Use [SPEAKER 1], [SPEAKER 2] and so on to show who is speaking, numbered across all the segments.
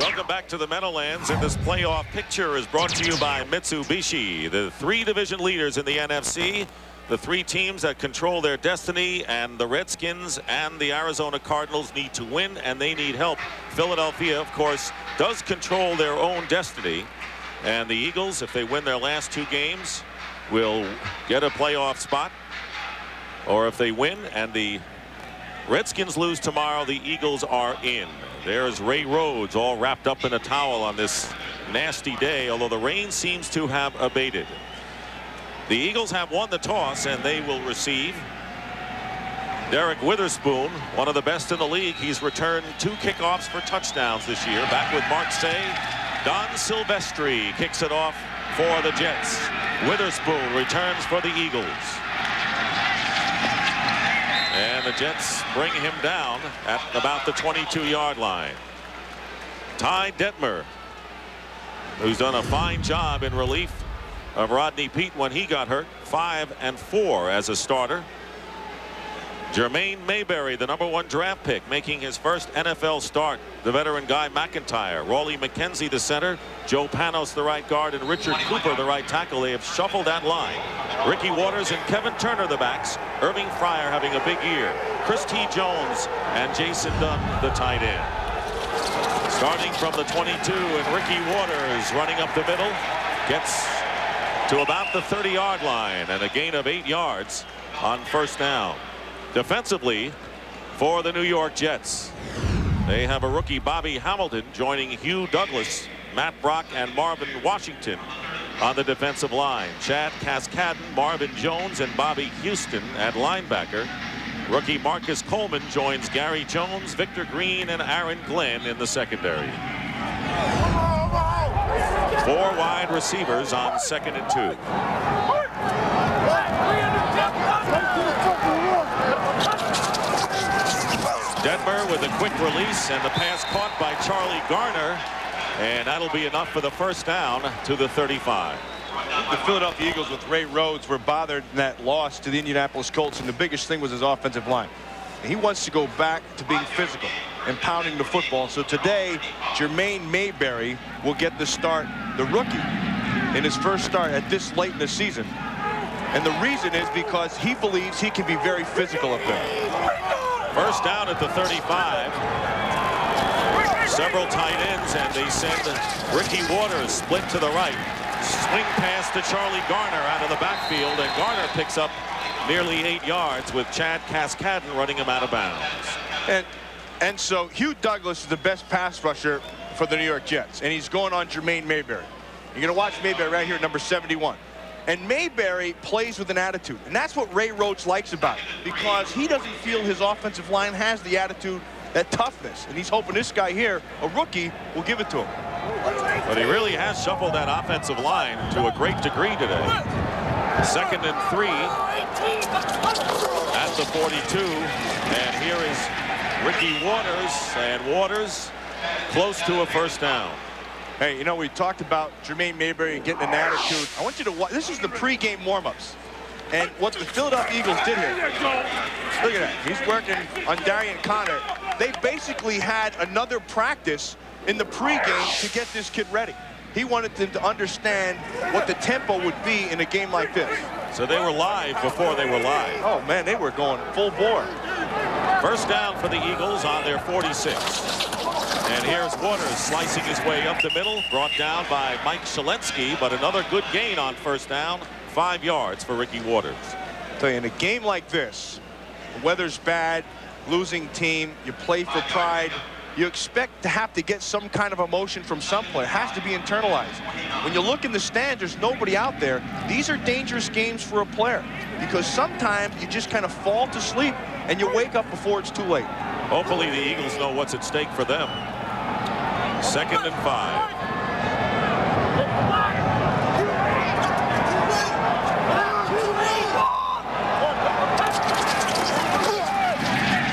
[SPEAKER 1] Welcome back to the Meadowlands, and this playoff picture is brought to you by Mitsubishi, the 3 division leaders in the NFC, the 3 teams that control their destiny, and the Redskins and the Arizona Cardinals need to win, and they need help. Philadelphia, of course, does control their own destiny, and the Eagles, if they win their last 2 games, will get a playoff spot, or if they win and the Redskins lose tomorrow, the Eagles are in. There's Ray Rhodes all wrapped up in a towel on this nasty day, although the rain seems to have abated. The Eagles have won the toss, and they will receive. Derek Witherspoon, one of the best in the league. He's returned 2 kickoffs for touchdowns this year. Back with Mark Say. Don Silvestri kicks it off for the Jets. Witherspoon returns for the Eagles. And the Jets bring him down at about the 22-yard line. Ty Detmer, who's done a fine job in relief of Rodney Peete when he got hurt, 5-4 as a starter. Jermaine Mayberry, the #1 draft pick, making his first NFL start. The veteran Guy McIntyre, Rawley McKenzie, the center, Joe Panos, the right guard, and Richard Cooper, the right tackle. They have shuffled that line. Ricky Waters and Kevin Turner, the backs. Irving Fryer having a big year. Chris T. Jones and Jason Dunn, the tight end. Starting from the 22, and Ricky Waters running up the middle, gets to about the 30-yard line, and a gain of 8 yards on first down. Defensively, for the New York Jets, they have a rookie, Bobby Hamilton, joining Hugh Douglas, Matt Brock, and Marvin Washington on the defensive line. Chad Cascadden, Marvin Jones, and Bobby Houston at linebacker. Rookie Marcus Coleman joins Gary Jones, Victor Green, and Aaron Glenn in the secondary. 4 wide receivers on 2nd and 2. Detmer with a quick release, and the pass caught by Charlie Garner, and that'll be enough for the first down to the 35.
[SPEAKER 2] The Philadelphia Eagles with Ray Rhodes were bothered in that loss to the Indianapolis Colts, and the biggest thing was his offensive line. And he wants to go back to being physical and pounding the football. So today, Jermaine Mayberry will get the start, the rookie, in his first start at this late in the season. And the reason is because he believes he can be very physical up there.
[SPEAKER 1] First down at the 35. Several tight ends, and they send Ricky Waters split to the right. Swing pass to Charlie Garner out of the backfield, and Garner picks up nearly 8 yards with Chad Cascadden running him out of bounds.
[SPEAKER 2] And so Hugh Douglas is the best pass rusher for the New York Jets, and he's going on Jermaine Mayberry. You're going to watch Mayberry right here at number 71. And Mayberry plays with an attitude, and that's what Ray Rhodes likes about it, because he doesn't feel his offensive line has the attitude, that toughness, and he's hoping this guy here, a rookie, will give it to him.
[SPEAKER 1] But he really has shuffled that offensive line to a great degree today. 2nd and 3 at the 42, and here is Ricky Waters, and Waters close to a first down.
[SPEAKER 2] Hey, you know, we talked about Jermaine Mayberry and getting an attitude. I want you to watch. This is the pregame warm-ups. And what the Philadelphia Eagles did here. Look at that. He's working on Darian Connor. They basically had another practice in the pregame to get this kid ready. He wanted them to understand what the tempo would be in a game like this.
[SPEAKER 1] So they were live before they were live.
[SPEAKER 2] Oh, man, they were going full bore.
[SPEAKER 1] First down for the Eagles on their 46. And here's Waters slicing his way up the middle, brought down by Mike Shalensky, but another good gain on first down, 5 yards for Ricky Waters.
[SPEAKER 2] I tell you, in a game like this, the weather's bad, losing team, you play for pride, you expect to have to get some kind of emotion from some player. It has to be internalized. When you look in the stands, there's nobody out there. These are dangerous games for a player, because sometimes you just kind of fall to sleep and you wake up before it's too late.
[SPEAKER 1] Hopefully the Eagles know what's at stake for them. 2nd and 5.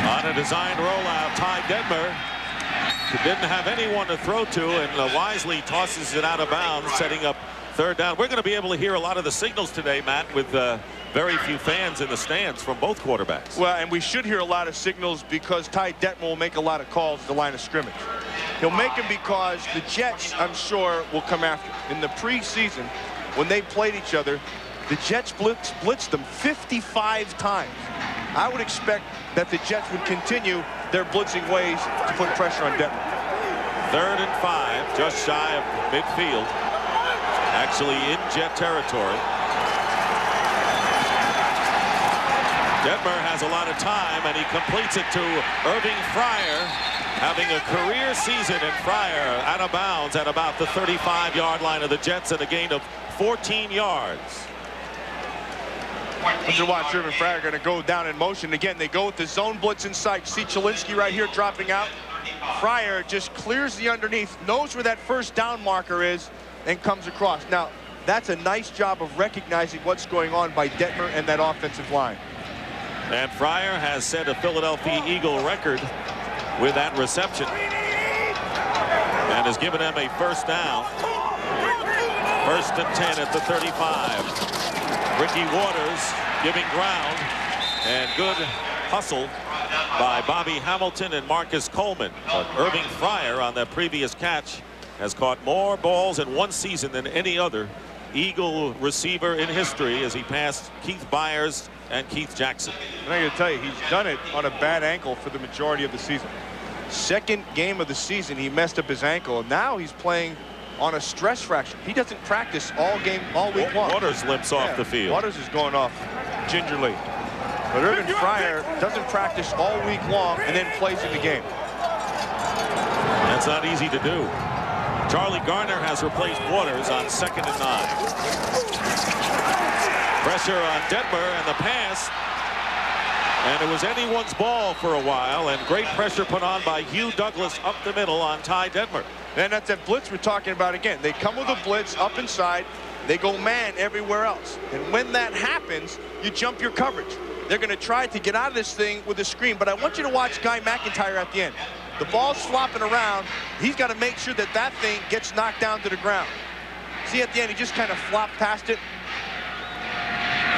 [SPEAKER 1] On a designed rollout, Ty Detmer didn't have anyone to throw to, and wisely tosses it out of bounds, setting up 3rd down. We're going to be able to hear a lot of the signals today, Matt, with very few fans in the stands from both quarterbacks.
[SPEAKER 2] Well, and we should hear a lot of signals because Ty Detmer will make a lot of calls at the line of scrimmage. He'll make them because the Jets, I'm sure, will come after him. In the preseason, when they played each other, the Jets blitzed them 55 times. I would expect that the Jets would continue their blitzing ways to put pressure on Detmer.
[SPEAKER 1] 3rd and 5, just shy of midfield. Actually in Jet territory. Detmer has a lot of time, and he completes it to Irving Fryar, having a career season, and Fryar out of bounds at about the 35-yard line of the Jets and a gain of 14 yards.
[SPEAKER 2] Let's watch Irving Fryar going to go down in motion. Again, they go with the zone blitz inside. See Chelinski right here dropping out. Fryar just clears the underneath, knows where that first down marker is, and comes across. Now, that's a nice job of recognizing what's going on by Detmer and that offensive line.
[SPEAKER 1] And Fryar has set a Philadelphia Eagle record with that reception and has given them a first down. 1st and 10 at the 35. Ricky Waters giving ground, and good hustle by Bobby Hamilton and Marcus Coleman. But Irving Fryar on that previous catch has caught more balls in one season than any other Eagle receiver in history as he passed Keith Byers and Keith Jackson.
[SPEAKER 2] And I got to tell you, he's done it on a bad ankle for the majority of the season. 2nd game of the season, he messed up his ankle. Now he's playing on a stress fracture. He doesn't practice all week long.
[SPEAKER 1] Waters limps off the field.
[SPEAKER 2] Waters is going off gingerly. But Irving Fryar doesn't practice all week long and then plays in the game.
[SPEAKER 1] That's not easy to do. Charlie Garner has replaced Waters on 2nd and 9. Pressure on Detmer and the pass. And it was anyone's ball for a while, and great pressure put on by Hugh Douglas up the middle on Ty Detmer.
[SPEAKER 2] And that's that blitz we're talking about again. They come with a blitz up inside. They go man everywhere else. And when that happens, you jump your coverage. They're going to try to get out of this thing with a screen, but I want you to watch Guy McIntyre at the end. The ball's flopping around. He's got to make sure that that thing gets knocked down to the ground. See, at the end, he just kind of flopped past it.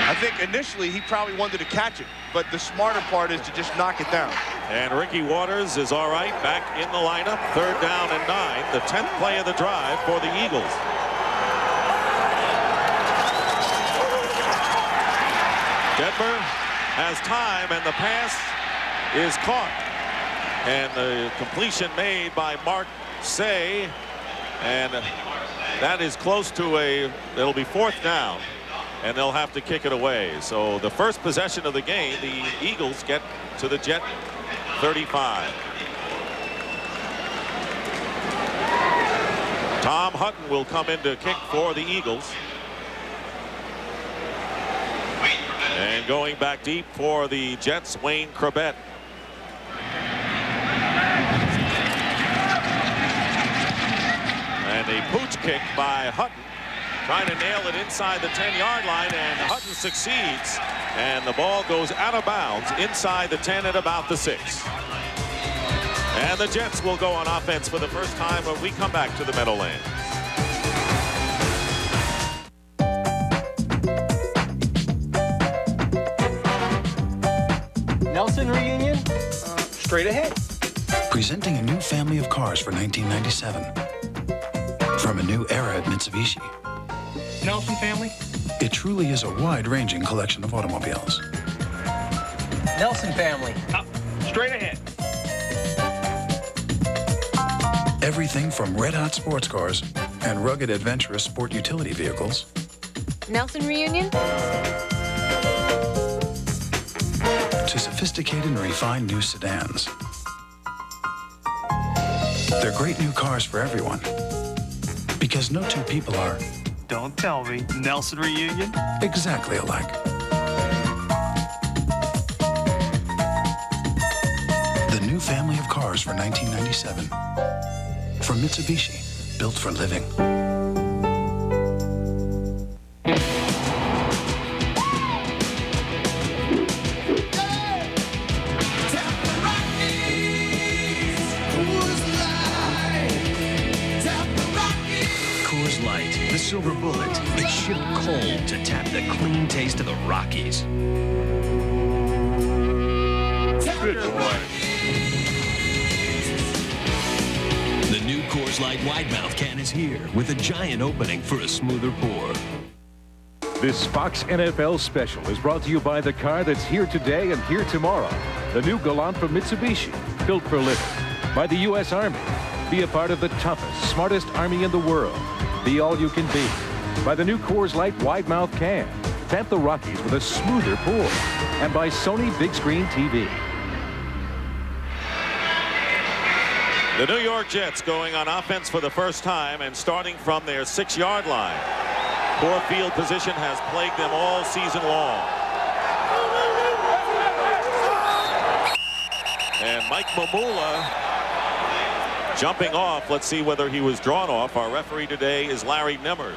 [SPEAKER 2] I think initially he probably wanted to catch it, but the smarter part is to just knock it down.
[SPEAKER 1] And Ricky Waters is all right, back in the lineup. 3rd down and 9, the 10th play of the drive for the Eagles. Detmer has time, and the pass is caught. And the completion made by Mark Say, and that is close to it'll be 4th down, and they'll have to kick it away. So the first possession of the game, the Eagles get to the Jet 35. Tom Hutton will come in to kick for the Eagles. And going back deep for the Jets, Wayne Chrebet. And a pooch kick by Hutton, trying to nail it inside the 10-yard line, and Hutton succeeds, and the ball goes out of bounds inside the 10 at about the 6. And the Jets will go on offense for the first time when we come back to the Meadowlands.
[SPEAKER 3] Nelson reunion? Straight ahead.
[SPEAKER 4] Presenting a new family of cars for 1997. From a new era at Mitsubishi.
[SPEAKER 3] Nelson family?
[SPEAKER 4] It truly is a wide-ranging collection of automobiles.
[SPEAKER 3] Nelson family. Straight ahead.
[SPEAKER 4] Everything from red-hot sports cars and rugged adventurous sport utility vehicles.
[SPEAKER 5] Nelson reunion?
[SPEAKER 4] To sophisticated and refined new sedans. They're great new cars for everyone. Because no two people are...
[SPEAKER 6] Don't tell me. Nelson reunion?
[SPEAKER 4] exactly alike. The new family of cars for 1997. From Mitsubishi, built for living.
[SPEAKER 6] Coors Light, the silver bullet. It's
[SPEAKER 7] shift cold to tap the clean taste of the Rockies.
[SPEAKER 2] Good boy.
[SPEAKER 7] The new Coors Light Wide Mouth can is here with a giant opening for a smoother pour.
[SPEAKER 8] This Fox NFL special is brought to you by the car that's here today and here tomorrow. The new Galant from Mitsubishi, built for living. By the U.S. Army. Be a part of the toughest, smartest Army in the world. Be all you can be. By the new Coors Light Wide Mouth can. Tap the Rockies with a smoother pour. And by Sony Big Screen TV.
[SPEAKER 1] The New York Jets going on offense for the first time and starting from their 6-yard line. Poor field position has plagued them all season long. And Mike Mamula jumping off. Let's see whether he was drawn off. Our referee today is Larry Nemmers.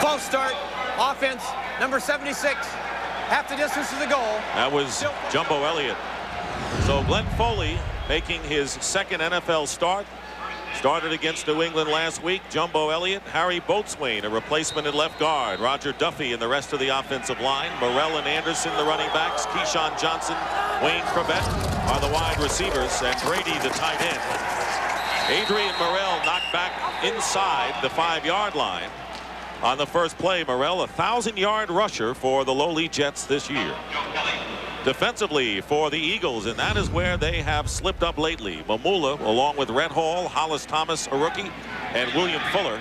[SPEAKER 3] False start. Offense. Number 76. Half the distance to the goal.
[SPEAKER 1] That was Jumbo Elliott. So Glenn Foley making his second NFL start. Started against New England last week. Jumbo Elliott, Harry Boatswain, a replacement at left guard. Roger Duffy and the rest of the offensive line. Morrell and Anderson, the running backs. Keyshawn Johnson, Wayne Corbett are the wide receivers. And Brady, the tight end. Adrian Morrell knocked back inside the 5-yard line. On the first play, Morrell, a 1,000-yard rusher for the lowly Jets this year. Defensively for the Eagles, and that is where they have slipped up lately. Mamula, along with Rhett Hall, Hollis Thomas, a rookie, and William Fuller.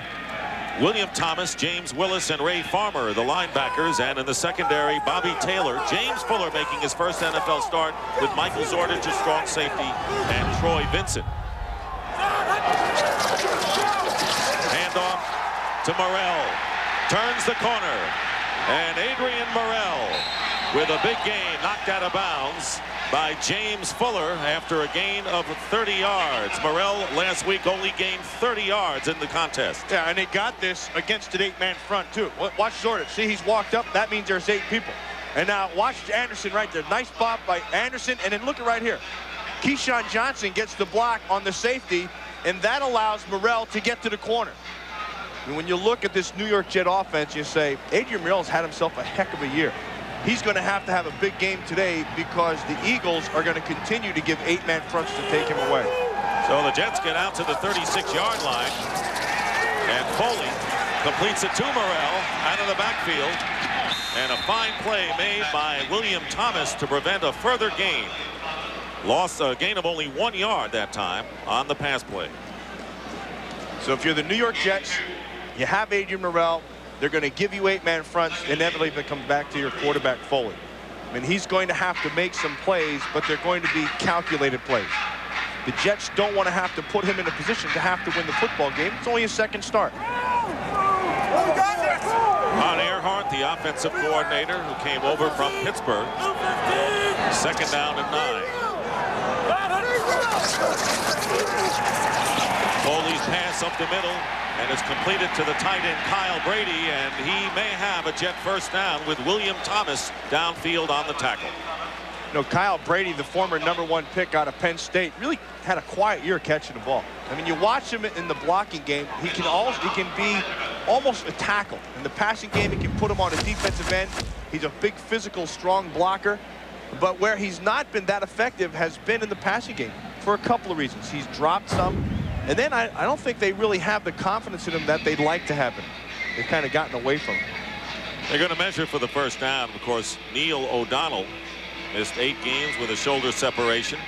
[SPEAKER 1] William Thomas, James Willis, and Ray Farmer, the linebackers, and in the secondary, Bobby Taylor. James Fuller making his first NFL start with Michael Zordich, a strong safety, and Troy Vincent. Handoff to Morrell. Turns the corner. And Adrian Morrell with a big gain knocked out of bounds by James Fuller after a gain of 30 yards. Morrell last week only gained 30 yards in the contest.
[SPEAKER 2] Yeah, and they got this against an 8-man front, too. Watch Zordich. See, he's walked up. That means there's 8 people. And now watch Anderson right there. Nice pop by Anderson. And then look at right here. Keyshawn Johnson gets the block on the safety, and that allows Morrell to get to the corner. And when you look at this New York Jet offense, you say, Adrian Morrell's had himself a heck of a year. He's going to have a big game today because the Eagles are going to continue to give 8-man fronts to take him away.
[SPEAKER 1] So the Jets get out to the 36-yard line. And Foley completes it to Morrell out of the backfield. And a fine play made by William Thomas to prevent a further gain. Lost a gain of only 1 yard that time on the pass play.
[SPEAKER 2] So if you're the New York Jets, you have Adrian Morrell. They're going to give you 8-man fronts. Inevitably, they come back to your quarterback, Foley. I mean, he's going to have to make some plays, but they're going to be calculated plays. The Jets don't want to have to put him in a position to have to win the football game. It's only a second start.
[SPEAKER 1] Ron Earhart, the offensive coordinator who came over from Pittsburgh. Second down and 9. Foley's pass up the middle, and it's completed to the tight end Kyle Brady, and he may have a Jet first down with William Thomas downfield on the tackle.
[SPEAKER 2] You know, Kyle Brady, the former #1 pick out of Penn State, really had a quiet year catching the ball. I mean, you watch him in the blocking game, he can be almost a tackle. In the passing game, he can put him on a defensive end. He's a big, physical, strong blocker. But where he's not been that effective has been in the passing game for a couple of reasons. He's dropped some. And then I don't think they really have the confidence in him that they'd like to have him. They've kind of gotten away from him.
[SPEAKER 1] They're going to measure for the first down. Of course, Neil O'Donnell missed 8 games with a shoulder separation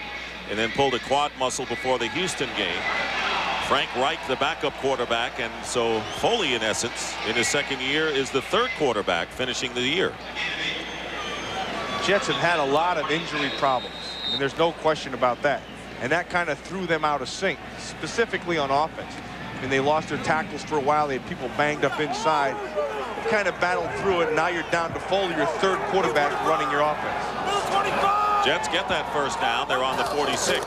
[SPEAKER 1] and then pulled a quad muscle before the Houston game. Frank Reich, the backup quarterback, and so Foley, in essence, in his second year, is the 3rd quarterback finishing the year.
[SPEAKER 2] Jets have had a lot of injury problems, and there's no question about that. And that kind of threw them out of sync, specifically on offense. I mean, they lost their tackles for a while. They had people banged up inside. Kind of battled through it. And now you're down to Foley, your 3rd quarterback, running your offense.
[SPEAKER 1] Jets get that first down. They're on the 46.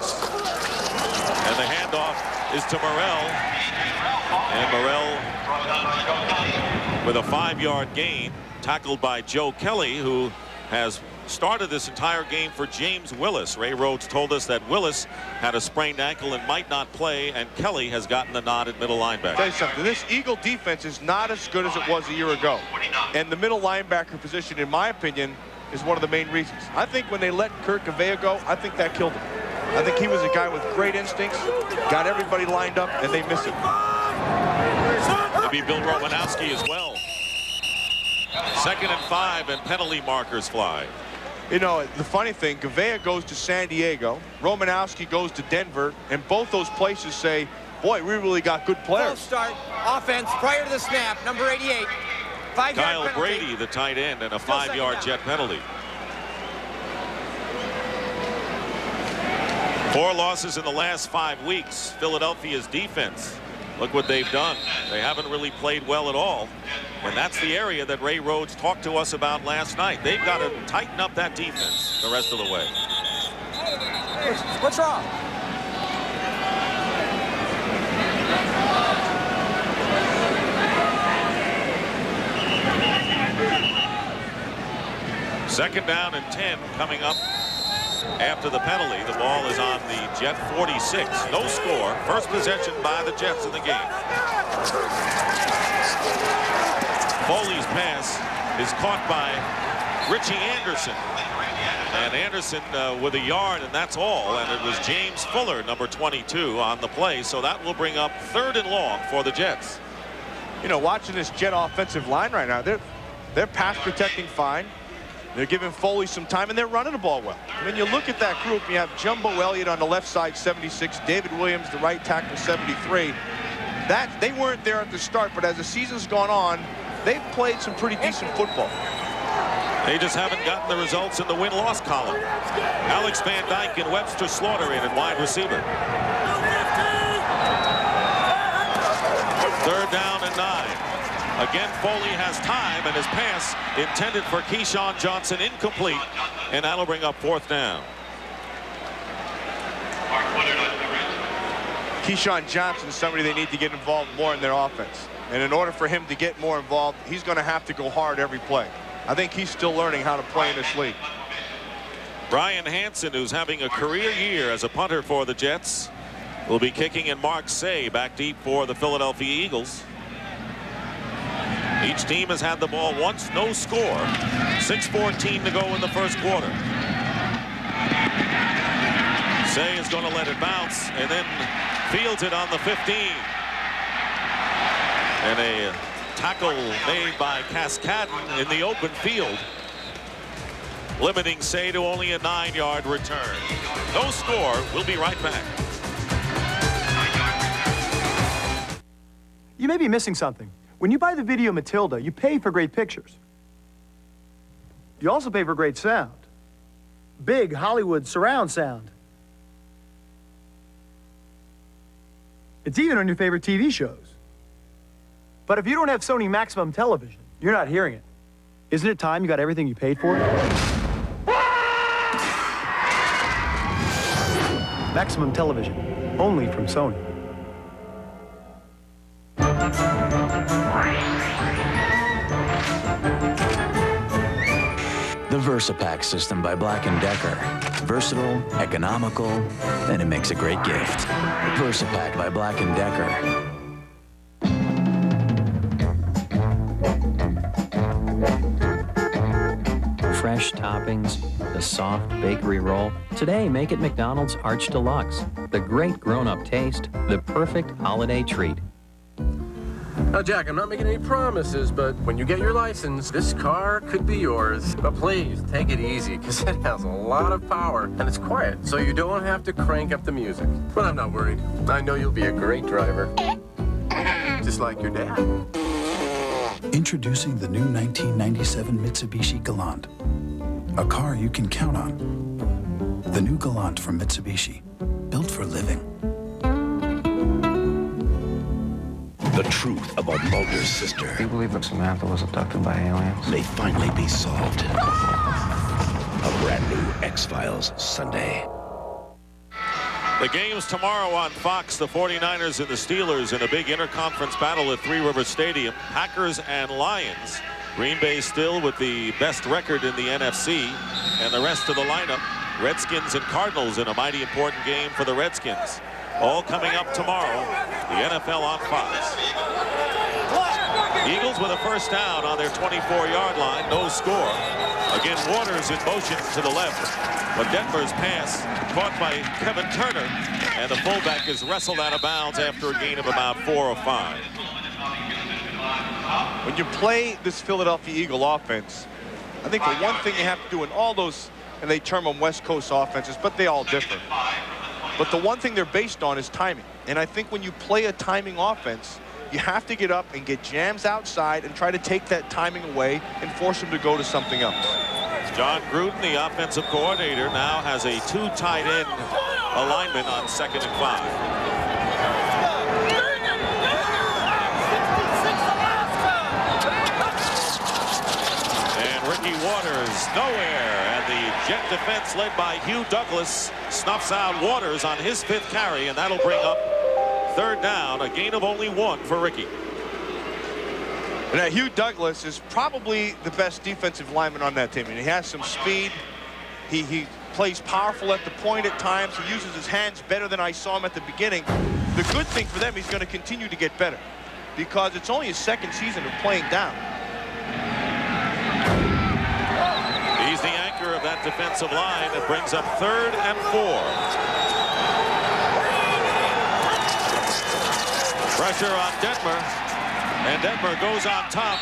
[SPEAKER 1] And the handoff is to Morrell. And Morrell with a 5-yard gain, tackled by Joe Kelly, who has started this entire game for James Willis. Ray Rhodes told us that Willis had a sprained ankle and might not play, and Kelly has gotten the nod at middle linebacker.
[SPEAKER 2] Tell you something, this Eagle defense is not as good as it was a year ago. And the middle linebacker position, in my opinion, is one of the main reasons. I think when they let Kurt Gavea go, I think that killed him. I think he was a guy with great instincts, got everybody lined up, and they missed it.
[SPEAKER 1] It'll be Bill Romanowski as well. 2nd and 5, and penalty markers fly.
[SPEAKER 2] You know, the funny thing, Gavea goes to San Diego, Romanowski goes to Denver, and both those places say, boy, we really got good players.
[SPEAKER 3] False start. Offense prior to the snap. Number 88. 5-yard
[SPEAKER 1] Kyle
[SPEAKER 3] penalty.
[SPEAKER 1] Brady, the tight end, and a 5-yard jet penalty. 4 losses in the last 5 weeks. Philadelphia's defense. Look what they've done. They haven't really played well at all. And that's the area that Ray Rhodes talked to us about last night. They've got to tighten up that defense the rest of the way.
[SPEAKER 3] What's wrong?
[SPEAKER 1] Second down and 10 coming up after the penalty. The ball is on the Jet 46. No score. First possession by the Jets in the game. Foley's pass is caught by Richie Anderson. And Anderson with a yard, and that's all. And it was James Fuller, number 22, on the play. So that will bring up 3rd and long for the Jets.
[SPEAKER 2] You know, watching this Jet offensive line right now, they're pass protecting fine. They're giving Foley some time, and they're running the ball well. I mean, you look at that group, you have Jumbo Elliott on the left side, 76, David Williams, the right tackle, 73. They weren't there at the start, but as the season's gone on, they've played some pretty decent football.
[SPEAKER 1] They just haven't gotten the results in the win-loss column. Alex Van Dyke and Webster Slaughter in at wide receiver. 3rd down and 9. Again, Foley has time, and his pass intended for Keyshawn Johnson incomplete, and that'll bring up 4th down.
[SPEAKER 2] Keyshawn Johnson is somebody they need to get involved more in their offense. And in order for him to get more involved, he's going to have to go hard every play. I think he's still learning how to play in this league.
[SPEAKER 1] Brian Hansen, who's having a career year as a punter for the Jets, will be kicking, and Mark Say back deep for the Philadelphia Eagles. Each team has had the ball once, no score. 6:14 to go in the first quarter. Say is going to let it bounce and then fields it on the 15. And a tackle made by Cascadden in the open field, limiting Say to only a 9-yard return. No score. We'll be right back.
[SPEAKER 9] You may be missing something. When you buy the Video Matilda, you pay for great pictures. You also pay for great sound. Big Hollywood surround sound. It's even on your favorite TV shows. But if you don't have Sony Maximum Television, you're not hearing it. Isn't it time you got everything you paid for? Maximum Television, only from Sony.
[SPEAKER 10] The VersaPack system by Black & Decker. Versatile, economical, and it makes a great gift. VersaPack by Black & Decker.
[SPEAKER 11] Fresh toppings, the soft bakery roll. Today, make it McDonald's Arch Deluxe. The great grown-up taste, the perfect holiday treat.
[SPEAKER 12] Now, Jack, I'm not making any promises, but when you get your license, this car could be yours. But please, take it easy, because it has a lot of power, and it's quiet, so you don't have to crank up the music. But I'm not worried. I know you'll be a great driver. Just like your dad.
[SPEAKER 4] Introducing the new 1997 Mitsubishi Galant. A car you can count on. The new Galant from Mitsubishi. Built for living.
[SPEAKER 13] The truth about Mulder's sister.
[SPEAKER 14] Do you believe that Samantha was abducted by aliens?
[SPEAKER 13] May finally be solved. A brand new X-Files Sunday.
[SPEAKER 1] The game's tomorrow on Fox. The 49ers and the Steelers in a big interconference battle at Three River Stadium. Packers and Lions. Green Bay still with the best record in the NFC. and the rest of the lineup. Redskins and Cardinals in a mighty important game for the Redskins. All coming up tomorrow. The NFL on Fox. Eagles with a first down on their 24-yard line. No score. Again, Waters in motion to the left. But Detmer's pass caught by Kevin Turner. And the fullback is wrestled out of bounds after a gain of about 4 or 5.
[SPEAKER 2] When you play this Philadelphia Eagle offense, I think the one thing you have to do in all those, and they term them West Coast offenses, but they all differ. But the one thing they're based on is timing. And I think when you play a timing offense, you have to get up and get jams outside and try to take that timing away and force them to go to something else.
[SPEAKER 1] John Gruden, the offensive coordinator, now has a 2 tight end alignment on 2nd and 5. And Ricky Waters nowhere, and the Jet defense led by Hugh Douglas snuffs out Waters on his 5th carry, and that'll bring up 3rd down, a gain of only 1 for Ricky.
[SPEAKER 2] Now, Hugh Douglas is probably the best defensive lineman on that team. And he has some speed. He plays powerful at the point at times. He uses his hands better than I saw him at the beginning. The good thing for them, he's going to continue to get better because it's only his 2nd season of playing down.
[SPEAKER 1] He's the anchor of that defensive line that brings up 3rd and 4. Pressure on Detmer, and Detmer goes on top,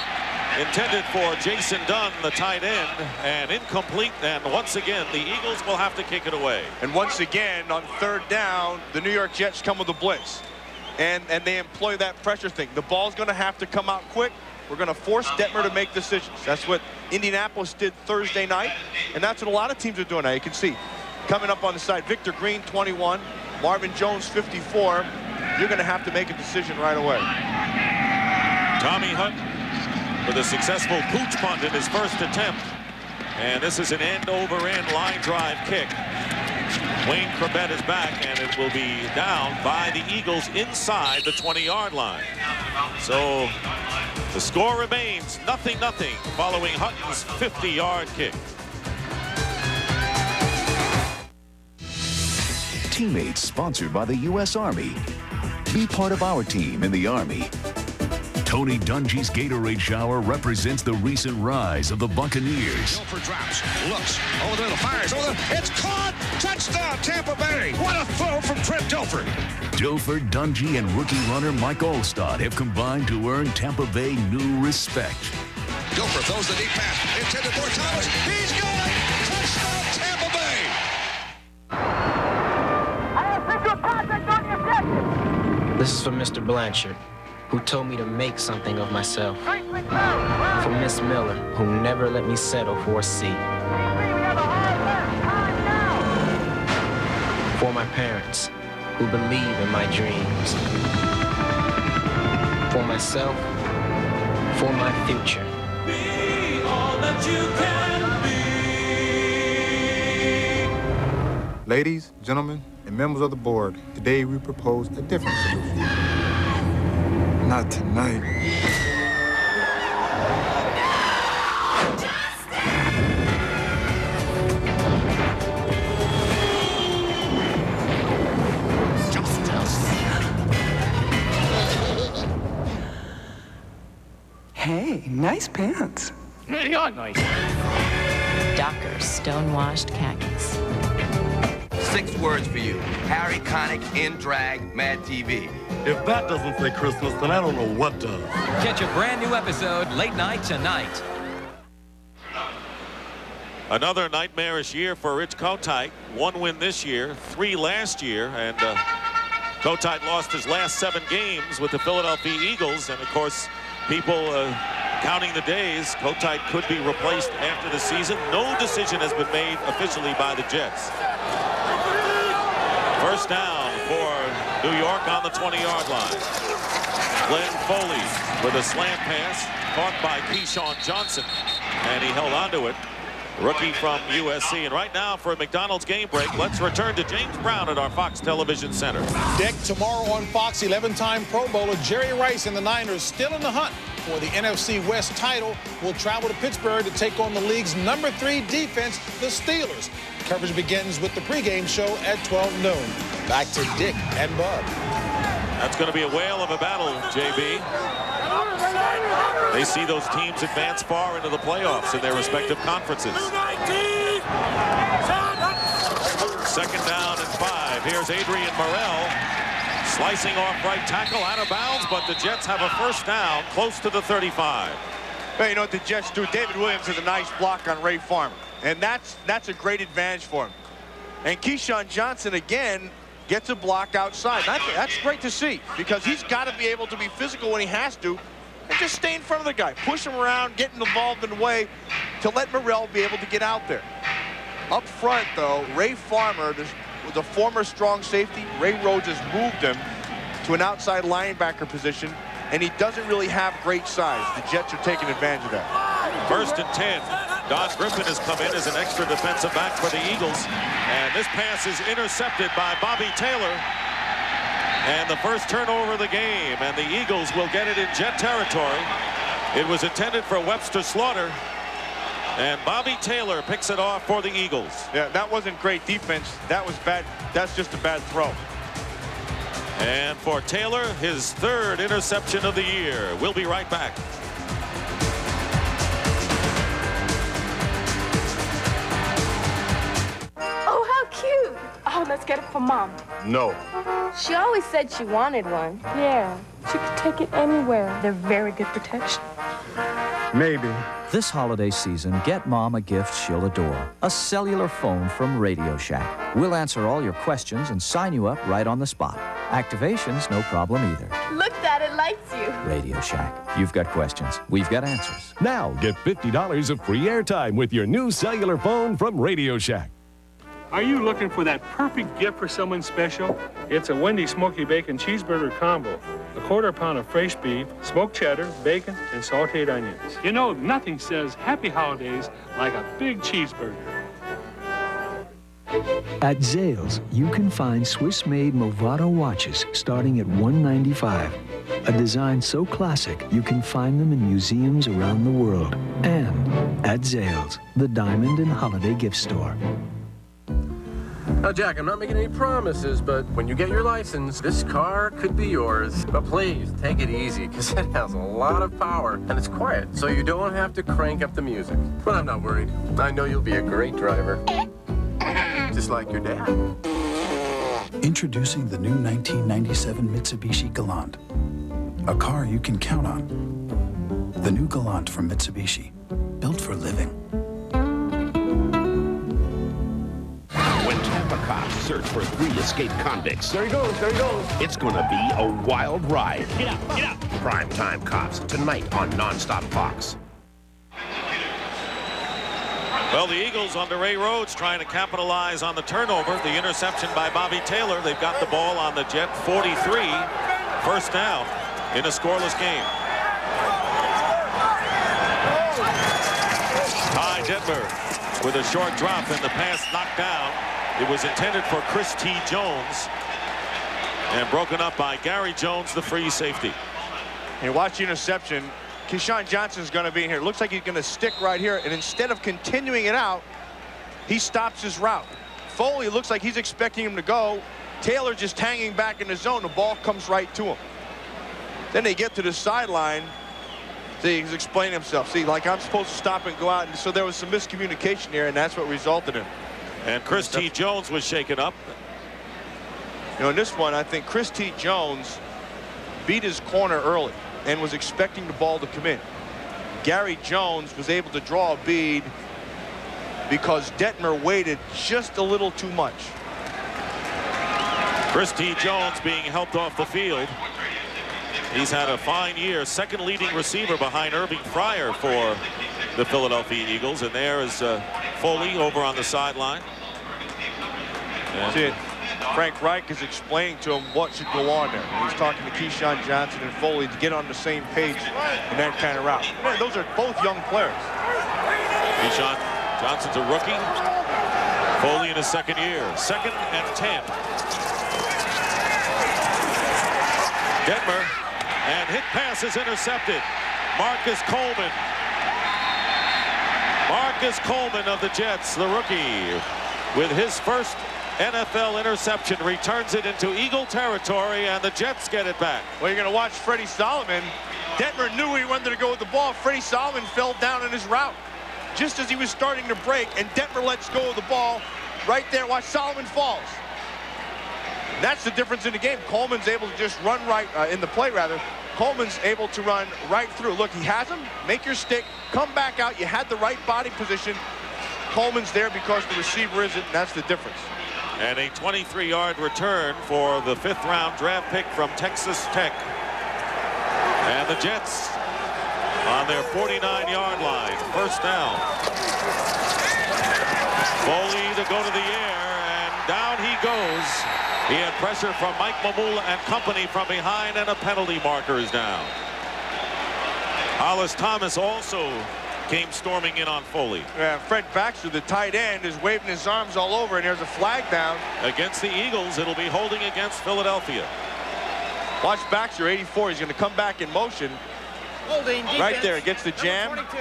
[SPEAKER 1] intended for Jason Dunn, the tight end, and incomplete, and once again the Eagles will have to kick it away.
[SPEAKER 2] And once again on 3rd down, the New York Jets come with a blitz, and they employ that pressure thing. The ball's going to have to come out quick. We're going to force Detmer to make decisions. That's what Indianapolis did Thursday night, and that's what a lot of teams are doing now. You can see coming up on the side, Victor Green 21, Marvin Jones 54. You're going to have to make a decision right away.
[SPEAKER 1] Tommy Hunt with a successful pooch punt in his first attempt. And this is an end-over-end line drive kick. Wayne Corbett is back, and it will be down by the Eagles inside the 20-yard line. So the score remains 0-0 following Hutton's 50-yard kick.
[SPEAKER 15] Teammates sponsored by the U.S. Army. Be part of our team in the Army.
[SPEAKER 16] Tony Dungy's Gatorade shower represents the recent rise of the Buccaneers.
[SPEAKER 13] Dilfer drops, looks, over the middle, fires, over the, it's caught! Touchdown, Tampa Bay! What a throw from Trent Dilfer!
[SPEAKER 16] Dilfer, Dungy, and rookie runner Mike Olstad have combined to earn Tampa Bay new respect.
[SPEAKER 13] Dilfer throws the deep pass, intended for Thomas. He's got it! Touchdown, Tampa Bay!
[SPEAKER 17] This is for Mr. Blanchard, who told me to make something of myself. For Miss Miller, who never let me settle for a seat. For my parents, who believe in my dreams. For myself, for my future.
[SPEAKER 18] Be all that you can be.
[SPEAKER 19] Ladies, gentlemen, and members of the board, today we propose a different solution. Not tonight.
[SPEAKER 20] Hey, nice pants.
[SPEAKER 21] They are nice.
[SPEAKER 22] Dockers stonewashed khakis.
[SPEAKER 23] 6 words for you. Harry Connick in drag, Mad TV.
[SPEAKER 24] If that doesn't say Christmas, then I don't know what does.
[SPEAKER 25] Catch a brand new episode late night tonight.
[SPEAKER 1] Another nightmarish year for Rich Kotite. 1 win this year, 3 last year, and Kotite lost his last 7 games with the Philadelphia Eagles, and of course, people counting the days. Kotite could be replaced after the season. No decision has been made officially by the Jets. First down for New York on the 20-yard line. Glenn Foley with a slant pass caught by Keyshawn Johnson, and he held onto it. Rookie from USC. And right now for a McDonald's game break, let's return to James Brown at our Fox Television Center.
[SPEAKER 26] Deck tomorrow on Fox, 11-time Pro Bowler Jerry Rice and the Niners still in the hunt
[SPEAKER 5] for the NFC West title will travel to Pittsburgh to take on the league's number 3 defense, the Steelers. Coverage begins with the pregame show at 12 noon. Back to Dick and Bub.
[SPEAKER 1] That's going to be a whale of a battle, JB. They see those teams advance far into the playoffs in their respective conferences. 2nd down and 5. Here's Adrian Morrell slicing off right tackle, out of bounds, but the Jets have a first down close to the 35.
[SPEAKER 2] Well, you know what the Jets do? David Williams has a nice block on Ray Farmer, and that's a great advantage for him. And Keyshawn Johnson again gets a block outside. That's great to see, because he's got to be able to be physical when he has to and just stay in front of the guy, push him around, getting involved in the way to let Morrell be able to get out there. Up front, though, Ray Farmer was a former strong safety. Ray Rhodes has moved him to an outside linebacker position, and he doesn't really have great size. The Jets are taking advantage of that.
[SPEAKER 1] 1st and 10. Don Griffin has come in as an extra defensive back for the Eagles, and this pass is intercepted by Bobby Taylor. And the first turnover of the game, and the Eagles will get it in Jet territory. It was intended for Webster Slaughter, and Bobby Taylor picks it off for the Eagles.
[SPEAKER 2] Yeah, that wasn't great defense. That was bad. That's just a bad throw.
[SPEAKER 1] And for Taylor, his 3rd interception of the year. We'll be right back.
[SPEAKER 6] Oh, how cute. Oh, let's get it for Mom.
[SPEAKER 24] No.
[SPEAKER 6] She always said she wanted one. Yeah, she could take it anywhere. They're very good protection.
[SPEAKER 9] Maybe.
[SPEAKER 7] This holiday season, get Mom a gift she'll adore. A cellular phone from Radio Shack. We'll answer all your questions and sign you up right on the spot. Activation's no problem either.
[SPEAKER 6] Look, Dad, it lights you.
[SPEAKER 7] Radio Shack. You've got questions. We've got answers.
[SPEAKER 8] Now, get $50 of free airtime with your new cellular phone from Radio Shack.
[SPEAKER 21] Are you looking for that perfect gift for someone special? It's a Wendy's Smoky Bacon Cheeseburger Combo. A quarter pound of fresh beef, smoked cheddar, bacon, and sauteed onions. You know, nothing says happy holidays like a big cheeseburger.
[SPEAKER 26] At Zales, you can find Swiss-made Movado watches starting at $195. A design so classic, you can find them in museums around the world. And at Zales, the Diamond and Holiday Gift Store.
[SPEAKER 12] Now, Jack, I'm not making any promises, but when you get your license, this car could be yours. But please, take it easy, because it has a lot of power, and it's quiet, so you don't have to crank up the music. But I'm not worried. I know you'll be a great driver. Just like your dad.
[SPEAKER 4] Introducing the new 1997 Mitsubishi Galant. A car you can count on. The new Galant from Mitsubishi. Built for living.
[SPEAKER 27] When Tampa cops search for 3 escaped convicts.
[SPEAKER 24] There he goes, there he goes.
[SPEAKER 27] It's gonna be a wild ride.
[SPEAKER 24] Get out, get out.
[SPEAKER 27] Primetime Cops, tonight on Nonstop Fox.
[SPEAKER 1] Well, the Eagles under Ray Rhodes trying to capitalize on the turnover. The interception by Bobby Taylor. They've got the ball on the Jet 43. First down in a scoreless game. Ty Detmer with a short drop and the pass knocked down. It was intended for Chris T. Jones and broken up by Gary Jones, the free safety.
[SPEAKER 2] And watch the interception. Keyshawn Johnson's going to be in here. Looks like he's going to stick right here, and instead of continuing it out, he stops his route. Foley looks like he's expecting him to go. Taylor just hanging back in the zone. The ball comes right to him. Then they get to the sideline. See, he's explaining himself. See, like I'm supposed to stop and go out, and so there was some miscommunication here, and that's what resulted in.
[SPEAKER 1] And Chris T. Jones was shaken up.
[SPEAKER 2] You know, in this one, I think Chris T. Jones beat his corner early and was expecting the ball to come in. Gary Jones was able to draw a bead because Detmer waited just a little too much.
[SPEAKER 1] Chris T. Jones being helped off the field. He's had a fine year. Second leading receiver behind Irving Fryer for the Philadelphia Eagles. And there is Foley over on the sideline.
[SPEAKER 2] See it. Frank Reich is explaining to him what should go on there. He's talking to Keyshawn Johnson and Foley to get on the same page in that kind of route. Man, those are both young players.
[SPEAKER 1] Keyshawn Johnson's a rookie. Foley in his second year. 2nd and 10. Detmer, and hit pass is intercepted. Marcus Coleman. Marcus Coleman of the Jets, the rookie, with his first NFL interception, returns it into Eagle territory, and the Jets get it back.
[SPEAKER 2] Well, you're going to watch Freddie Solomon. Detmer knew he wanted to go with the ball. Freddie Solomon fell down in his route just as he was starting to break, and Detmer lets go of the ball right there. Watch, Solomon falls. That's the difference in the game. Coleman's able to just run right, in the play rather. Coleman's able to run right through. Look, he has him. Make your stick. Come back out. You had the right body position. Coleman's there because the receiver isn't, and that's the difference.
[SPEAKER 1] And a 23-yard return for the 5th-round draft pick from Texas Tech. And the Jets on their 49-yard line. First down. Foley to go to the air, and down he goes. He had pressure from Mike Mamula and company from behind, and a penalty marker is down. Hollis Thomas also came storming in on Foley.
[SPEAKER 2] Fred Baxter, the tight end, is waving his arms all over, and there's a flag down.
[SPEAKER 1] Against the Eagles, it'll be holding against Philadelphia.
[SPEAKER 2] Watch Baxter, 84. He's going to come back in motion.
[SPEAKER 3] Holding defense.
[SPEAKER 2] Right there, gets the jam.
[SPEAKER 3] 22.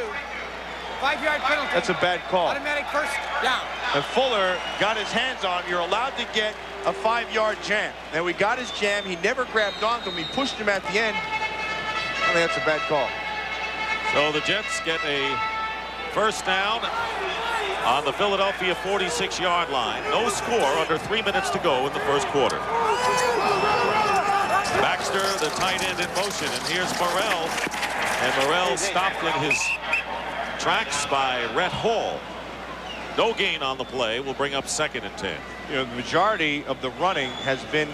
[SPEAKER 3] 5-yard penalty.
[SPEAKER 2] That's a bad call.
[SPEAKER 3] Automatic first down.
[SPEAKER 2] And Fuller got his hands on him. You're allowed to get a 5-yard jam. And we got his jam. He never grabbed onto him. He pushed him at the end. I think that's a bad call.
[SPEAKER 1] So the Jets get a first down on the Philadelphia 46-yard line. No score, under 3 minutes to go in the first quarter. Baxter, the tight end, in motion, and here's Morrell. And Morrell stopped in his tracks by Rhett Hall. No gain on the play. Will bring up 2nd and 10.
[SPEAKER 2] You know, the majority of the running has been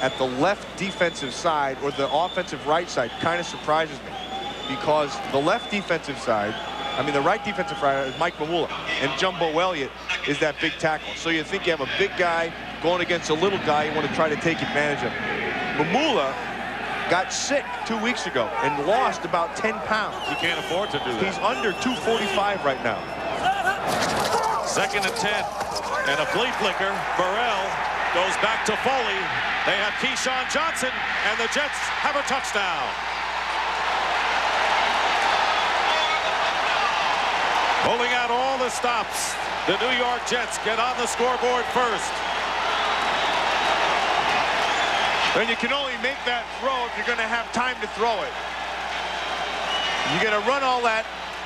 [SPEAKER 2] at the left defensive side or the offensive right side. Kind of surprises me, because the left defensive side, the right defensive side is Mike Mamula, and Jumbo Elliott is that big tackle. So you think you have a big guy going against a little guy, you want to try to take advantage of him. Mamula got sick 2 weeks ago and lost about 10 pounds.
[SPEAKER 1] He can't afford to do that.
[SPEAKER 2] He's under 245 right now.
[SPEAKER 1] 2nd and 10. And a flea flicker. Burrell goes back to Foley. They have Keyshawn Johnson, and the Jets have a touchdown. Pulling out all the stops. The New York Jets get on the scoreboard first.
[SPEAKER 2] And you can only make that throw if you're going to have time to throw it. You're going to run all that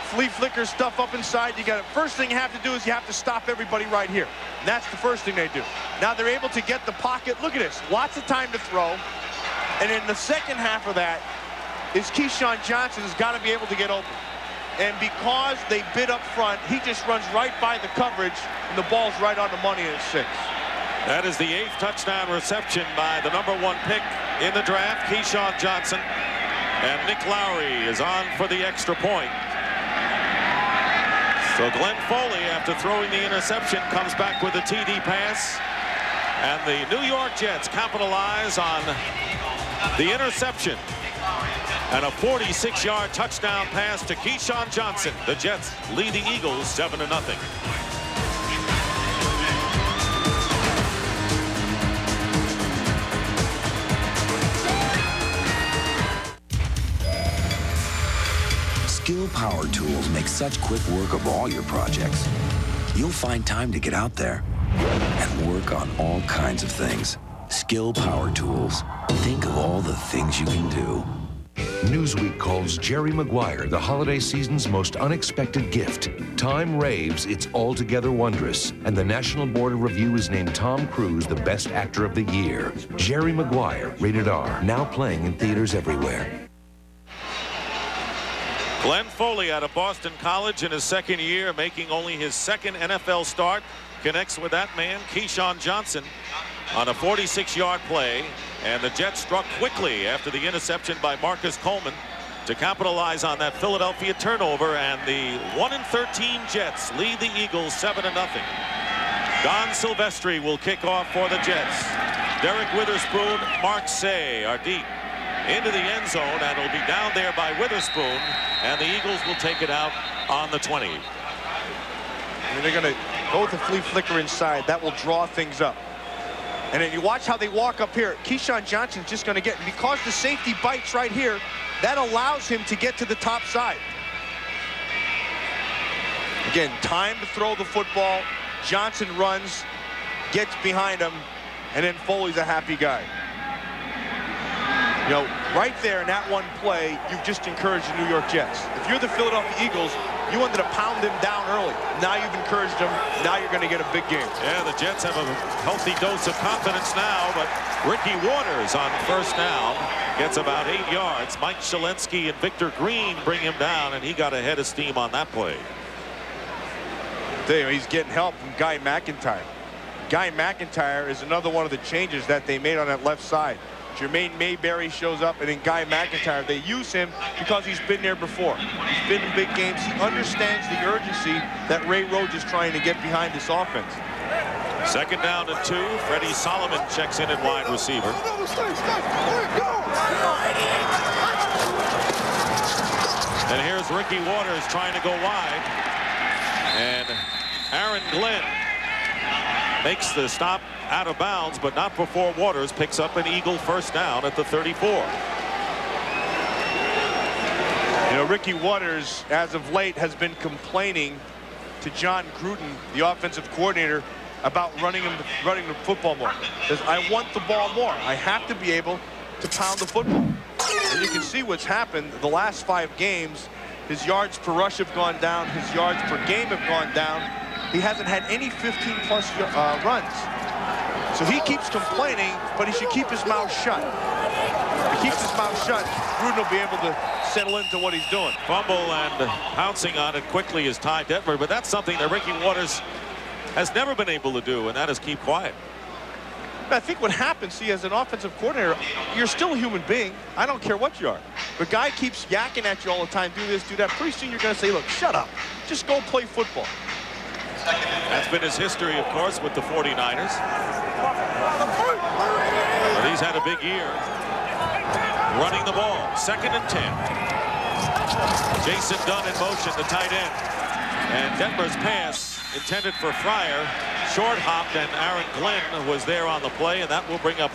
[SPEAKER 2] flea flicker stuff up inside. First thing you have to do is you have to stop everybody right here. And that's the first thing they do. Now they're able to get the pocket. Look at this. Lots of time to throw. And in the second half of that is Keyshawn Johnson has got to be able to get open. And because they bid up front, he just runs right by the coverage, and the ball's right on the money, and it's 6.
[SPEAKER 1] That is the 8th touchdown reception by the #1 pick in the draft, Keyshawn Johnson. And Nick Lowry is on for the extra point. So Glenn Foley, after throwing the interception, comes back with a TD pass. And the New York Jets capitalize on the interception. And a 46-yard touchdown pass to Keyshawn Johnson. The Jets lead the Eagles 7-0.
[SPEAKER 10] Skill Power Tools make such quick work of all your projects. You'll find time to get out there and work on all kinds of things. Skill Power Tools. Think of all the things you can do.
[SPEAKER 11] Newsweek calls Jerry Maguire the holiday season's most unexpected gift. Time raves it's altogether wondrous, and the National Board of Review has named Tom Cruise the best actor of the year. Jerry Maguire, rated R, now playing in theaters everywhere.
[SPEAKER 1] Glenn Foley out of Boston College in his 2nd year, making only his 2nd NFL start, connects with that man, Keyshawn Johnson, on a 46-yard play. And the Jets struck quickly after the interception by Marcus Coleman to capitalize on that Philadelphia turnover. And the 1-13 Jets lead the Eagles 7-0. Don Silvestri will kick off for the Jets. Derek Witherspoon, Mark Say are deep into the end zone, and it'll be down there by Witherspoon, and the Eagles will take it out on the 20.
[SPEAKER 2] They're going to go with the flea flicker inside. That will draw things up. And then you watch how they walk up here. Keyshawn Johnson's just going to get, because the safety bites right here, that allows him to get to the top side. Again, time to throw the football. Johnson runs, gets behind him, and then Foley's a happy guy. You know, right there in that one play, you've just encouraged the New York Jets. If you're the Philadelphia Eagles, you wanted to pound them down early. Now you've encouraged them. Now you're going to get a big game.
[SPEAKER 1] Yeah, the Jets have a healthy dose of confidence now, but Ricky Waters on first down gets about 8 yards. Mike Shalensky and Victor Green bring him down, and he got a head of steam on that play.
[SPEAKER 2] He's getting help from Guy McIntyre. Guy McIntyre is another one of the changes that they made on that left side. Jermaine Mayberry shows up, and then Guy McIntyre, they use him because he's been there before. He's been in big games. He understands the urgency that Ray Rhodes is trying to get behind this offense.
[SPEAKER 1] Second down and 2. Freddie Solomon checks in at wide receiver. And here's Ricky Waters trying to go wide. And Aaron Glenn makes the stop out of bounds, but not before Waters picks up an Eagle first down at the 34.
[SPEAKER 2] You know, Ricky Waters, as of late, has been complaining to John Gruden, the offensive coordinator, about running the football more. Says, I want the ball more. I have to be able to pound the football. And you can see what's happened the last 5 games. His yards per rush have gone down. His yards per game have gone down. He hasn't had any 15-plus runs. So he keeps complaining, but he should keep his mouth shut. If he keeps his mouth shut, Gruden will be able to settle into what he's doing.
[SPEAKER 1] Fumble and pouncing on it quickly is Ty Detmer, but that's something that Ricky Waters has never been able to do, and that is keep quiet.
[SPEAKER 2] I think what happens, see, as an offensive coordinator, you're still a human being. I don't care what you are. The guy keeps yakking at you all the time, do this, do that. Pretty soon you're going to say, look, shut up. Just go play football.
[SPEAKER 1] That's been his history, of course, with the 49ers. But he's had a big year running the ball. 2nd and 10. Jason Dunn in motion, the tight end. And Detmer's pass intended for Fryer, short hopped, and Aaron Glenn was there on the play, and that will bring up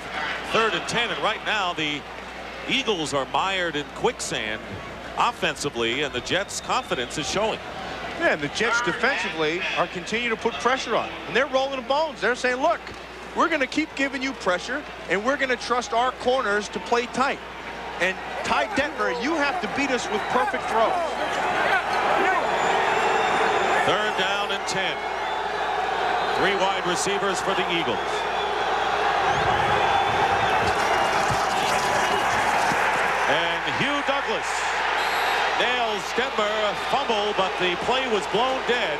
[SPEAKER 1] 3rd and 10. And right now the Eagles are mired in quicksand offensively, and the Jets' confidence is showing.
[SPEAKER 2] Yeah, and the Jets defensively are continuing to put pressure on, and they're rolling the bones. They're saying, look, we're going to keep giving you pressure, and we're going to trust our corners to play tight. And Ty Detmer, you have to beat us with perfect throws.
[SPEAKER 1] 3rd down and 10. 3 wide receivers for the Eagles. And Hugh Douglas nails Detmer, a fumble, but the play was blown dead.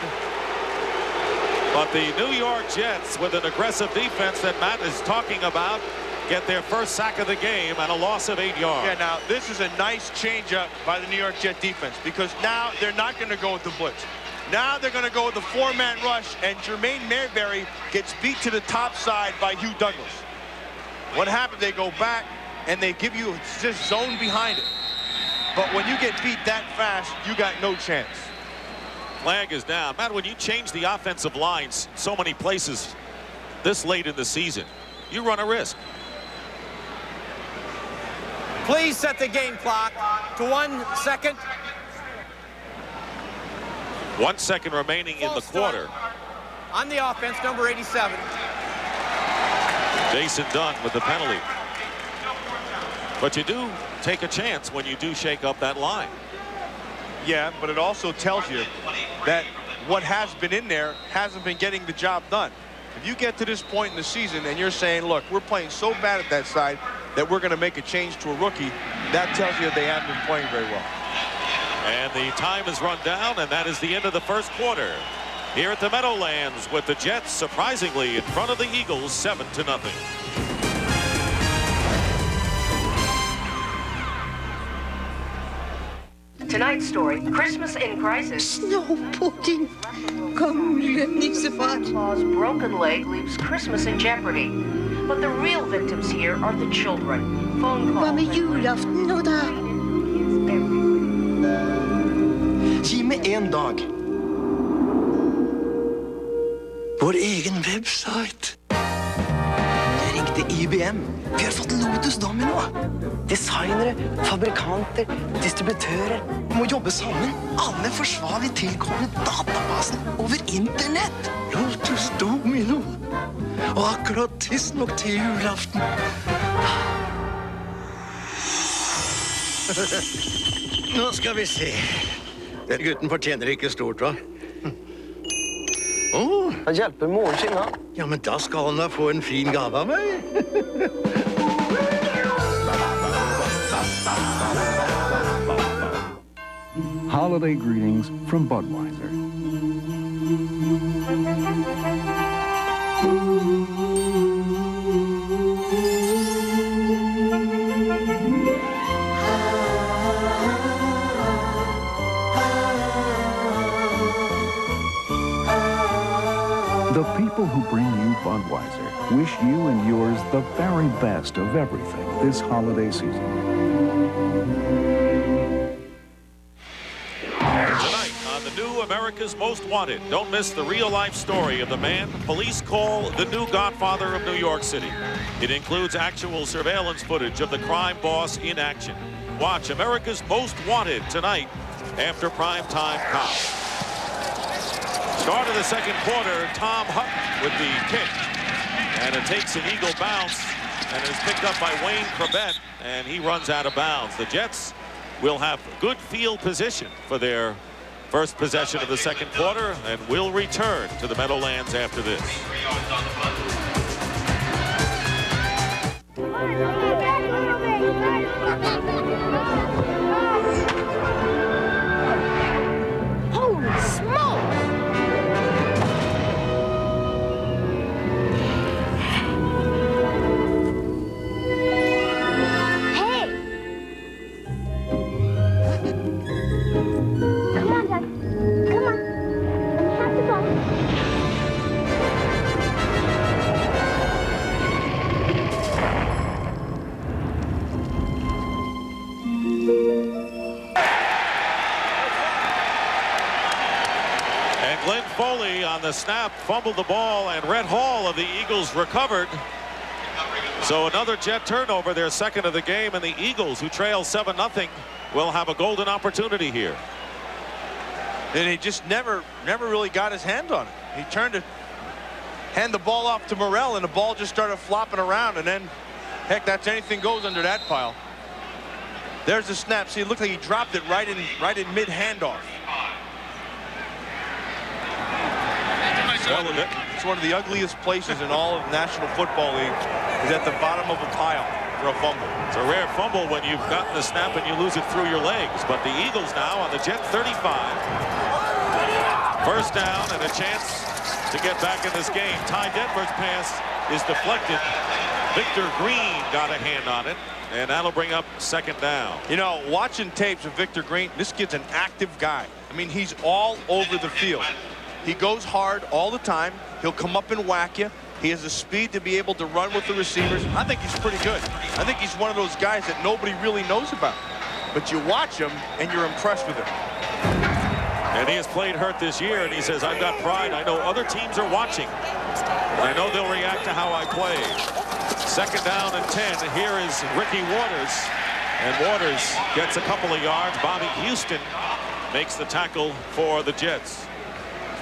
[SPEAKER 1] But the New York Jets, with an aggressive defense that Matt is talking about, get their first sack of the game and a loss of 8 yards.
[SPEAKER 2] Yeah, now this is a nice changeup by the New York Jet defense, because now they're not going to go with the blitz. Now they're going to go with the 4-man rush, and Jermaine Mayberry gets beat to the top side by Hugh Douglas. What happened? They go back and they give you just zone behind it. But when you get beat that fast, you got no chance.
[SPEAKER 1] Flag is down. Matt, when you change the offensive lines so many places this late in the season, you run a risk.
[SPEAKER 3] Please set the game clock to 1 second.
[SPEAKER 1] 1 second remaining in the quarter.
[SPEAKER 3] On the offense, number 87.
[SPEAKER 1] Jason Dunn with the penalty. But you do take a chance when you do shake up that line.
[SPEAKER 2] Yeah, but it also tells you that what has been in there hasn't been getting the job done. If you get to this point in the season and you're saying, look, we're playing so bad at that side that we're going to make a change to a rookie, that tells you they haven't been playing very well.
[SPEAKER 1] And the time is run down, and that is the end of the first quarter. Here at the Meadowlands with the Jets surprisingly in front of the Eagles 7-0.
[SPEAKER 13] Tonight's story, Christmas in Crisis.
[SPEAKER 14] Snow pudding. Kom niet zo vaak.
[SPEAKER 13] Claus' broken leg leaves Christmas in jeopardy. But the real victims here are the children. Phone calls.
[SPEAKER 14] Wat met julaften nou daar?
[SPEAKER 15] Si med en dag. Vår egen website. Det er riktig. til IBM. Vi har fått Lotus Domino. Designere, fabrikanter, distributører må jobbe sammen. Alle forsvarlig tilkoblet databasen over internett. Lotus Domino. Og akkurat tidsnok til julaften. Nå skal vi se. Den gutten fortjener ikke stort, hva? Han hjelper moren sin, da. Ja, men da skal han da få en fin gave av meg.
[SPEAKER 26] Holiday greetings from Budweiser. The people who bring you Budweiser wish you and yours the very best of everything this holiday season.
[SPEAKER 1] Tonight on the new America's Most Wanted, don't miss the real-life story of the man police call the new Godfather of New York City. It includes actual surveillance footage of the crime boss in action. Watch America's Most Wanted tonight after Primetime Cop. Start of the second quarter, Tom Hutton with the kick. And it takes an Eagle bounce and is picked up by Wayne Corbett, and he runs out of bounds. The Jets will have good field position for their first possession of the second quarter and will return to the Meadowlands after this.
[SPEAKER 6] Holy smokes!
[SPEAKER 1] Glenn Foley on the snap fumbled the ball, and Rhett Hall of the Eagles recovered. So another Jet turnover, their second of the game, and the Eagles, who trail 7-0, will have a golden opportunity here.
[SPEAKER 2] And he just never really got his hand on it. He turned to hand the ball off to Morrell, and the ball just started flopping around, and then, heck, that's anything goes under that pile. There's the snap. See, it looked like he dropped it right in mid-handoff. It's one of the ugliest places in all of the National Football League, is at the bottom of a pile for a fumble.
[SPEAKER 1] It's a rare fumble when you've gotten the snap and you lose it through your legs. But the Eagles now on the Jet 35. First down and a chance to get back in this game. Ty Detmer's pass is deflected. Victor Green got a hand on it, and that'll bring up second down.
[SPEAKER 2] You know, watching tapes of Victor Green, this kid's an active guy. I mean, he's all over the field. He goes hard all the time. He'll come up and whack you. He has the speed to be able to run with the receivers. I think he's pretty good. I think he's one of those guys that nobody really knows about. But you watch him, and you're impressed with him.
[SPEAKER 1] And he has played hurt this year, and he says, I've got pride. I know other teams are watching. And I know they'll react to how I play. Second down and 10. Here is Ricky Waters. And Waters gets a couple of yards. Bobby Houston makes the tackle for the Jets.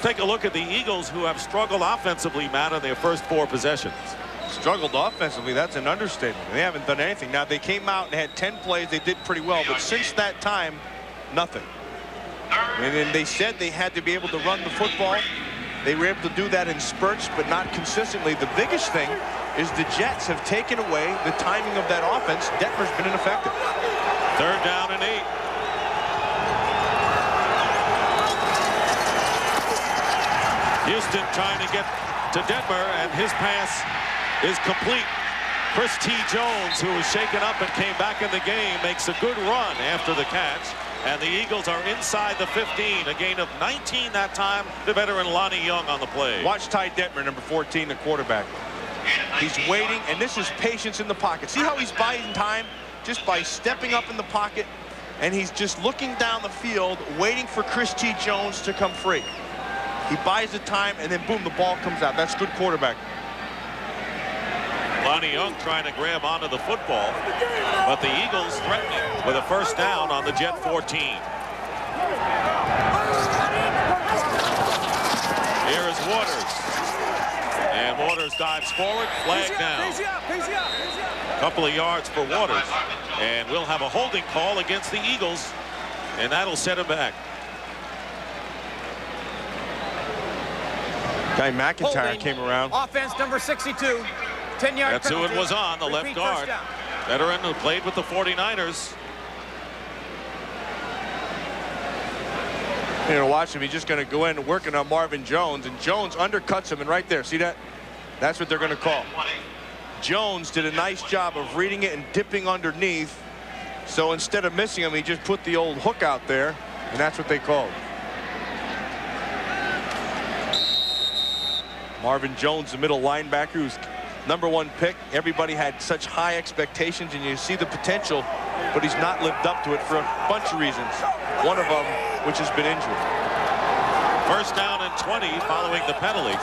[SPEAKER 1] Take a look at the Eagles, who have struggled offensively, Matt, on their first 4 possessions.
[SPEAKER 2] Struggled offensively, that's an understatement. They haven't done anything. Now, they came out and had 10 plays. They did pretty well, but since that time, nothing. And then they said they had to be able to run the football. They were able to do that in spurts, but not consistently. The biggest thing is the Jets have taken away the timing of that offense. Detmer's been ineffective.
[SPEAKER 1] Third down and 8. Houston trying to get to Detmer, and his pass is complete. Chris T. Jones, who was shaken up and came back in the game, makes a good run after the catch. And the Eagles are inside the 15. A gain of 19 that time. The veteran Lonnie Young on the play.
[SPEAKER 2] Watch Ty Detmer, number 14, the quarterback. He's waiting, and this is patience in the pocket. See how he's buying time? Just by stepping up in the pocket, and he's just looking down the field, waiting for Chris T. Jones to come free. He buys the time, and then boom, the ball comes out. That's good quarterback.
[SPEAKER 1] Ronnie Young trying to grab onto the football, but the Eagles threatening with a first down on the Jet 14. Here is Waters. And Waters dives forward, flag down. Couple of yards for Waters. And we'll have a holding call against the Eagles, and that'll set him back.
[SPEAKER 2] Guy McIntyre
[SPEAKER 3] Holding.
[SPEAKER 2] came around.
[SPEAKER 3] Offense number 62. 10-yard
[SPEAKER 1] That's who it was on, the left guard. Veteran who played with the 49ers.
[SPEAKER 2] You're going to watch him. He's just going to go in working on Marvin Jones, and Jones undercuts him, and right there, see that? That's what they're going to call. Jones did a nice job of reading it and dipping underneath. So instead of missing him, he just put the old hook out there, and that's what they called. Marvin Jones, the middle linebacker, who's #1 pick. Everybody had such high expectations, and you see the potential, but he's not lived up to it for a bunch of reasons. One of them, which has been injury.
[SPEAKER 1] First down and 20 following the penalty.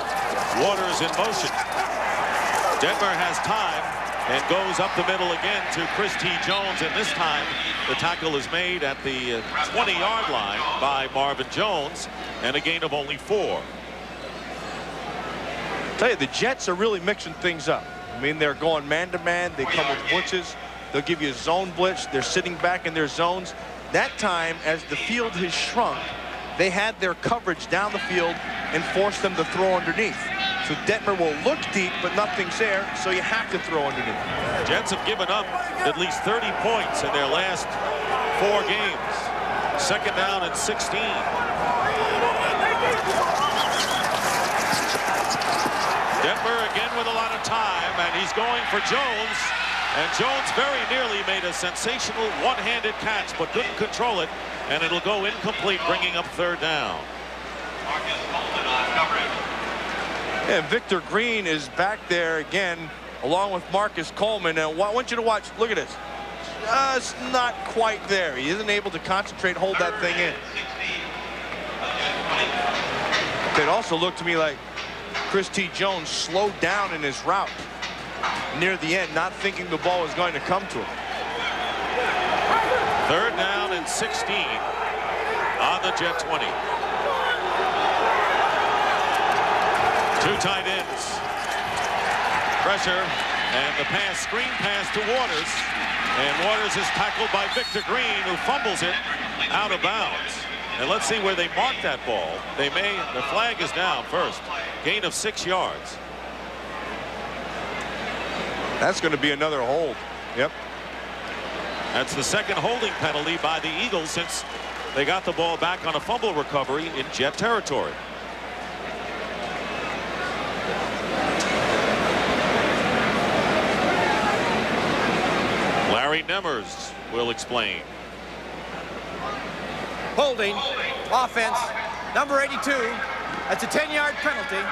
[SPEAKER 1] Waters in motion. Detmer has time and goes up the middle again to Chris T. Jones, and this time the tackle is made at the 20-yard line by Marvin Jones, and a gain of only 4.
[SPEAKER 2] Tell you, the Jets are really mixing things up. I mean, they're going man-to-man. They come with blitzes. They'll give you a zone blitz. They're sitting back in their zones. That time, as the field has shrunk, they had their coverage down the field and forced them to throw underneath. So Detmer will look deep, but nothing's there, so you have to throw underneath.
[SPEAKER 1] Jets have given up at least 30 points in their last 4 games. Second down and 16. Detmer again with a lot of time, and he's going for Jones. And Jones very nearly made a sensational one-handed catch, but couldn't control it, and it'll go incomplete, bringing up third down.
[SPEAKER 2] And Victor Green is back there again, along with Marcus Coleman. And I want you to watch, look at this. Just not quite there. He isn't able to concentrate, hold that thing in. It also looked to me like Chris T. Jones slowed down in his route near the end, not thinking the ball was going to come to him.
[SPEAKER 1] Third down and 16 on the Jet 20. 2 tight ends. Pressure, and the pass, screen pass to Waters. And Waters is tackled by Victor Green, who fumbles it out of bounds. And let's see where they mark that ball. They may, the flag is down first. Gain of 6 yards.
[SPEAKER 2] That's going to be another hold. Yep.
[SPEAKER 1] That's the second holding penalty by the Eagles since they got the ball back on a fumble recovery in Jet territory. Larry Nemmers will explain.
[SPEAKER 3] Holding, offense, number 82. That's a 10-yard penalty.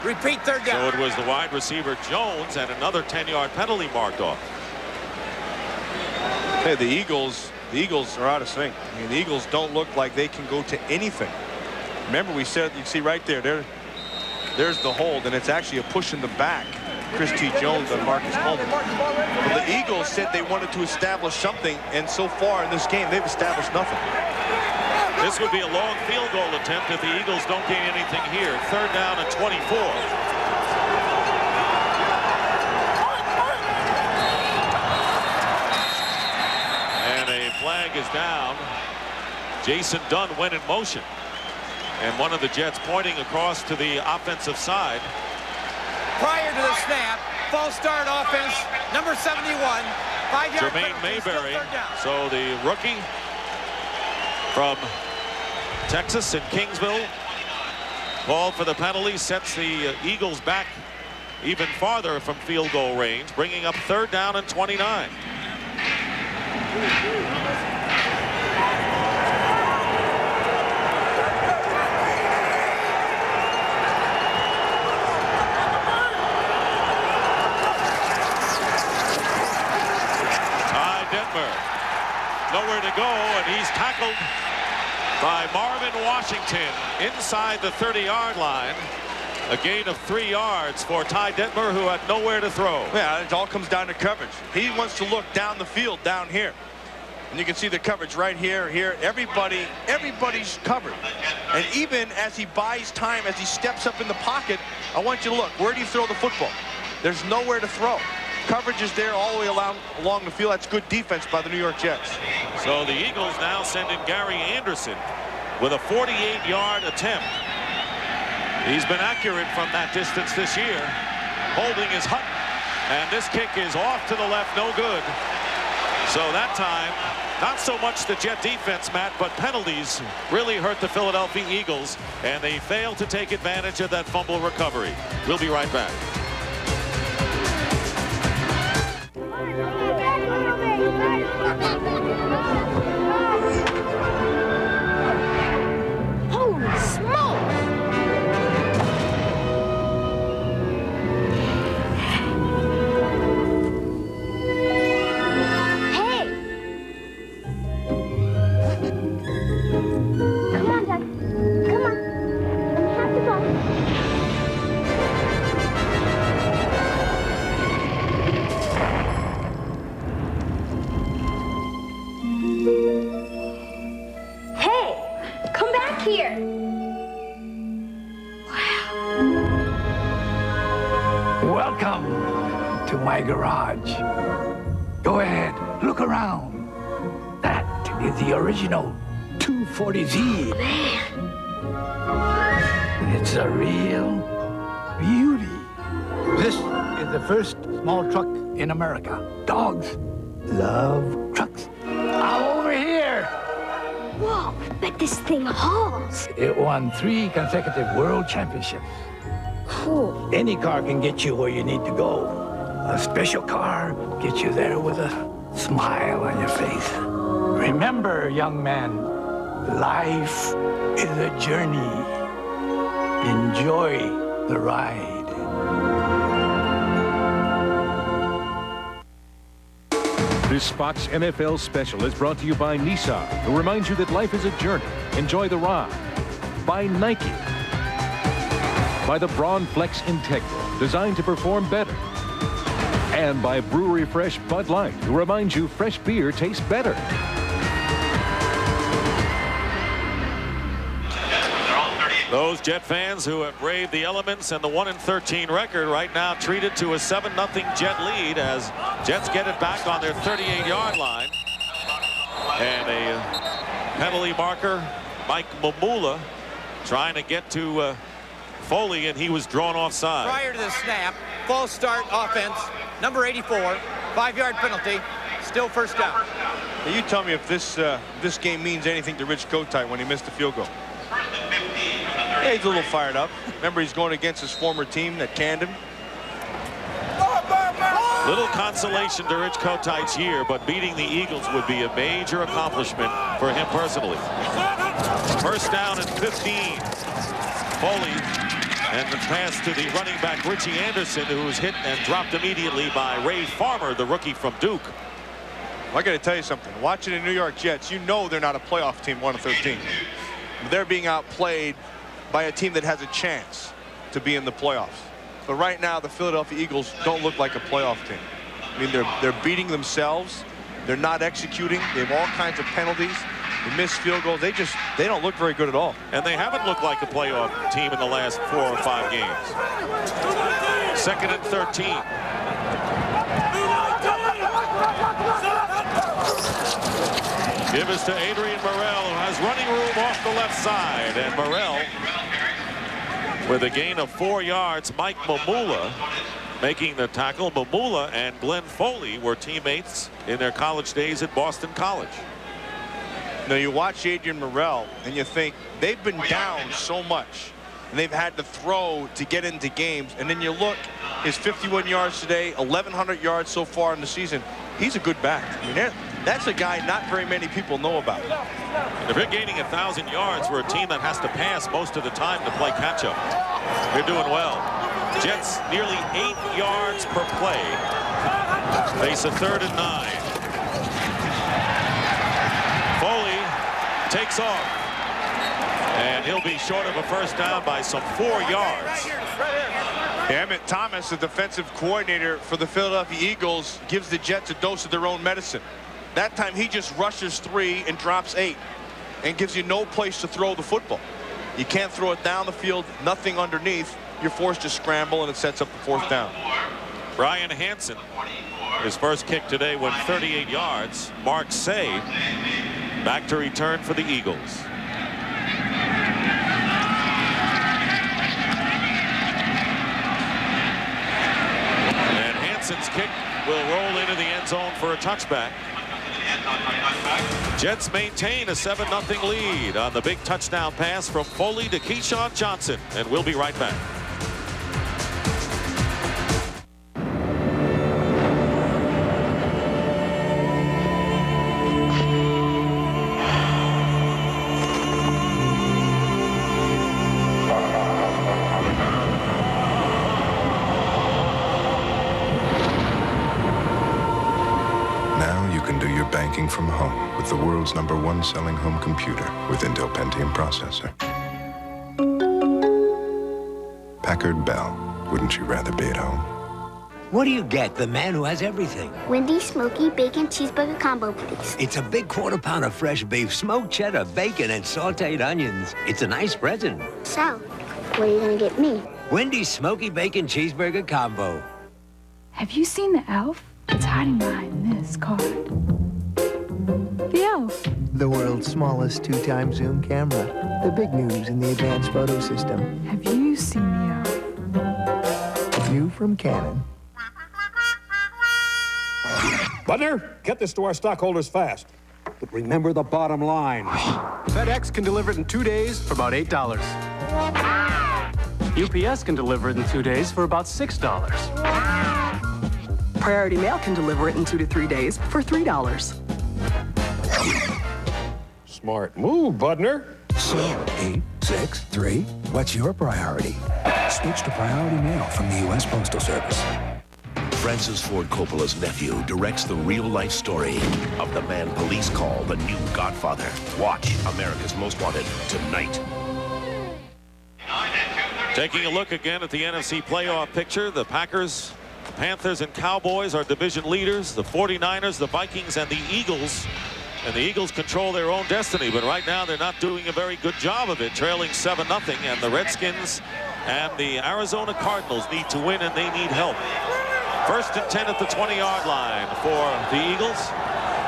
[SPEAKER 3] Repeat third down.
[SPEAKER 1] So it was the wide receiver Jones, and another 10-yard penalty marked off.
[SPEAKER 2] Hey, the Eagles are out of sync. I mean, the Eagles don't look like they can go to anything. Remember, we said, you see right there's the hold, and it's actually a push in the back. Chris T. Jones on Marcus Coleman. But the Eagles said they wanted to establish something, and so far in this game, they've established nothing.
[SPEAKER 1] This would be a long field goal attempt if the Eagles don't gain anything here. Third down and 24. And a flag is down. Jason Dunn went in motion. And one of the Jets pointing across to the offensive side.
[SPEAKER 3] Prior to the snap, false start offense, number 71. 5-yard
[SPEAKER 1] Jermaine
[SPEAKER 3] penalty,
[SPEAKER 1] Mayberry.
[SPEAKER 3] third down.
[SPEAKER 1] So the rookie from Texas and Kingsville called for the penalty, sets the Eagles back even farther from field goal range, bringing up third down and 29. Ty Detmer, nowhere to go, and he's tackled by Marvin Washington inside the 30-yard line. A gain of 3 yards for Ty Detmer, who had nowhere to throw.
[SPEAKER 2] Yeah, it all comes down to coverage. He wants to look down the field down here. And you can see the coverage right here, everybody's covered. And even as he buys time, as he steps up in the pocket, I want you to look. Where do you throw the football? There's nowhere to throw. Coverage is there all the way along the field. That's good defense by the New York Jets.
[SPEAKER 1] So the Eagles now send in Gary Anderson with a 48-yard attempt. He's been accurate from that distance this year. Holding is Hutton. And this kick is off to the left, no good. So that time, not so much the Jet defense, Matt, but penalties really hurt the Philadelphia Eagles, and they failed to take advantage of that fumble recovery. We'll be right back.
[SPEAKER 6] Holy smokes!
[SPEAKER 16] Welcome to my garage. Go ahead, look around. That is the original 240Z. It's a real beauty. This is the first small truck in America. Dogs love trucks. Over here.
[SPEAKER 6] Whoa, but this thing hauls.
[SPEAKER 16] It won 3 consecutive world championships.
[SPEAKER 6] Cool.
[SPEAKER 16] Any car can get you where you need to go. A special car gets you there with a smile on your face. Remember, young man, life is a journey. Enjoy the ride.
[SPEAKER 17] This Fox NFL special is brought to you by Nissan, who reminds you that life is a journey. Enjoy the ride. By Nike. By the Braun Flex Integral, designed to perform better. And by Brewery Fresh Bud Light, who reminds you fresh beer tastes better.
[SPEAKER 1] Those Jet fans who have braved the elements and the 1-13 record right now treated to a 7-0 Jet lead as Jets get it back on their 38-yard line. And a penalty marker, Mike Mamula, trying to get to Foley, and he was drawn offside.
[SPEAKER 3] Prior to the snap, false start offense, number 84, 5-yard penalty, still first down.
[SPEAKER 2] Now you tell me if this game means anything to Rich Kotite when he missed the field goal. Yeah, he's a little fired up. Remember, he's going against his former team that canned him.
[SPEAKER 1] Little consolation to Rich Kotite's year, but beating the Eagles would be a major accomplishment for him personally. First down and 15. Foley, and the pass to the running back Richie Anderson, who was hit and dropped immediately by Ray Farmer, the rookie from Duke.
[SPEAKER 2] I got to tell you something. Watching the New York Jets, you know they're not a playoff team, 1-13. They're being outplayed by a team that has a chance to be in the playoffs. But right now, the Philadelphia Eagles don't look like a playoff team. I mean, they're beating themselves. They're not executing. They have all kinds of penalties. They miss field goals. They don't look very good at all.
[SPEAKER 1] And they haven't looked like a playoff team in the last 4 or 5 games. 2nd and 13. Give us to Adrian Morrell, who has running room off the left side. And Morrell, with a gain of 4 yards, Mike Mamula making the tackle. Mamula and Glenn Foley were teammates in their college days at Boston College.
[SPEAKER 2] Now you watch Adrian Morrell and you think they've been down so much and they've had to throw to get into games, and then you look, his 51 yards today, 1,100 yards so far in the season. He's a good back. I mean, that's a guy not very many people know about.
[SPEAKER 1] If you're gaining 1,000 yards for a team that has to pass most of the time to play catch-up, they're doing well. Jets nearly 8 yards per play. Face a 3rd and 9. Foley takes off. And he'll be short of a first down by some 4 yards.
[SPEAKER 2] Emmett Thomas, the defensive coordinator for the Philadelphia Eagles, gives the Jets a dose of their own medicine. That time he just rushes 3 and drops 8 and gives you no place to throw the football. You can't throw it down the field, nothing underneath. You're forced to scramble, and it sets up the 4th down.
[SPEAKER 1] Brian Hansen, his first kick today went 38 yards. Mark Say back to return for the Eagles. And Hansen's kick will roll into the end zone for a touchback. Jets maintain a 7-0 lead on the big touchdown pass from Foley to Keyshawn Johnson, and we'll be right back.
[SPEAKER 5] From home with the world's #1 selling home computer with Intel Pentium processor. Packard Bell. Wouldn't you rather be at home?
[SPEAKER 18] What do you get, the man who has everything?
[SPEAKER 19] Wendy's Smoky Bacon Cheeseburger Combo, please.
[SPEAKER 18] It's a big quarter-pound of fresh beef, smoked cheddar, bacon, and sautéed onions. It's a nice present.
[SPEAKER 19] So, what are you gonna get me?
[SPEAKER 18] Wendy's Smoky Bacon Cheeseburger Combo.
[SPEAKER 20] Have you seen the elf? It's hiding behind this card. The elf.
[SPEAKER 15] The world's smallest 2-time zoom camera. The big news in the advanced photo system.
[SPEAKER 20] Have you seen the elf?
[SPEAKER 15] New from Canon.
[SPEAKER 22] Butler, get this to our stockholders fast. But remember the bottom line.
[SPEAKER 9] FedEx can deliver it in 2 days for about $8.
[SPEAKER 23] UPS can deliver it in 2 days for about $6.
[SPEAKER 25] Priority Mail can deliver it in 2 to 3 days for $3.
[SPEAKER 22] Smart move, Budner.
[SPEAKER 26] So, 8, 6, 3, what's your priority? Switch to Priority Mail from the U.S. Postal Service.
[SPEAKER 27] Francis Ford Coppola's nephew directs the real-life story of the man police call the new Godfather. Watch America's Most Wanted tonight.
[SPEAKER 1] Taking a look again at the NFC playoff picture, the Packers, Panthers, and Cowboys are division leaders. The 49ers, the Vikings, and the Eagles. And the Eagles control their own destiny, but right now they're not doing a very good job of it, trailing 7-0. And the Redskins and the Arizona Cardinals need to win, and they need help. 1st and 10 at the 20-yard line for the Eagles.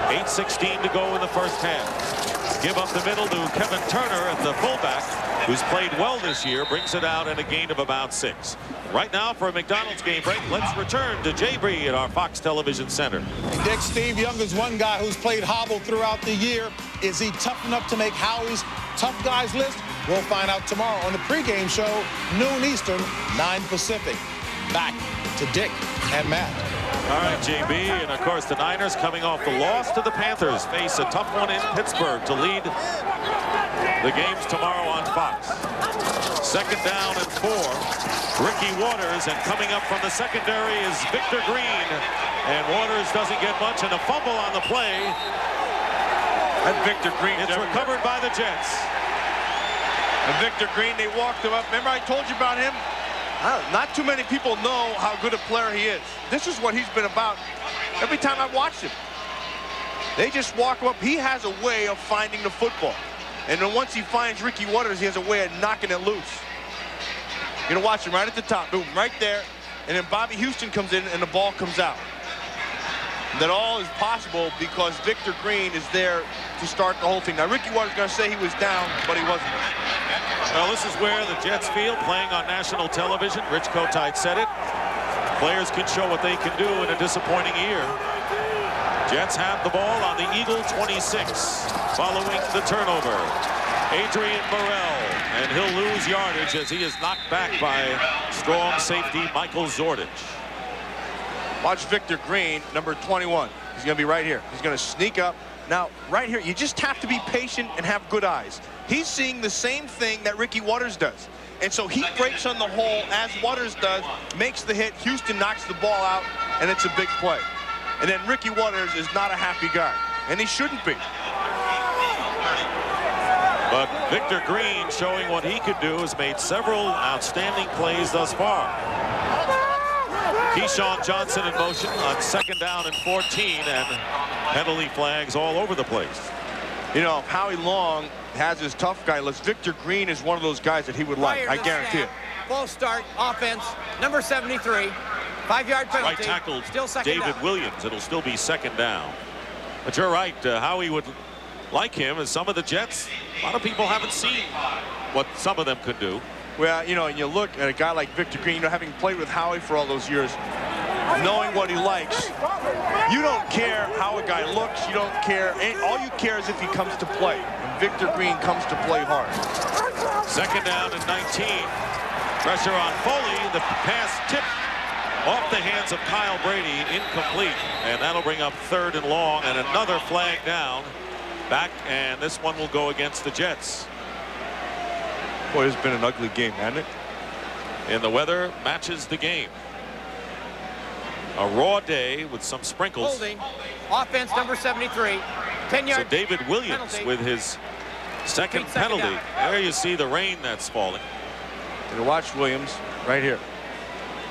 [SPEAKER 1] 8:16 to go in the first half. Give up the middle to Kevin Turner at the fullback, who's played well this year, brings it out in a gain of about 6. Right now for a McDonald's game break, let's return to Jay Bree at our Fox Television Center.
[SPEAKER 28] Dick, Steve Young is one guy who's played hobble throughout the year. Is he tough enough to make Howie's tough guys list? We'll find out tomorrow on the pregame show, noon Eastern, 9 Pacific. Back to Dick and Matt.
[SPEAKER 1] All right, JB, and of course the Niners, coming off the loss to the Panthers, face a tough one in Pittsburgh to lead the games tomorrow on Fox. 2nd down and 4. Ricky Waters, and coming up from the secondary is Victor Green. And Waters doesn't get much, and a fumble on the play.
[SPEAKER 2] And Victor Green.
[SPEAKER 1] It's recovered by the Jets.
[SPEAKER 2] And Victor Green, they walked him up. Remember I told you about him? Not too many people know how good a player he is. This is what he's been about every time I've watched him. They just walk him up. He has a way of finding the football. And then once he finds Ricky Waters, he has a way of knocking it loose. You're gonna watch him right at the top, boom, right there. And then Bobby Houston comes in and the ball comes out. And that all is possible because Victor Green is there to start the whole thing. Now Ricky Waters is gonna say he was down, but he wasn't.
[SPEAKER 1] Well, this is where the Jets feel, playing on national television. Rich Kotite said it. Players can show what they can do in a disappointing year. Jets have the ball on the Eagle 26 following the turnover. Adrian Burrell, and he'll lose yardage as he is knocked back by strong safety Michael Zordich.
[SPEAKER 2] Watch Victor Green, number 21. He's going to be right here. He's going to sneak up. Now, right here, you just have to be patient and have good eyes. He's seeing the same thing that Ricky Waters does. And so he breaks on the hole as Waters does, makes the hit. Houston knocks the ball out, and it's a big play. And then Ricky Waters is not a happy guy, and he shouldn't be.
[SPEAKER 1] But Victor Green, showing what he could do, has made several outstanding plays thus far. Keyshawn Johnson in motion on 2nd down and 14, and penalty flags all over the place.
[SPEAKER 2] You know, if Howie Long has his tough guy list, Victor Green is one of those guys that he would like. I guarantee it.
[SPEAKER 3] Full start, offense, number 73. 5-yard penalty.
[SPEAKER 1] Right tackled
[SPEAKER 3] still second
[SPEAKER 1] David
[SPEAKER 3] down.
[SPEAKER 1] Williams. It'll still be 2nd down. But you're right, Howie would like him, as some of the Jets, a lot of people haven't seen what some of them could do.
[SPEAKER 2] Well, you know, and you look at a guy like Victor Green, you know, having played with Howie for all those years, knowing what he likes, you don't care how a guy looks, you don't care, all you care is if he comes to play. And Victor Green comes to play hard.
[SPEAKER 1] 2nd down and 19. Pressure on Foley. The pass tipped off the hands of Kyle Brady, incomplete. And that'll bring up 3rd and long, and another flag down. Back, and this one will go against the Jets.
[SPEAKER 2] Boy, it's been an ugly game, hasn't it?
[SPEAKER 1] And the weather matches the game. A raw day with some sprinkles.
[SPEAKER 3] Holding. Offense number 73. 10-yard.
[SPEAKER 1] So David Williams
[SPEAKER 3] penalty.
[SPEAKER 1] with his second penalty.
[SPEAKER 3] Down.
[SPEAKER 1] There you see the rain that's falling.
[SPEAKER 2] And watch Williams right here.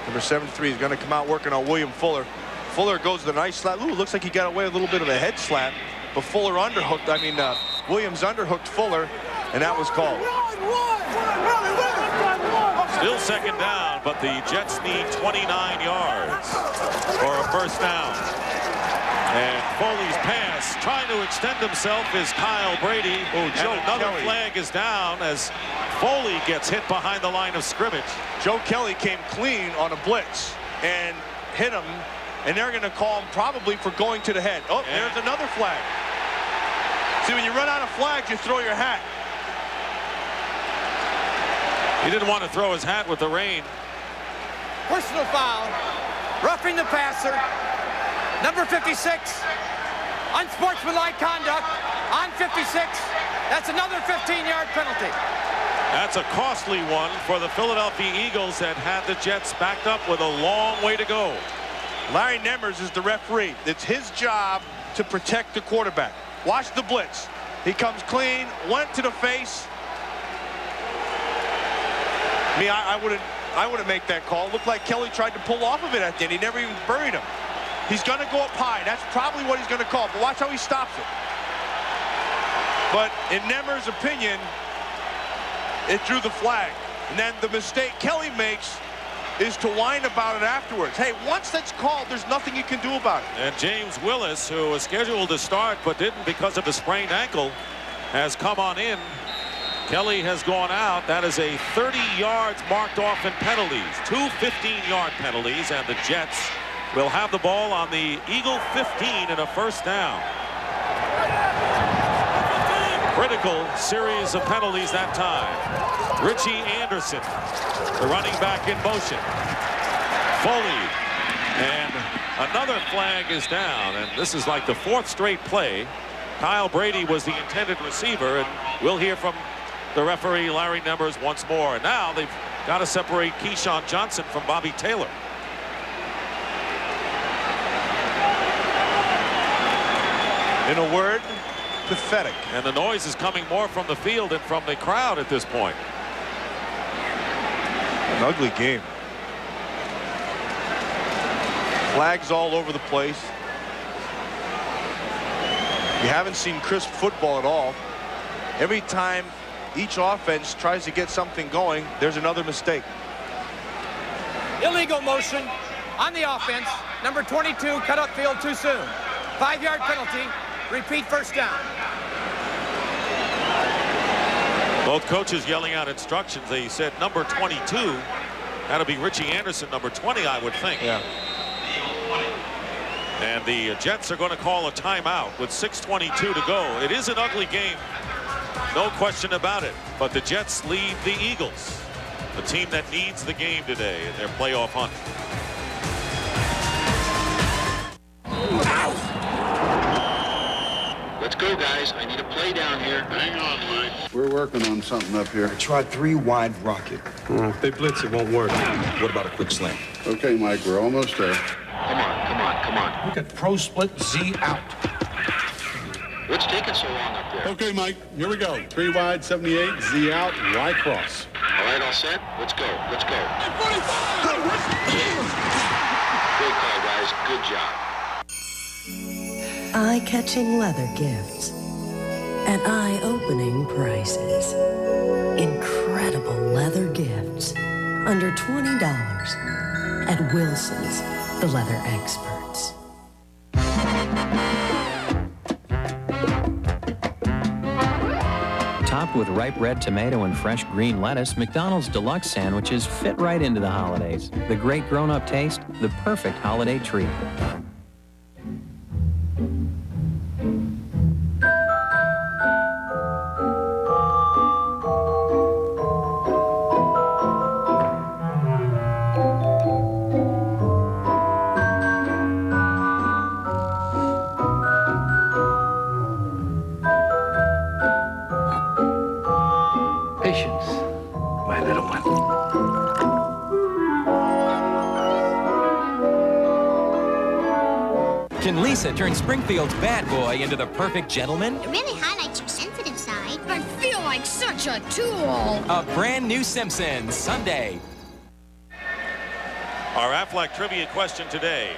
[SPEAKER 2] Number 73 is going to come out working on William Fuller. Fuller goes to the nice slap. Ooh, looks like he got away with a little bit of a head slap. But Fuller underhooked. Williams underhooked Fuller, and that was called.
[SPEAKER 1] Still 2nd down, but the Jets need 29 yards for a 1st down. And Foley's pass, trying to extend himself, is Kyle Brady.
[SPEAKER 2] Oh, Joe
[SPEAKER 1] another
[SPEAKER 2] Kelly.
[SPEAKER 1] flag is down as Foley gets hit behind the line of scrimmage.
[SPEAKER 2] Joe Kelly came clean on a blitz and hit him, and they're going to call him probably for going to the head. Oh,
[SPEAKER 1] Yeah.
[SPEAKER 2] There's another flag. See, when you run out of flags, you throw your hat.
[SPEAKER 1] He didn't want to throw his hat with the rain.
[SPEAKER 3] Personal foul. Roughing the passer. Number 56. Unsportsmanlike conduct on 56. That's another 15-yard penalty.
[SPEAKER 1] That's a costly one for the Philadelphia Eagles that had the Jets backed up with a long way to go.
[SPEAKER 2] Larry Nemmers is the referee. It's his job to protect the quarterback. Watch the blitz. He comes clean, went to the face. I wouldn't make that call. It looked like Kelly tried to pull off of it at the end. He never even buried him. He's going to go up high. That's probably what he's going to call. But watch how he stops it. But in Nemmers' opinion, it drew the flag. And then the mistake Kelly makes is to whine about it afterwards. Hey, once that's called, there's nothing you can do about it.
[SPEAKER 1] And James Willis, who was scheduled to start but didn't because of a sprained ankle, has come on in. Kelly has gone out. That is a 30 yards marked off in penalties. 2 15-yard penalties, and the Jets will have the ball on the Eagle 15 and a 1st down. Critical series of penalties that time. Richie Anderson, the running back, in motion. Foley, and another flag is down, and this is like the 4th straight play. Kyle Brady was the intended receiver, and we'll hear from the referee, Larry Nemmers, once more. And now they've got to separate Keyshawn Johnson from Bobby Taylor.
[SPEAKER 2] In a word, pathetic.
[SPEAKER 1] And the noise is coming more from the field than from the crowd at this point.
[SPEAKER 2] An ugly game. Flags all over the place. You haven't seen crisp football at all. Every time each offense tries to get something going, there's another mistake.
[SPEAKER 3] Illegal motion on the offense. Number 22 cut upfield too soon. 5-yard penalty. Repeat 1st down.
[SPEAKER 1] Both coaches yelling out instructions. They said number 22. That'll be Richie Anderson, number 20, I would think.
[SPEAKER 2] Yeah.
[SPEAKER 1] And the Jets are going to call a timeout with 6:22 to go. It is an ugly game, no question about it. But the Jets lead the Eagles, the team that needs the game today in their playoff hunt.
[SPEAKER 4] Let's go, guys. I need a play down here. Hang on, Mike.
[SPEAKER 7] We're working on something up here.
[SPEAKER 8] I tried 3 wide rocket.
[SPEAKER 22] If they blitz, it won't work. What about a quick slant?
[SPEAKER 7] Okay, Mike, we're almost there.
[SPEAKER 4] Come on, come on, come on.
[SPEAKER 22] Look at pro split Z out.
[SPEAKER 4] What's taking so long up there?
[SPEAKER 7] Okay, Mike, here we go. 3 wide, 78, Z out, Y cross.
[SPEAKER 4] All right, all set? Let's go. Let's go. Great call, guys. Good job.
[SPEAKER 6] Eye-catching leather gifts at eye-opening prices. Incredible leather gifts under $20 at Wilson's, the leather experts.
[SPEAKER 10] Topped with ripe red tomato and fresh green lettuce, McDonald's Deluxe sandwiches fit right into the holidays. The great grown-up taste, the perfect holiday treat.
[SPEAKER 16] Patience, my little one.
[SPEAKER 11] Can Lisa turn Springfield's bad boy into the perfect gentleman?
[SPEAKER 19] It really highlights your sensitive side.
[SPEAKER 12] I feel like such a tool.
[SPEAKER 11] A brand new Simpsons, Sunday.
[SPEAKER 1] Our Aflac trivia question today.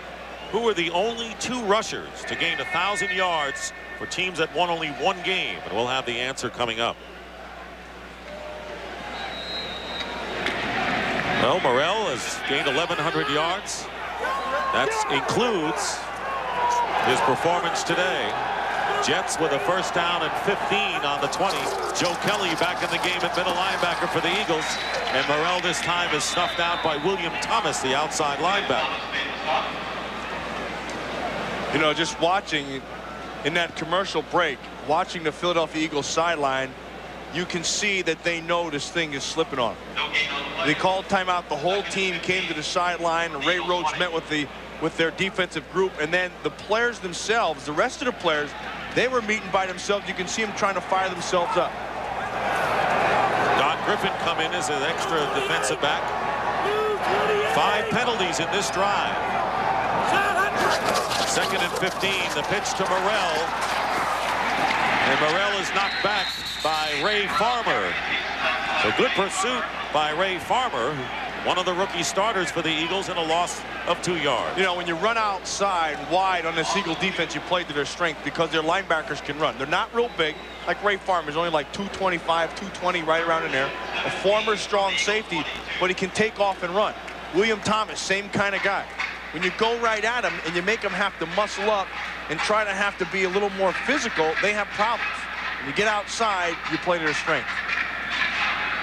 [SPEAKER 1] Who are the only 2 rushers to gain 1,000 yards for teams that won only 1 game? And we'll have the answer coming up. Well, Morrell has gained 1,100 yards. That includes his performance today. Jets with a first down and 15 on the 20. Joe Kelly back in the game at middle linebacker for the Eagles. And Morrell this time is snuffed out by William Thomas, the outside linebacker.
[SPEAKER 2] You know, just watching in that commercial break, watching the Philadelphia Eagles sideline, you can see that they know this thing is slipping on them. They called timeout. The whole team came to the sideline. Ray Rhodes met with their defensive group, and then the players themselves, the rest of the players, they were meeting by themselves. You can see them trying to fire themselves up.
[SPEAKER 1] Don Griffin come in as an extra defensive back. 5 penalties in this drive. 2nd and 15. The pitch to Morrell. And Morrell is knocked back by Ray Farmer. So good pursuit by Ray Farmer, one of the rookie starters for the Eagles, and a loss of 2 yards.
[SPEAKER 2] You know, when you run outside wide on this Eagle defense, you play to their strength because their linebackers can run. They're not real big, like Ray Farmer's only like 225, 220, right around in there. A former strong safety, but he can take off and run. William Thomas, same kind of guy. When you go right at him and you make them have to muscle up and try to have to be a little more physical, they have problems. When you get outside, you play to their strength.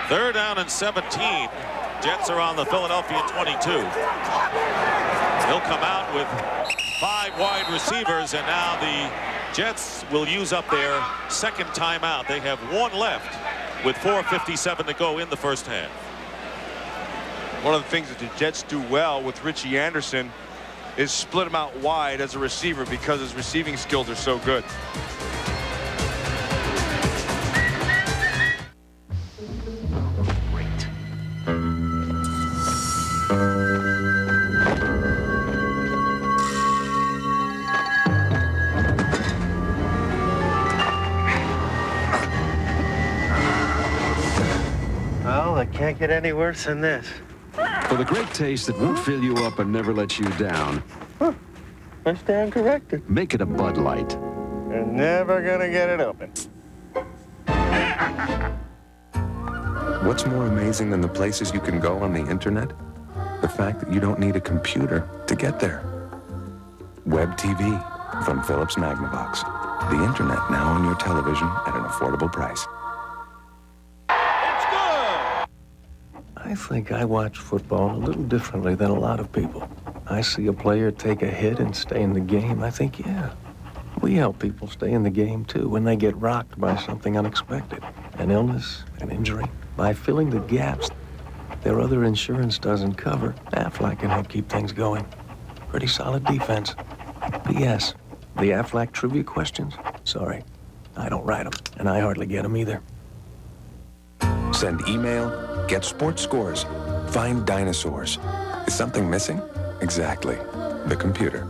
[SPEAKER 1] 3rd down and 17. Jets are on the Philadelphia 22. He'll come out with 5 wide receivers, and now the Jets will use up their 2nd timeout. They have 1 left with 4:57 to go in the first half.
[SPEAKER 2] One of the things that the Jets do well with Richie Anderson is split him out wide as a receiver because his receiving skills are so good.
[SPEAKER 13] Well, it can't get any worse than this.
[SPEAKER 14] For the great taste that won't fill you up and never let you down.
[SPEAKER 13] I stand corrected.
[SPEAKER 14] Make it a Bud Light.
[SPEAKER 13] You're never gonna get it open.
[SPEAKER 5] What's more amazing than the places you can go on the internet? The fact that you don't need a computer to get there. Web TV from Philips Magnavox. The internet now on your television at an affordable price.
[SPEAKER 26] I think I watch football a little differently than a lot of people. I see a player take a hit and stay in the game. I think, yeah, we help people stay in the game, too, when they get rocked by something unexpected. An illness, an injury. By filling the gaps their other insurance doesn't cover, Aflac can help keep things going. Pretty solid defense. P.S. The Aflac trivia questions? Sorry, I don't write them, and I hardly get them either.
[SPEAKER 5] Send email, get sports scores, find dinosaurs. Is something missing? Exactly. The computer.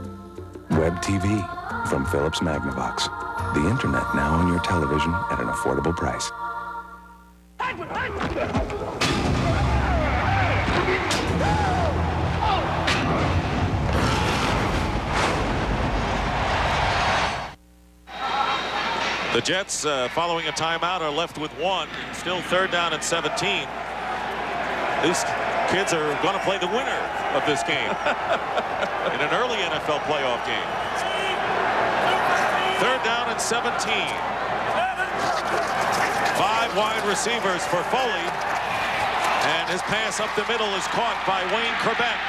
[SPEAKER 5] Web TV from Philips Magnavox. The internet now on your television at an affordable price.
[SPEAKER 1] The Jets, following a timeout, are left with one. Still 3rd down and 17. These kids are going to play the winner of this game in an early NFL playoff game. 3rd down and 17. 5 wide receivers for Foley. And his pass up the middle is caught by Wayne Corbett.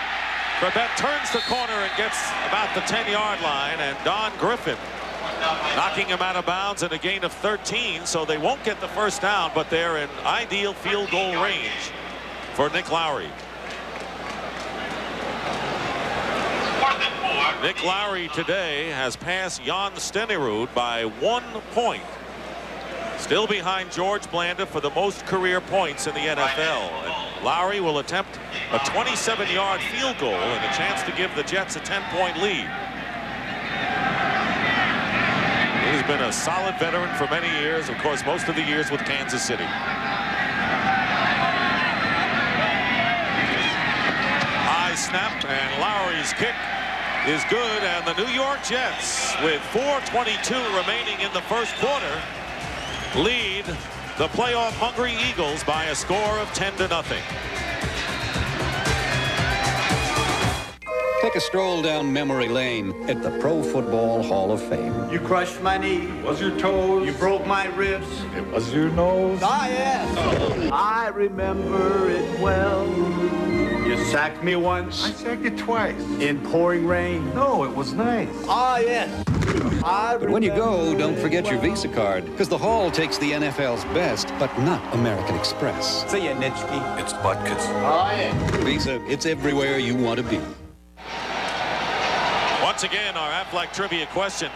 [SPEAKER 1] Corbett turns the corner and gets about the 10-yard line. And Don Griffin knocking him out of bounds in a gain of 13, so they won't get the first down, but they're in ideal field goal range for Nick Lowery. Nick Lowery today has passed Jan Stenerud by 1 point. Still behind George Blanda for the most career points in the NFL. And Lowery will attempt a 27-yard field goal and a chance to give the Jets a 10-point lead. He's been a solid veteran for many years, of course, most of the years with Kansas City. High snap, and Lowery's kick is good, and the New York Jets, with 4:22 remaining in the first quarter, lead the playoff-hungry Eagles by a score of 10-0.
[SPEAKER 9] Take a stroll down memory lane at the Pro Football Hall of Fame.
[SPEAKER 3] You crushed my knee. Was your toes. You broke my ribs.
[SPEAKER 9] It was your nose.
[SPEAKER 3] Ah, yes. I remember it well. You sacked me once.
[SPEAKER 13] I sacked you twice.
[SPEAKER 3] In pouring rain.
[SPEAKER 13] No, it was nice.
[SPEAKER 3] Ah, yes.
[SPEAKER 9] But when you go, don't forget your Visa card, because the Hall takes the NFL's best, but not American Express.
[SPEAKER 3] See ya, Nitschke.
[SPEAKER 9] It's Butkus.
[SPEAKER 3] Oh, yeah.
[SPEAKER 9] Visa, it's everywhere you want to be.
[SPEAKER 1] Once again, our Aflac trivia question.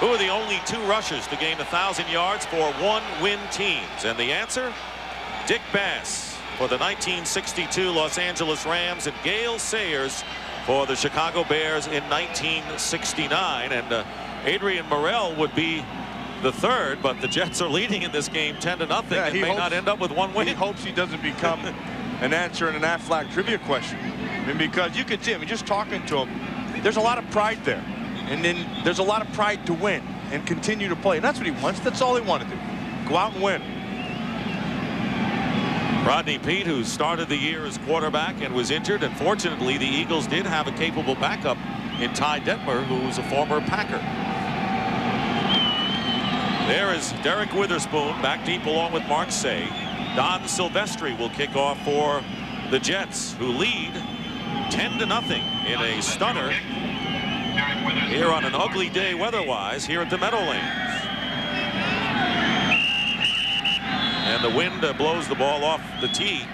[SPEAKER 1] Who are the only 2 rushers to gain 1,000 yards for 1-win teams? And the answer, Dick Bass for the 1962 Los Angeles Rams and Gale Sayers for the Chicago Bears in 1969. And Adrian Morrell would be the 3rd, but the Jets are leading in this game 10-0.
[SPEAKER 2] Yeah,
[SPEAKER 1] and may not end up with 1 win.
[SPEAKER 2] He hopes he doesn't become an answer in an Aflac trivia question. I mean, because you could see him, just talking to him, there's a lot of pride there. And then there's a lot of pride to win and continue to play. And that's what he wants. That's all he wanted to do. Go out and win.
[SPEAKER 1] Rodney Peete, who started the year as quarterback and was injured. And fortunately, the Eagles did have a capable backup in Ty Detmer, who's a former Packer. There is Derek Witherspoon back deep along with Mark Say. Don Silvestri will kick off for the Jets, who lead 10-0 in a stunner here on an ugly day weather-wise here at the Meadowlands. And the wind blows the ball off the tee.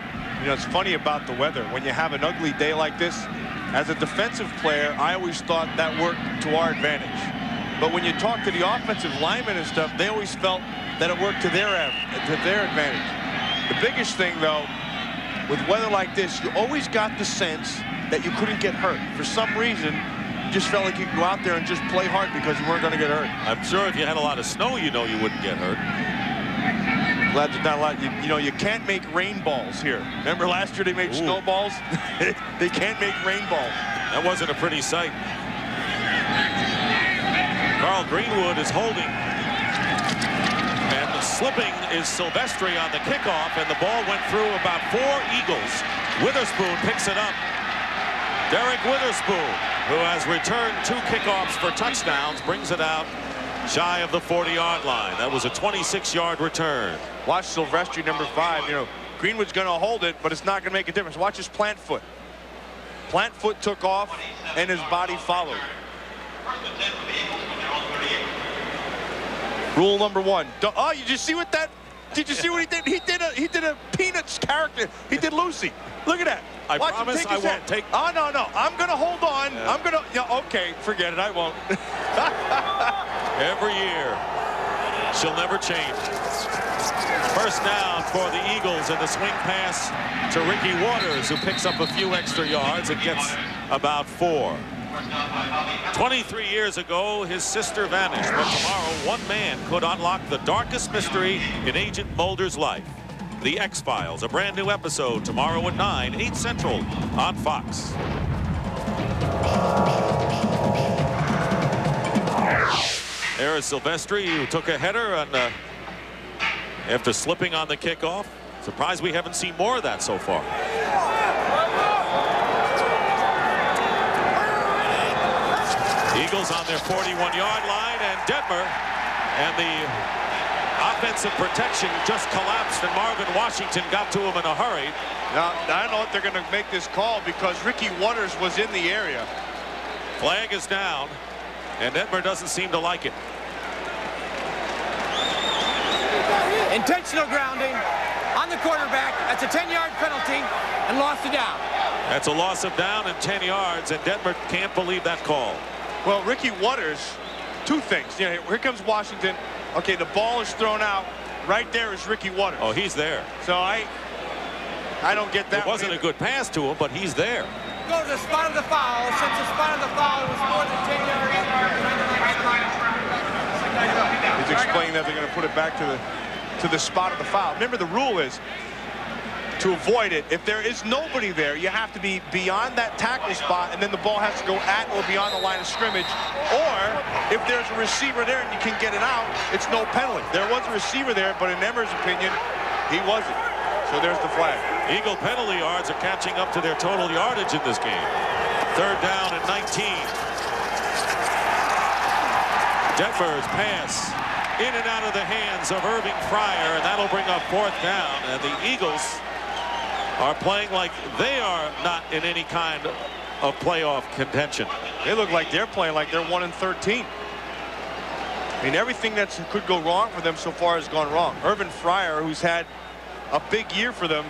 [SPEAKER 2] You know, it's funny about the weather. When you have an ugly day like this, as a defensive player, I always thought that worked to our advantage. But when you talk to the offensive linemen and stuff, they always felt that it worked to their advantage. The biggest thing, though, with weather like this, you always got the sense that you couldn't get hurt. For some reason, you just felt like you could go out there and just play hard because you weren't going to get hurt.
[SPEAKER 1] I'm sure if you had a lot of snow, you know you wouldn't get hurt.
[SPEAKER 2] Glad there's not a lot. You know, you can't make rain balls here. Remember last year they made snowballs? They can't make rain balls.
[SPEAKER 1] That wasn't a pretty sight. Carl Greenwood is holding. And slipping is Silvestri on the kickoff, and the ball went through about 4 Eagles. Witherspoon picks it up. Derek Witherspoon, who has returned 2 kickoffs for touchdowns, brings it out shy of the 40-yard line. That was a 26-yard return.
[SPEAKER 2] Watch Silvestri, number 5. You know, Greenwood's going to hold it, but it's not going to make a difference. Watch his plant foot. Plant foot took off, and his body followed. Rule number 1. Oh, you just see what that? Did you see what he did? He did a Peanuts character. He did Lucy. Look at that.
[SPEAKER 1] I promise I won't take.
[SPEAKER 2] Oh, no. I'm going to hold on. Yeah. I'm going to. Yeah, okay, forget it. I won't.
[SPEAKER 1] Every year, she'll never change. First down for the Eagles, and the swing pass to Ricky Waters, who picks up a few extra yards and gets about 4. 23 years ago, his sister vanished, but tomorrow, one man could unlock the darkest mystery in Agent Mulder's life. The X-Files, a brand new episode tomorrow at 9, 8 Central on Fox. There is Silvestri, who took a header and after slipping on the kickoff. Surprised we haven't seen more of that so far. Eagles on their 41-yard line, and Detmer and the offensive protection just collapsed, and Marvin Washington got to him in a hurry.
[SPEAKER 2] Now, I don't know if they're going to make this call because Ricky Waters was in the area.
[SPEAKER 1] Flag is down, and Detmer doesn't seem to like it.
[SPEAKER 3] Intentional grounding on the quarterback. That's a 10-yard penalty and loss of down.
[SPEAKER 1] That's a loss of down and 10 yards, and Detmer can't believe that call.
[SPEAKER 2] Well, Ricky Waters, two things. You know, here comes Washington. Okay, the ball is thrown out. Right there is Ricky Waters.
[SPEAKER 1] Oh, he's there.
[SPEAKER 2] So I don't get that.
[SPEAKER 1] It wasn't a good pass to him, but he's there.
[SPEAKER 3] Go to the spot of the foul. Since the spot of the foul was more than 10 yards.
[SPEAKER 2] He's explaining that they're going to put it back to the spot of the foul. Remember, the rule is to avoid it. If there is nobody there, you have to be beyond that tackle spot, and then the ball has to go at or beyond the line of scrimmage. Or if there's a receiver there and you can get it out, it's no penalty. There was a receiver there, but in Emmer's opinion, he wasn't. So there's the flag.
[SPEAKER 1] Eagle penalty yards are catching up to their total yardage in this game. 3rd down and 19. Detmer's pass in and out of the hands of Irving Fryer, and that'll bring up 4th down. And the Eagles are playing like they are not in any kind of playoff contention.
[SPEAKER 2] They look like they're playing like they're 1-13. I mean, everything that could go wrong for them so far has gone wrong. Irvin Fryer, who's had a big year for them,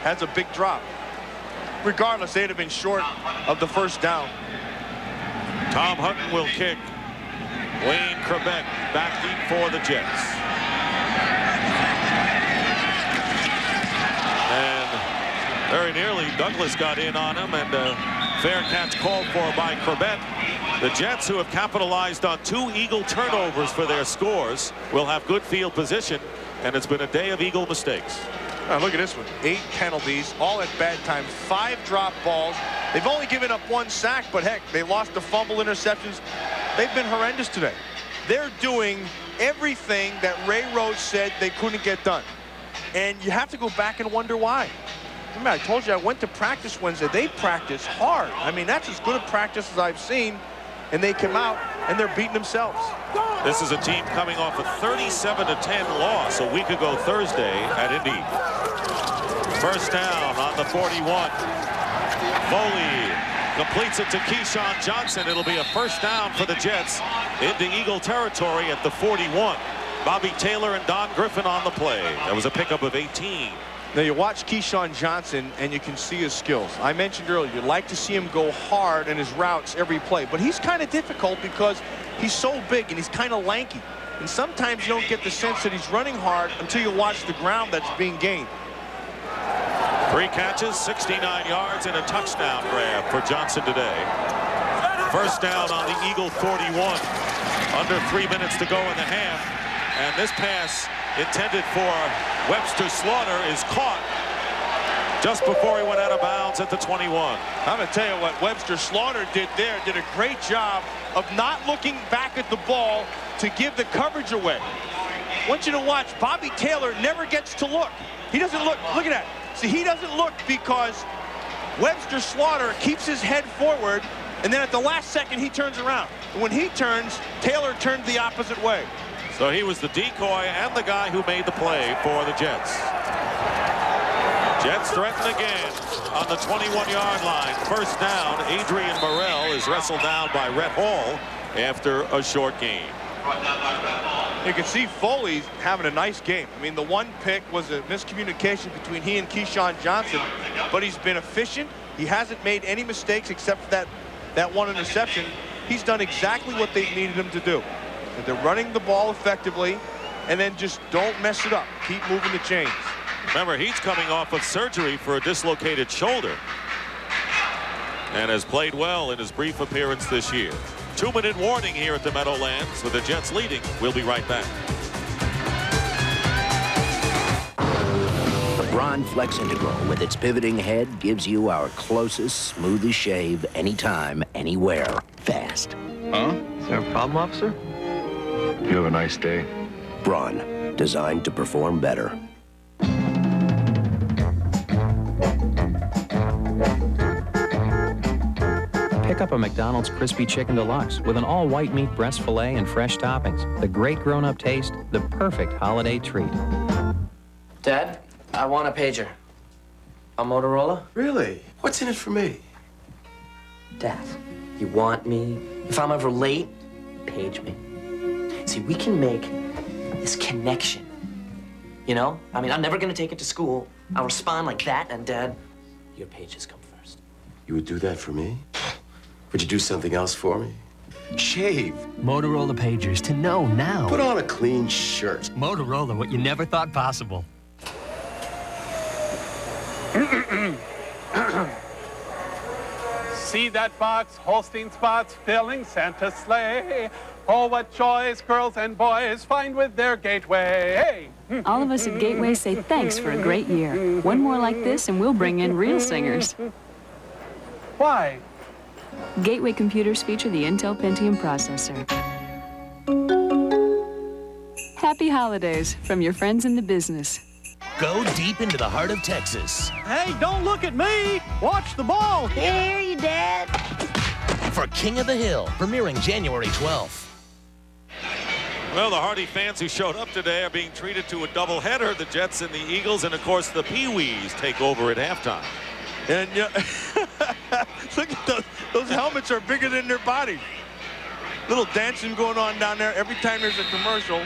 [SPEAKER 2] has a big drop. Regardless, they'd have been short of the 1st down.
[SPEAKER 1] Tom Hutton will kick. Wayne Krebet back deep for the Jets. And very nearly Douglas got in on him, and fair catch called for by Krebet. The Jets, who have capitalized on 2 Eagle turnovers for their scores, will have good field position, and it's been a day of Eagle mistakes.
[SPEAKER 2] Now look at this one. 8 penalties, all at bad time. 5 drop balls. They've only given up 1 sack, but heck, they lost the fumble interceptions. They've been horrendous today. They're doing everything that Ray Rhodes said they couldn't get done. And you have to go back and wonder why. Remember, I told you I went to practice Wednesday. They practice hard. I mean, that's as good a practice as I've seen. And they come out and they're beating themselves.
[SPEAKER 1] This is a team coming off a 37-10 loss a week ago Thursday at Indy. 1st down on the 41. Foley completes it to Keyshawn Johnson. It'll be a 1st down for the Jets into Eagle territory at the 41. Bobby Taylor and Don Griffin on the play. That was a pickup of 18.
[SPEAKER 2] Now you watch Keyshawn Johnson and you can see his skills. I mentioned earlier, you'd like to see him go hard in his routes every play, but he's kind of difficult because he's so big and he's kind of lanky. And sometimes you don't get the sense that he's running hard until you watch the ground that's being gained.
[SPEAKER 1] 3 catches, 69 yards, and a touchdown grab for Johnson today. 1st down on the Eagle 41. Under 3 minutes to go in the half. And this pass intended for Webster Slaughter is caught just before he went out of bounds at the 21.
[SPEAKER 2] I'm going to tell you what Webster Slaughter did there. Did a great job of not looking back at the ball to give the coverage away. I want you to watch. Bobby Taylor never gets to look. He doesn't look. Look at that. See, he doesn't look because Webster Slaughter keeps his head forward, and then at the last second he turns around. And when he turns, Taylor turned the opposite way.
[SPEAKER 1] So he was the decoy and the guy who made the play for the Jets. Jets threaten again on the 21-yard line. 1st down. Adrian Morrell is wrestled down by Rhett Hall after a short game.
[SPEAKER 2] You can see Foley's having a nice game. I mean, the 1 pick was a miscommunication between he and Keyshawn Johnson, but he's been efficient. He hasn't made any mistakes except for that 1 interception. He's done exactly what they needed him to do. They're running the ball effectively, and then just don't mess it up. Keep moving the chains.
[SPEAKER 1] Remember, he's coming off of surgery for a dislocated shoulder. and has played well in his brief appearance this year. 2-minute warning here at the Meadowlands with the Jets leading. We'll be right back.
[SPEAKER 15] The Braun Flex Integral with its pivoting head gives you our closest, smoothest shave anytime, anywhere, fast.
[SPEAKER 13] Huh? Is there a problem, officer? You have a nice day.
[SPEAKER 15] Braun, designed to perform better.
[SPEAKER 10] Pick up a McDonald's Crispy Chicken Deluxe with an all-white meat breast filet and fresh toppings. The great grown-up taste, the perfect holiday treat.
[SPEAKER 17] Dad, I want a pager. A Motorola?
[SPEAKER 18] Really? What's in it for me?
[SPEAKER 17] Dad, you want me? If I'm ever late, page me. See, we can make this connection. You know? I mean, I'm never gonna take it to school. I'll respond like that, and Dad, your pages come first.
[SPEAKER 18] You would do that for me? Would you do something else for me? Shave.
[SPEAKER 20] Motorola pagers to know now.
[SPEAKER 18] Put on a clean shirt.
[SPEAKER 20] Motorola, what you never thought possible.
[SPEAKER 21] See that box, Holstein spots filling Santa's sleigh. Oh, what joys girls and boys find with their Gateway. Hey.
[SPEAKER 23] All of us at Gateway say thanks for a great year. One more like this and we'll bring in real singers.
[SPEAKER 21] Why?
[SPEAKER 23] Gateway computers feature the Intel Pentium processor. Happy holidays from your friends in the business.
[SPEAKER 27] Go deep into the heart of Texas.
[SPEAKER 21] Hey, don't look at me. Watch the ball.
[SPEAKER 19] Here, you Dad.
[SPEAKER 27] For King of the Hill, premiering January 12th.
[SPEAKER 1] Well, the Hardy fans who showed up today are being treated to a doubleheader. The Jets and the Eagles, and of course the Pee-wees take over at halftime.
[SPEAKER 2] And look at those helmets are bigger than their bodies. Little dancing going on down there. Every time there's a commercial,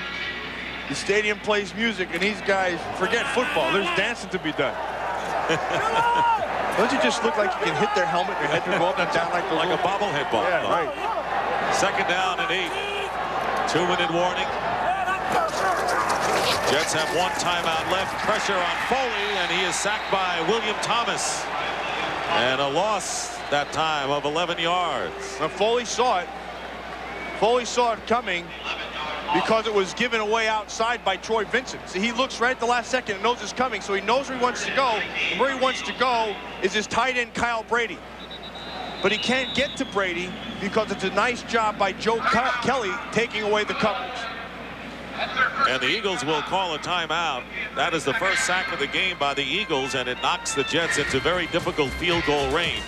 [SPEAKER 2] the stadium plays music, and these guys forget football. There's dancing to be done. Don't you just look like you can hit their helmet, your head can go up and down like
[SPEAKER 1] a bobblehead ball.
[SPEAKER 2] Yeah, right.
[SPEAKER 1] Second down and 8. 2-minute warning. Jets have one timeout left. Pressure on Foley, and he is sacked by William Thomas. And a loss that time of 11 yards.
[SPEAKER 2] Now, Foley saw it. Foley saw it coming because it was given away outside by Troy Vincent. See, he looks right at the last second and knows it's coming, so he knows where he wants to go. And where he wants to go is his tight end, Kyle Brady. But he can't get to Brady because it's a nice job by Joe Kelly taking away the coverage.
[SPEAKER 1] And the Eagles will call a timeout. That is the first sack of the game by the Eagles, and it knocks the Jets into very difficult field goal range.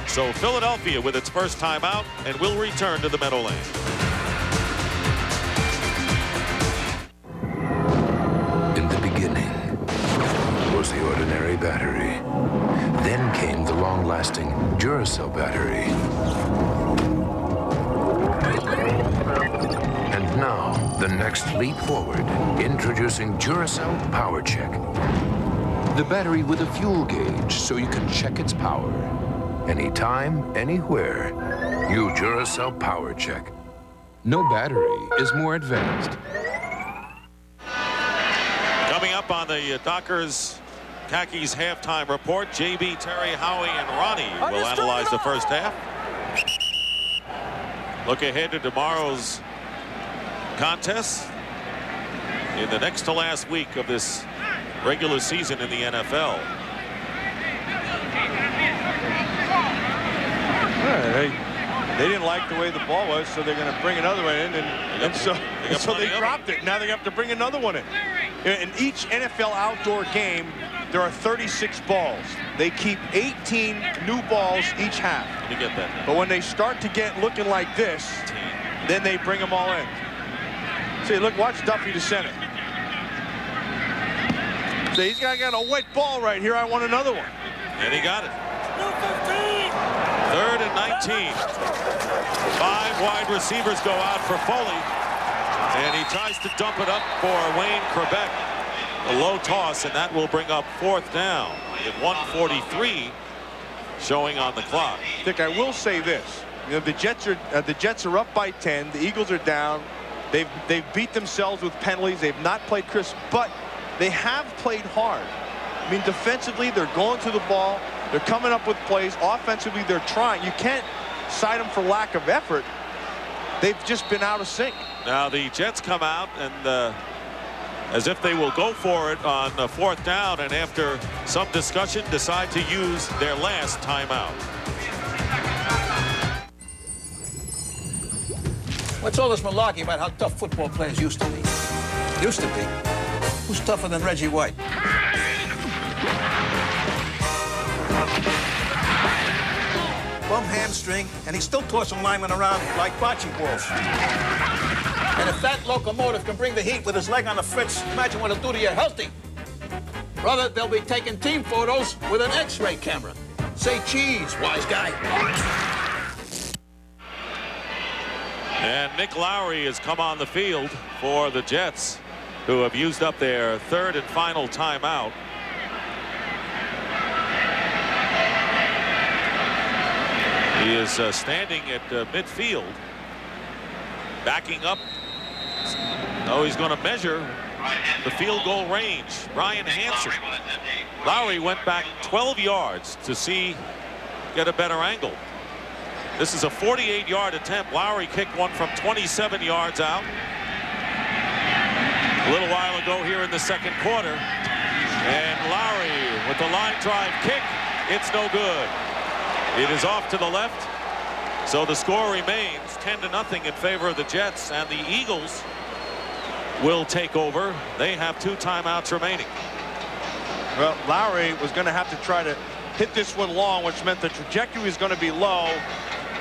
[SPEAKER 1] So Philadelphia with its first timeout, and will return to the Meadowlands.
[SPEAKER 5] In the beginning was the ordinary battery. Then came the long-lasting Duracell battery. And now, the next leap forward, introducing Duracell Power Check. The battery with a fuel gauge so you can check its power. Anytime, anywhere. New Duracell Power Check. No battery is more advanced.
[SPEAKER 1] Coming up on the Dockers Khakis halftime report, JB, Terry, Howie, and Ronnie will analyze the first half. Look ahead to tomorrow's contest in the next to last week of this regular season in the NFL.
[SPEAKER 2] They didn't like the way the ball was, so they're going to bring another one in, and so they dropped it. Now they have to bring another one in. In each NFL outdoor game, there are 36 balls. They keep 18 new balls each half.
[SPEAKER 1] Let me get that.
[SPEAKER 2] But when they start to get looking like this, then they bring them all in. See, look, watch Duffy to center. See, he's got a wet ball right here. I want another one.
[SPEAKER 1] And he got it. 3rd and 19. 5 wide receivers go out for Foley. And he tries to dump it up for Wayne Krebeck. A low toss, and that will bring up 4th down with 1:43 showing on the clock.
[SPEAKER 2] Dick, I will say this. You know, the Jets are up by 10. The Eagles are down. They've beat themselves with penalties. They've not played crisp, but they have played hard. I mean, defensively, they're going to the ball. They're coming up with plays. Offensively, they're trying. You can't cite them for lack of effort. They've just been out of sync.
[SPEAKER 1] Now the Jets come out and as if they will go for it on 4th down, and after some discussion decide to use their last timeout.
[SPEAKER 3] What's all this malarkey about how tough football players used to be? Used to be? Who's tougher than Reggie White? Bum hamstring, and he's still tossing linemen around like bocce balls. And if that locomotive can bring the heat with his leg on the fritz, imagine what it'll do to your healthy. Brother, they'll be taking team photos with an X-ray camera. Say cheese, wise guy.
[SPEAKER 1] And Nick Lowry has come on the field for the Jets, who have used up their 3rd and final timeout. He is standing at midfield, backing up. Oh, he's going to measure the field goal range. Brian Hansen. Lowry went back 12 yards to get a better angle. This is a 48-yard attempt. Lowry kicked one from 27 yards out a little while ago here in the 2nd quarter. And Lowry with the line drive kick. It's no good. It is off to the left. So the score remains 10-0 in favor of the Jets, and the Eagles will take over. They have 2 timeouts remaining.
[SPEAKER 2] Well, Lowry was going to have to try to hit this one long, which meant the trajectory was going to be low,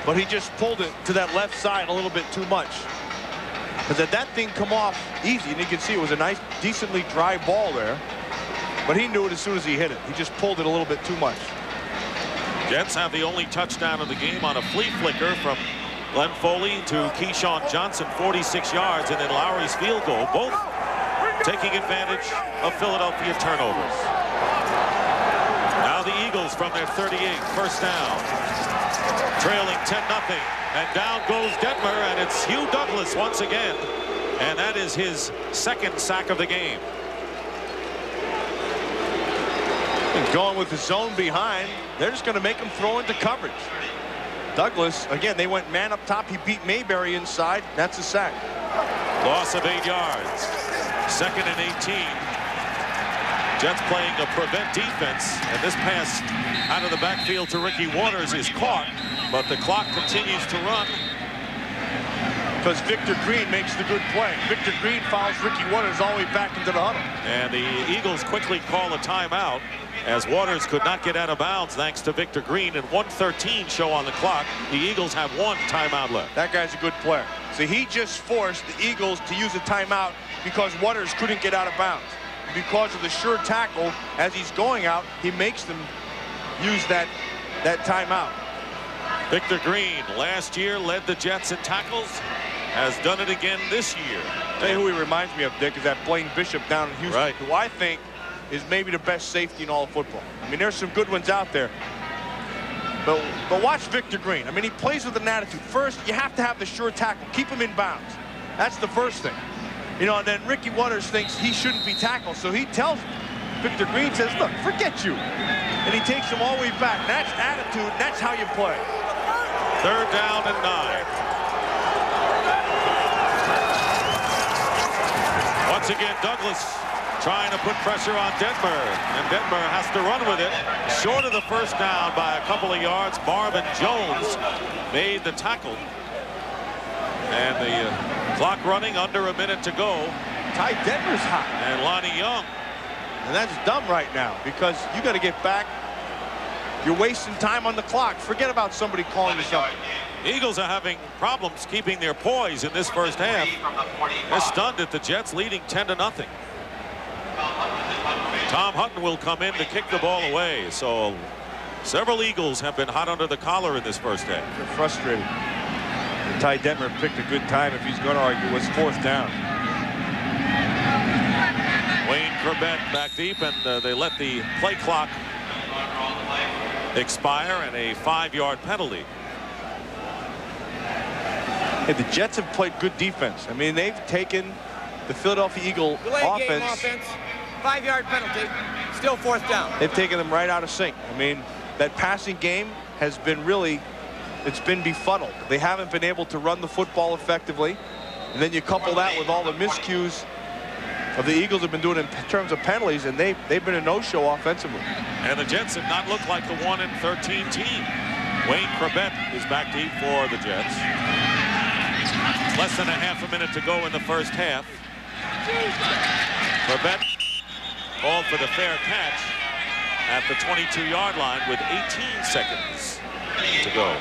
[SPEAKER 2] but he just pulled it to that left side a little bit too much. Because had that thing come off easy, and you can see it was a nice, decently dry ball there, but he knew it as soon as he hit it. He just pulled it a little bit too much.
[SPEAKER 1] Jets have the only touchdown of the game on a flea flicker from Glenn Foley to Keyshawn Johnson, 46 yards, and then Lowry's field goal, both taking advantage of Philadelphia turnovers. Now the Eagles from their 38, 1st down, trailing 10-0, and down goes Detmer, and it's Hugh Douglas once again, and that is his 2nd sack of the game.
[SPEAKER 2] And going with the zone behind, they're just going to make him throw into coverage. Douglas, again, they went man up top. He beat Mayberry inside. That's a sack.
[SPEAKER 1] Loss of 8 yards. 2nd and 18. Jets playing a prevent defense, and this pass out of the backfield to Ricky Waters is caught, but the clock continues to run.
[SPEAKER 2] Because Victor Green makes the good play. Victor Green fouls Ricky Waters all the way back into the huddle.
[SPEAKER 1] And the Eagles quickly call a timeout as Waters could not get out of bounds thanks to Victor Green, and 1:13 show on the clock. The Eagles have 1 timeout left.
[SPEAKER 2] That guy's a good player. So he just forced the Eagles to use a timeout because Waters couldn't get out of bounds. Because of the sure tackle, as he's going out, he makes them use that timeout.
[SPEAKER 1] Victor Green last year led the Jets in tackles, has done it again this year.
[SPEAKER 2] Tell you who he reminds me of, Dick, is that Blaine Bishop down in Houston, right, who I think is maybe the best safety in all of football. I mean, there's some good ones out there. But watch Victor Green. I mean, he plays with an attitude. First, you have to have the sure tackle. Keep him in bounds. That's the first thing. You know, and then Ricky Waters thinks he shouldn't be tackled, so he tells Victor Green, says, look, forget you. And he takes him all the way back. That's attitude, and that's how you play.
[SPEAKER 1] 3rd down and 9. Once again, Douglas trying to put pressure on Detmer, and Detmer has to run with it. Short of the 1st down by a couple of yards. Marvin Jones made the tackle. And the clock running, under a minute to go.
[SPEAKER 2] Ty Detmer's hot.
[SPEAKER 1] And Lonnie Young.
[SPEAKER 2] And that's dumb right now, because you got to get back. You're wasting time on the clock. Forget about somebody calling you something.
[SPEAKER 1] Eagles are having problems keeping their poise in this 1st half. They're stunned at the Jets leading 10-0. Tom Hutton will come in to kick the ball away. So several Eagles have been hot under the collar in this 1st half.
[SPEAKER 2] They're frustrated. Ty Detmer picked a good time, if he's going to argue, was 4th down.
[SPEAKER 1] Wayne Corbett back deep, and they let the play clock expire, and a 5-yard penalty.
[SPEAKER 2] Hey, the Jets have played good defense. I mean, they've taken the Philadelphia Eagle offense.
[SPEAKER 3] 5-yard penalty. Still 4th down.
[SPEAKER 2] They've taken them right out of sync. I mean, that passing game has been really, it's been befuddled. They haven't been able to run the football effectively. And then you couple that with all the miscues of the Eagles have been doing in terms of penalties, and they've been a no-show offensively.
[SPEAKER 1] And the Jets have not looked like the 1-13 team. Wayne Corbett is back deep for the Jets. Less than a half a minute to go in the first half. Corbett called for the fair catch at the 22-yard line with 18 seconds to go.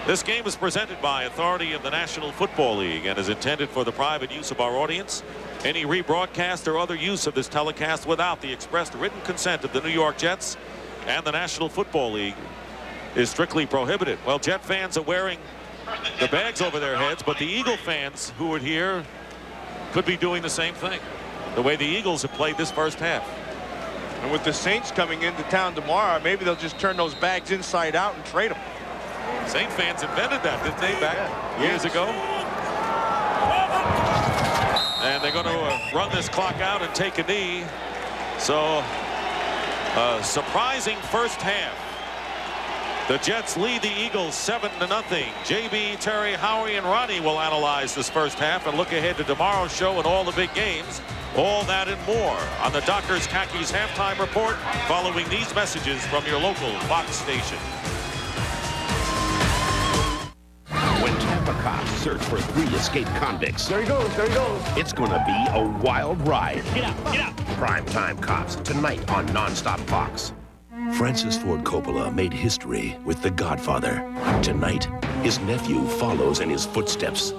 [SPEAKER 1] This game is presented by authority of the National Football League and is intended for the private use of our audience. Any rebroadcast or other use of this telecast without the expressed written consent of the New York Jets and the National Football League is strictly prohibited. Well, Jet fans are wearing the bags over their heads, but the Eagle fans who are here could be doing the same thing, the way the Eagles have played this first half.
[SPEAKER 2] And with the Saints coming into town tomorrow, maybe they'll just turn those bags inside out and trade them.
[SPEAKER 1] Saint fans invented that, didn't they, back years ago? And they're going to run this clock out and take a knee. So, a surprising first half. The Jets lead the Eagles 7-0. JB, Terry, Howie, and Ronnie will analyze this first half and look ahead to tomorrow's show and all the big games. All that and more on the Dockers Khakis halftime report following these messages from your local Fox station.
[SPEAKER 27] When Tampa cops search for 3 escaped convicts.
[SPEAKER 16] There he goes, there he goes.
[SPEAKER 27] It's going to be a wild ride.
[SPEAKER 16] Get out.
[SPEAKER 27] Primetime Cops tonight on Nonstop Fox. Francis Ford Coppola made history with The Godfather. Tonight, his nephew follows in his footsteps.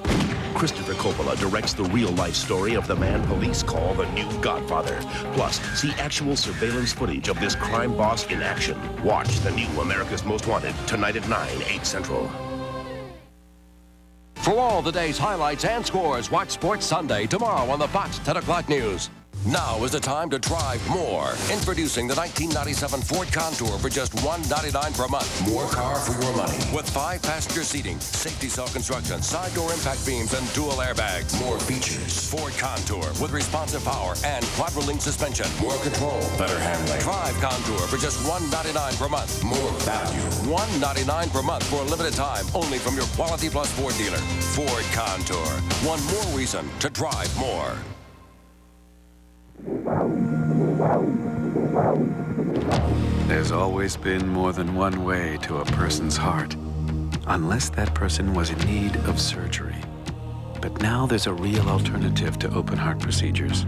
[SPEAKER 27] Christopher Coppola directs the real-life story of the man police call the new Godfather. Plus, see actual surveillance footage of this crime boss in action. Watch the new America's Most Wanted tonight at 9, 8 Central.
[SPEAKER 4] For all the day's highlights and scores, watch Sports Sunday tomorrow on the Fox 10 o'clock news. Now is the time to drive more. Introducing the 1997 Ford Contour for just $199 per month.
[SPEAKER 27] More car for your money.
[SPEAKER 4] With 5-passenger seating, safety cell construction, side door impact beams, and dual airbags.
[SPEAKER 27] More features.
[SPEAKER 4] Ford Contour with responsive power and quadro-link suspension.
[SPEAKER 27] More control. Better handling.
[SPEAKER 4] Drive Contour for just $199 per month.
[SPEAKER 27] More value.
[SPEAKER 4] $199 per month for a limited time, only from your Quality Plus Ford dealer. Ford Contour. One more reason to drive more.
[SPEAKER 5] There's always been more than one way to a person's heart, unless that person was in need of surgery. But now there's a real alternative to open heart procedures.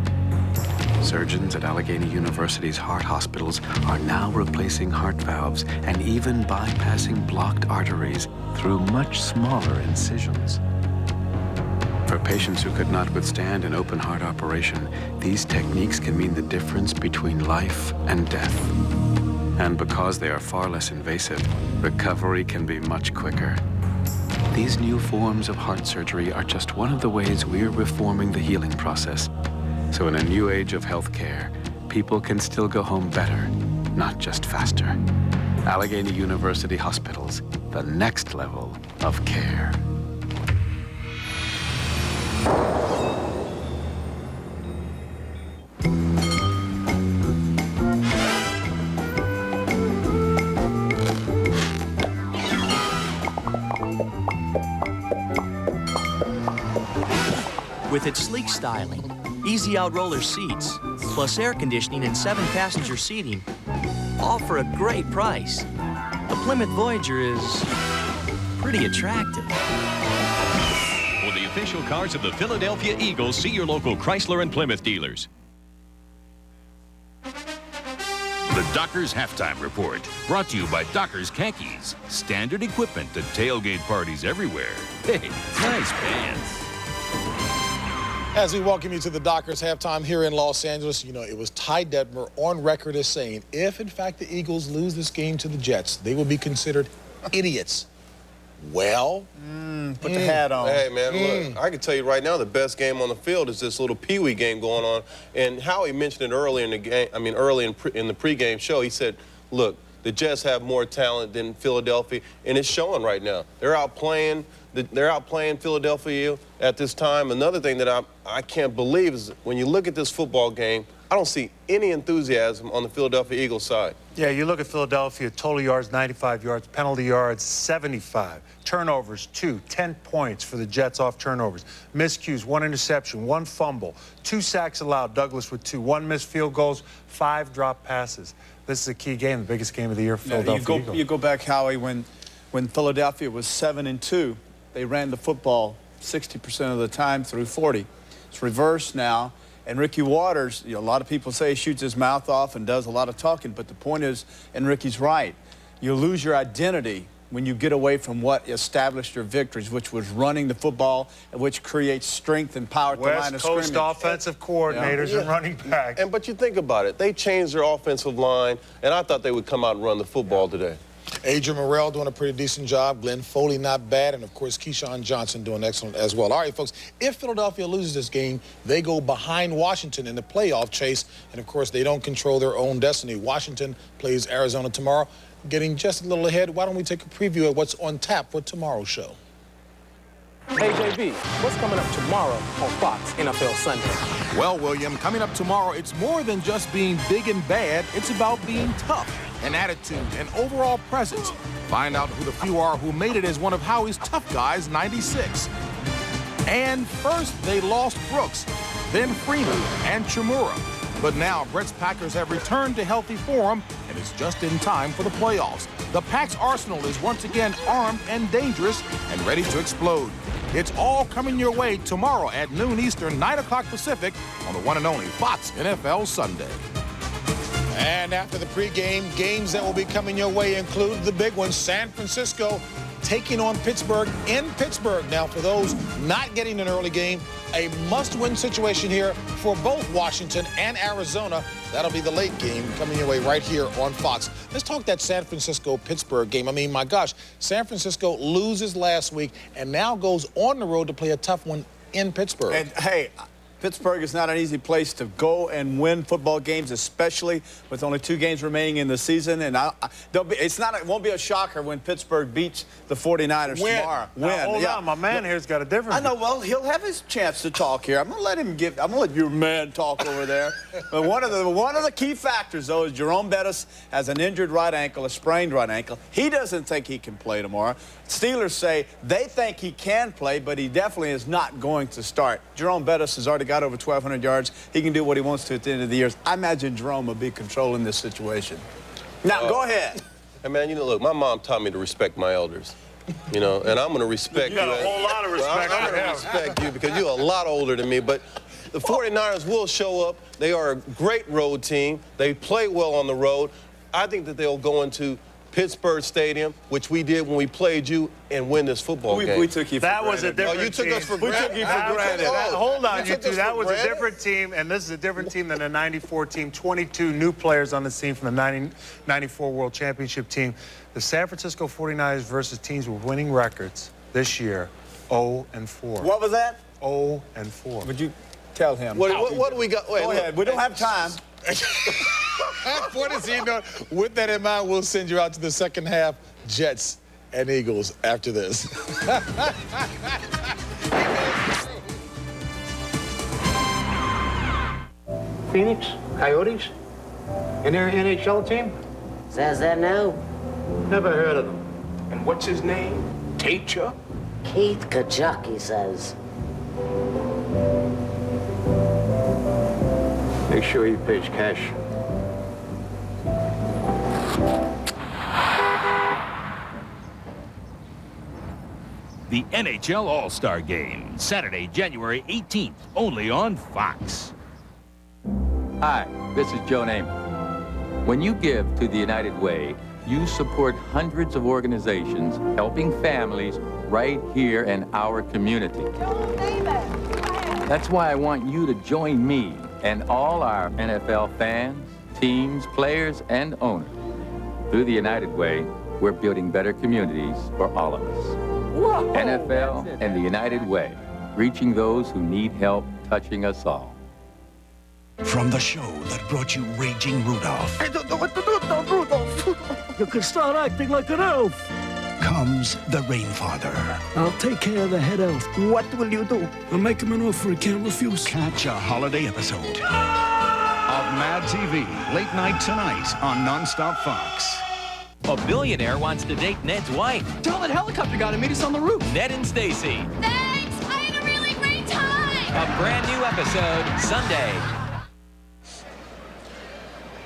[SPEAKER 5] Surgeons at Allegheny University's heart hospitals are now replacing heart valves and even bypassing blocked arteries through much smaller incisions. For patients who could not withstand an open heart operation, these techniques can mean the difference between life and death. And because they are far less invasive, recovery can be much quicker. These new forms of heart surgery are just one of the ways we're reforming the healing process. So in a new age of healthcare, people can still go home better, not just faster. Allegheny University Hospitals, the next level of care.
[SPEAKER 6] With its sleek styling, easy out-roller seats, plus air conditioning and 7-passenger seating, all for a great price. The Plymouth Voyager is pretty attractive.
[SPEAKER 7] For the official cars of the Philadelphia Eagles, see your local Chrysler and Plymouth dealers.
[SPEAKER 27] The Dockers Halftime Report, brought to you by Dockers Khakis. Standard equipment to tailgate parties everywhere. Hey, nice pants.
[SPEAKER 8] As we welcome you to the Dockers halftime here in Los Angeles, you know, it was Ty Detmer on record as saying, if in fact the Eagles lose this game to the Jets, they will be considered idiots. Well,
[SPEAKER 22] put the hat on. Hey, man, look, I can tell you right now the best game on the field is this little peewee game going on. And Howie mentioned it earlier in the game, early in the pregame show. He said, look, the Jets have more talent than Philadelphia, and it's showing right now. They're outplaying Philadelphia at this time. Another thing that I can't believe is when you look at this football game, I don't see any enthusiasm on the Philadelphia Eagles side.
[SPEAKER 9] Yeah, you look at Philadelphia, total yards, 95 yards, penalty yards, 75. Turnovers, 2, 10 points for the Jets off turnovers. Miscues, 1 interception, 1 fumble, 2 sacks allowed, Douglas with 2, 1 missed field goals, 5 drop passes. This is a key game, the biggest game of the year for Philadelphia Eagles.
[SPEAKER 11] You go back, Howie, when Philadelphia was 7-2, they ran the football 60% of the time through 40. It's reversed now. And Ricky Waters, a lot of people say he shoots his mouth off and does a lot of talking, but the point is, and Ricky's right, you lose your identity when you get away from what established your victories, which was running the football, which creates strength and power at the line of scrimmage.
[SPEAKER 9] West Coast offensive coordinators and running backs.
[SPEAKER 22] But you think about it, they changed their offensive line, and I thought they would come out and run the football today.
[SPEAKER 8] Adrian Morrell doing a pretty decent job. Glenn Foley not bad. And, of course, Keyshawn Johnson doing excellent as well. All right, folks, if Philadelphia loses this game, they go behind Washington in the playoff chase. And, of course, they don't control their own destiny. Washington plays Arizona tomorrow. Getting just a little ahead, why don't we take a preview of what's on tap for tomorrow's show?
[SPEAKER 12] Hey, JB, what's coming up tomorrow on Fox NFL Sunday?
[SPEAKER 14] Well, William, coming up tomorrow, it's more than just being big and bad. It's about being tough, an attitude, and overall presence. Find out who the few are who made it as one of Howie's tough guys, 96. And first, they lost Brooks, then Freeman and Chimura. But now, Brett's Packers have returned to healthy form, and it's just in time for the playoffs. The Pack's arsenal is once again armed and dangerous and ready to explode. It's all coming your way tomorrow at noon Eastern, 9 o'clock Pacific on the one and only Fox NFL Sunday.
[SPEAKER 8] And after the pregame, games that will be coming your way include the big ones. San Francisco taking on Pittsburgh in Pittsburgh. Now, for those not getting an early game, a must-win situation here for both Washington and Arizona. That'll be the late game coming your way right here on Fox. Let's talk that San Francisco-Pittsburgh game. I mean, my gosh, San Francisco loses last week and now goes on the road to play a tough one in Pittsburgh.
[SPEAKER 11] And, hey, Pittsburgh is not an easy place to go and win football games, especially with only 2 games remaining in the season. And it won't be a shocker when Pittsburgh beats the 49ers tomorrow.
[SPEAKER 9] Hold on, my man here's got a different.
[SPEAKER 11] I know. Well, he'll have his chance to talk here. I'm gonna let your man talk over there. But one of the key factors, though, is Jerome Bettis has an injured right ankle, a sprained right ankle. He doesn't think he can play tomorrow. Steelers say they think he can play, but he definitely is not going to start. Jerome Bettis has already got over 1,200 yards. He can do what he wants to at the end of the year. I imagine Jerome will be controlling this situation. Now, go ahead.
[SPEAKER 22] Hey, man, look, my mom taught me to respect my elders. And I'm going to respect you.
[SPEAKER 9] You got a whole lot of respect
[SPEAKER 22] I'm going to respect you because you're a lot older than me. But the 49ers will show up. They are a great road team. They play well on the road. I think that they'll go into Pittsburgh Stadium, which we did when we played you, and win this football game.
[SPEAKER 11] We took you for granted.
[SPEAKER 9] That was a different team.
[SPEAKER 22] You took us for granted.
[SPEAKER 11] We took you for granted.
[SPEAKER 9] Hold on, you two. That was a different team, and this is a different team than the 94 team. 22 new players on the scene from the 94 World Championship team. The San Francisco 49ers versus teams with winning records this year, 0-4.
[SPEAKER 11] What was that?
[SPEAKER 22] 0-4.
[SPEAKER 11] Would you tell him?
[SPEAKER 22] What do we got? Wait,
[SPEAKER 11] go ahead. We don't have time.
[SPEAKER 8] What is he doing? With that in mind, we'll send you out to the second half, Jets and Eagles, after this.
[SPEAKER 16] Phoenix Coyotes? In their NHL team?
[SPEAKER 24] Says that no.
[SPEAKER 16] Never heard of them. And what's his name? Teacher?
[SPEAKER 24] Keith Kachuk, he says.
[SPEAKER 16] Make sure he pays cash.
[SPEAKER 25] The NHL All-Star Game, Saturday, January 18th, only on Fox.
[SPEAKER 26] Hi, this is Joe Namath. When you give to the United Way, you support hundreds of organizations helping families right here in our community. That's why I want you to join me and all our NFL fans, teams, players, and owners. Through the United Way, we're building better communities for all of us. Whoa, NFL and the United Way, reaching those who need help, touching us all.
[SPEAKER 27] From the show that brought you Raging Rudolph.
[SPEAKER 16] I don't know what to do, Don Rudolph. You can start acting like an elf.
[SPEAKER 27] Comes the Rainfather.
[SPEAKER 16] I'll take care of the head elf. What will you do? I'll make him an offer he can't refuse.
[SPEAKER 27] Catch a holiday episode of
[SPEAKER 10] Mad TV, late night tonight on Nonstop Fox.
[SPEAKER 13] A billionaire wants to date Ned's wife.
[SPEAKER 12] Tell that helicopter guy to meet us on the roof.
[SPEAKER 13] Ned and Stacy.
[SPEAKER 15] Thanks! I had a really great time!
[SPEAKER 13] A brand new episode Sunday.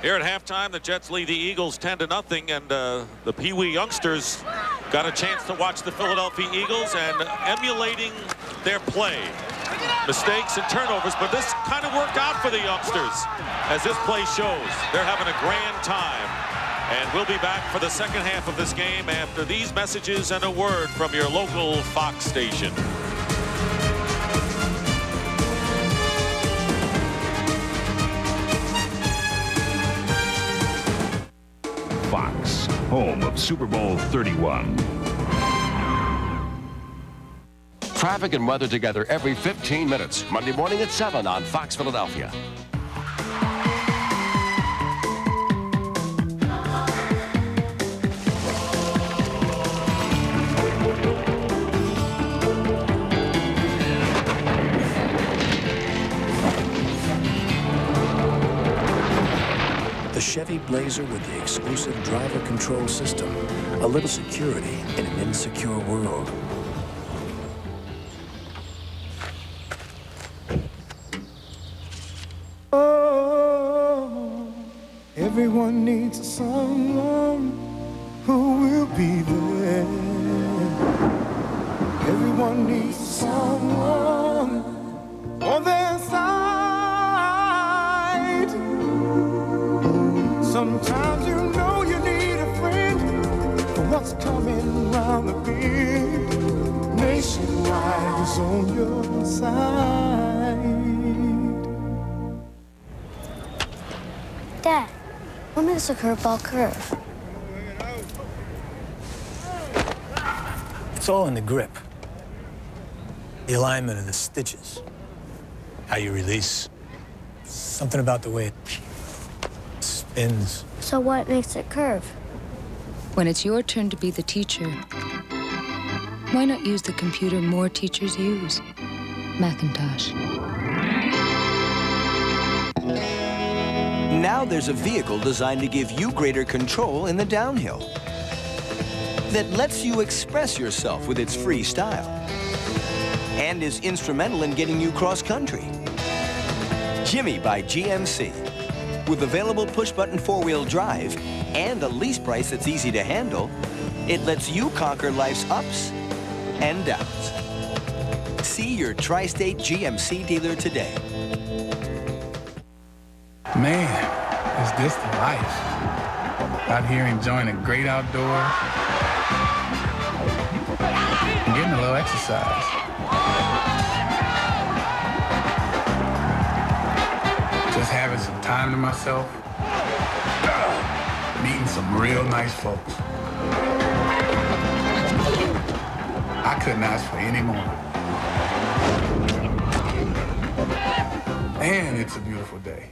[SPEAKER 1] Here at halftime, the Jets lead the Eagles 10-0, and the Pee Wee youngsters got a chance to watch the Philadelphia Eagles and emulating their play. Mistakes and turnovers, but this kind of worked out for the youngsters. As this play shows, they're having a grand time. And we'll be back for the second half of this game after these messages and a word from your local Fox station.
[SPEAKER 25] Fox, home of Super Bowl 31.
[SPEAKER 4] Traffic and weather together every 15 minutes. Monday morning at 7 on Fox Philadelphia.
[SPEAKER 17] The Chevy Blazer with the exclusive driver control system. A little security in an insecure world.
[SPEAKER 18] Oh, everyone needs someone who will be there. Everyone needs someone on their side. Sometimes you know you need a friend for what's coming round the bend. Nationwide is on your side.
[SPEAKER 20] Dad, what makes a curveball curve?
[SPEAKER 17] It's all in the grip. The alignment of the stitches. How you release. Something about the way it spins.
[SPEAKER 20] So what makes it curve?
[SPEAKER 23] When it's your turn to be the teacher, why not use the computer more teachers use? Macintosh.
[SPEAKER 28] Now there's a vehicle designed to give you greater control in the downhill that lets you express yourself with its free style and is instrumental in getting you cross-country. Jimmy by GMC. With available push-button four-wheel drive and a lease price that's easy to handle, it lets you conquer life's ups and downs. See your Tri-State GMC dealer today.
[SPEAKER 29] Man, is this the life? Out here enjoying a great outdoor and getting a little exercise. Just having some time to myself, meeting some real nice folks. I couldn't ask for any more. And it's a beautiful day.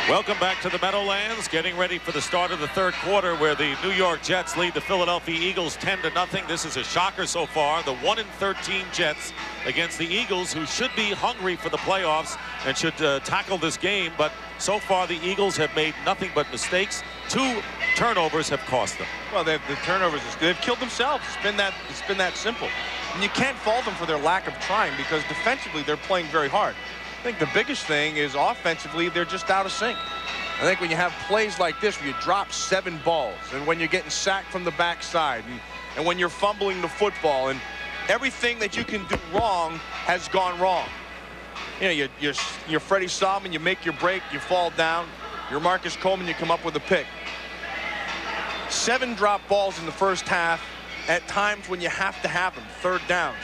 [SPEAKER 1] Welcome back to the Meadowlands, getting ready for the start of the third quarter where the New York Jets lead the Philadelphia Eagles 10-0. This is a shocker so far. The 1-13 Jets against the Eagles, who should be hungry for the playoffs and should tackle this game. But so far the Eagles have made nothing but mistakes. 2 turnovers have cost them.
[SPEAKER 2] Well, the turnovers, they've killed themselves. It's been that simple. And you can't fault them for their lack of trying because defensively they're playing very hard. I think the biggest thing is offensively, they're just out of sync. I think when you have plays like this where you drop 7 balls and when you're getting sacked from the backside and when you're fumbling the football and everything that you can do wrong has gone wrong. You know, you're Freddie Solomon, you make your break, you fall down. You're Marcus Coleman, you come up with a pick. 7 drop balls in the first half at times when you have to have them, third downs.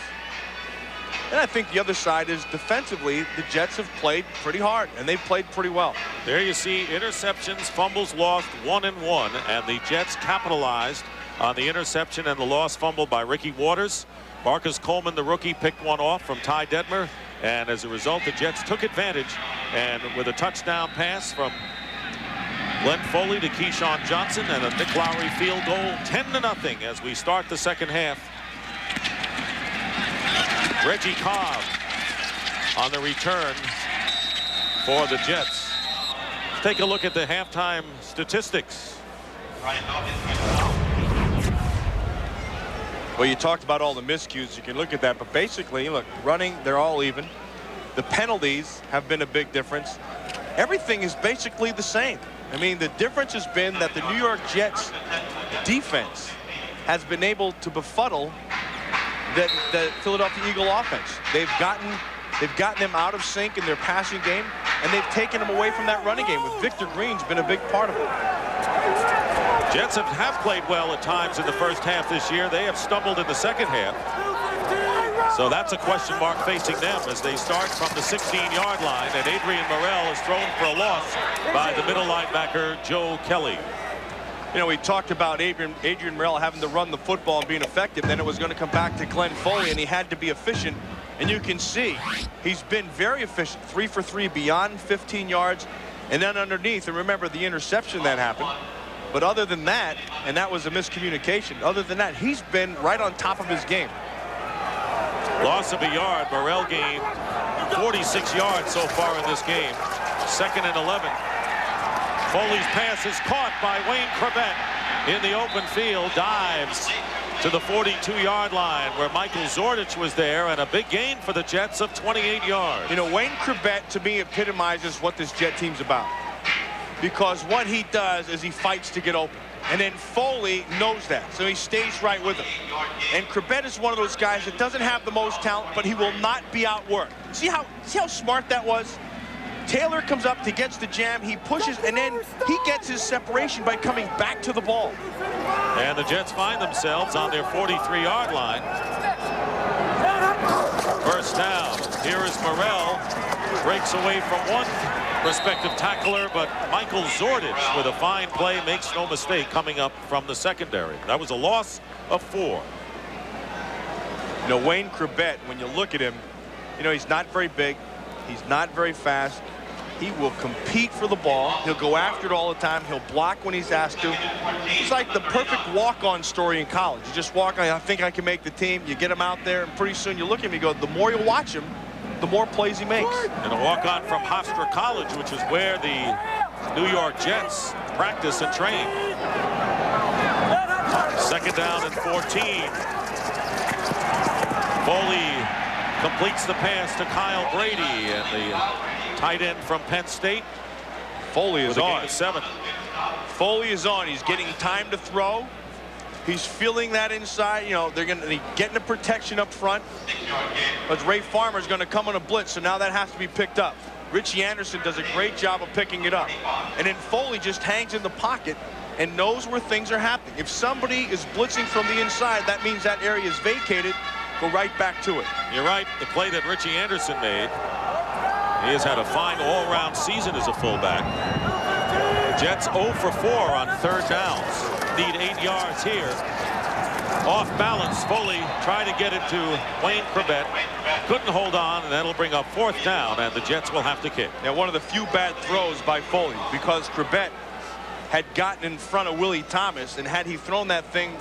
[SPEAKER 2] And I think the other side is defensively, the Jets have played pretty hard, and they've played pretty well.
[SPEAKER 1] There you see interceptions, fumbles lost, 1-1, and the Jets capitalized on the interception and the lost fumble by Ricky Waters. Marcus Coleman, the rookie, picked one off from Ty Detmer, and as a result, the Jets took advantage, and with a touchdown pass from Glenn Foley to Keyshawn Johnson and a Nick Lowry field goal, 10-0 as we start the second half. Reggie Cobb on the return for the Jets. Let's take a look at the halftime statistics.
[SPEAKER 2] Well, you talked about all the miscues. You can look at that, but basically, look, running, they're all even. The penalties have been a big difference. Everything is basically the same. I mean, the difference has been that the New York Jets defense has been able to befuddle the Philadelphia Eagle offense. They've gotten them out of sync in their passing game, and they've taken them away from that running game, with Victor Green's been a big part of it.
[SPEAKER 1] Jets have played well at times in the first half this year. They have stumbled in the second half. So that's a question mark facing them as they start from the 16-yard line, and Adrian Morrell is thrown for a loss by the middle linebacker, Joe Kelly.
[SPEAKER 2] You know, we talked about Adrian Morrell having to run the football and being effective. Then it was going to come back to Glenn Foley, and he had to be efficient. And you can see he's been very efficient, 3 for 3 beyond 15 yards. And then underneath, and remember the interception that happened. But other than that, and that was a miscommunication, other than that, he's been right on top of his game.
[SPEAKER 1] Loss of a yard. Morrell gained 46 yards so far in this game. 2nd and 11. Foley's pass is caught by Wayne Chrebet in the open field. Dives to the 42-yard line where Michael Zordich was there, and a big gain for the Jets of 28 yards.
[SPEAKER 2] You know, Wayne Chrebet to me epitomizes what this Jet team's about, because what he does is he fights to get open. And then Foley knows that, so he stays right with him. And Chrebet is one of those guys that doesn't have the most talent, but he will not be outworked. See how smart that was? Taylor comes up, he gets the jam, he pushes, and then he gets his separation by coming back to the ball.
[SPEAKER 1] And the Jets find themselves on their 43-yard line. First down. Here is Morrell. Breaks away from one respective tackler, but Michael Zordich with a fine play, makes no mistake, coming up from the secondary. That was a loss of 4.
[SPEAKER 2] You know, Wayne Chrebet, when you look at him, you know, he's not very big. He's not very fast. He will compete for the ball. He'll go after it all the time. He'll block when he's asked to. It's like the perfect walk-on story in college. You just walk on, I think I can make the team. You get him out there, and pretty soon you look at him, you go, the more you watch him, the more plays he makes.
[SPEAKER 1] And a walk-on from Hofstra College, which is where the New York Jets practice and train. 2nd down and 14. Foley completes the pass to Kyle Brady, and the tight end from Penn State.
[SPEAKER 2] Foley is on.
[SPEAKER 1] 7.
[SPEAKER 2] Foley is on. He's getting time to throw. He's feeling that inside. You know, they're going to be getting the protection up front. But Ray Farmer's going to come on a blitz, so now that has to be picked up. Richie Anderson does a great job of picking it up. And then Foley just hangs in the pocket and knows where things are happening. If somebody is blitzing from the inside, that means that area is vacated. Go right back to it.
[SPEAKER 1] You're right. The play that Richie Anderson made. He has had a fine all-round season as a fullback. Jets 0 for 4 on 3rd downs. Need 8 yards here. Off balance, Foley trying to get it to Wayne Chrebet. Couldn't hold on, and that'll bring up 4th down, and the Jets will have to kick.
[SPEAKER 2] Now, one of the few bad throws by Foley, because Chrebet had gotten in front of Willie Thomas, and had he thrown that thing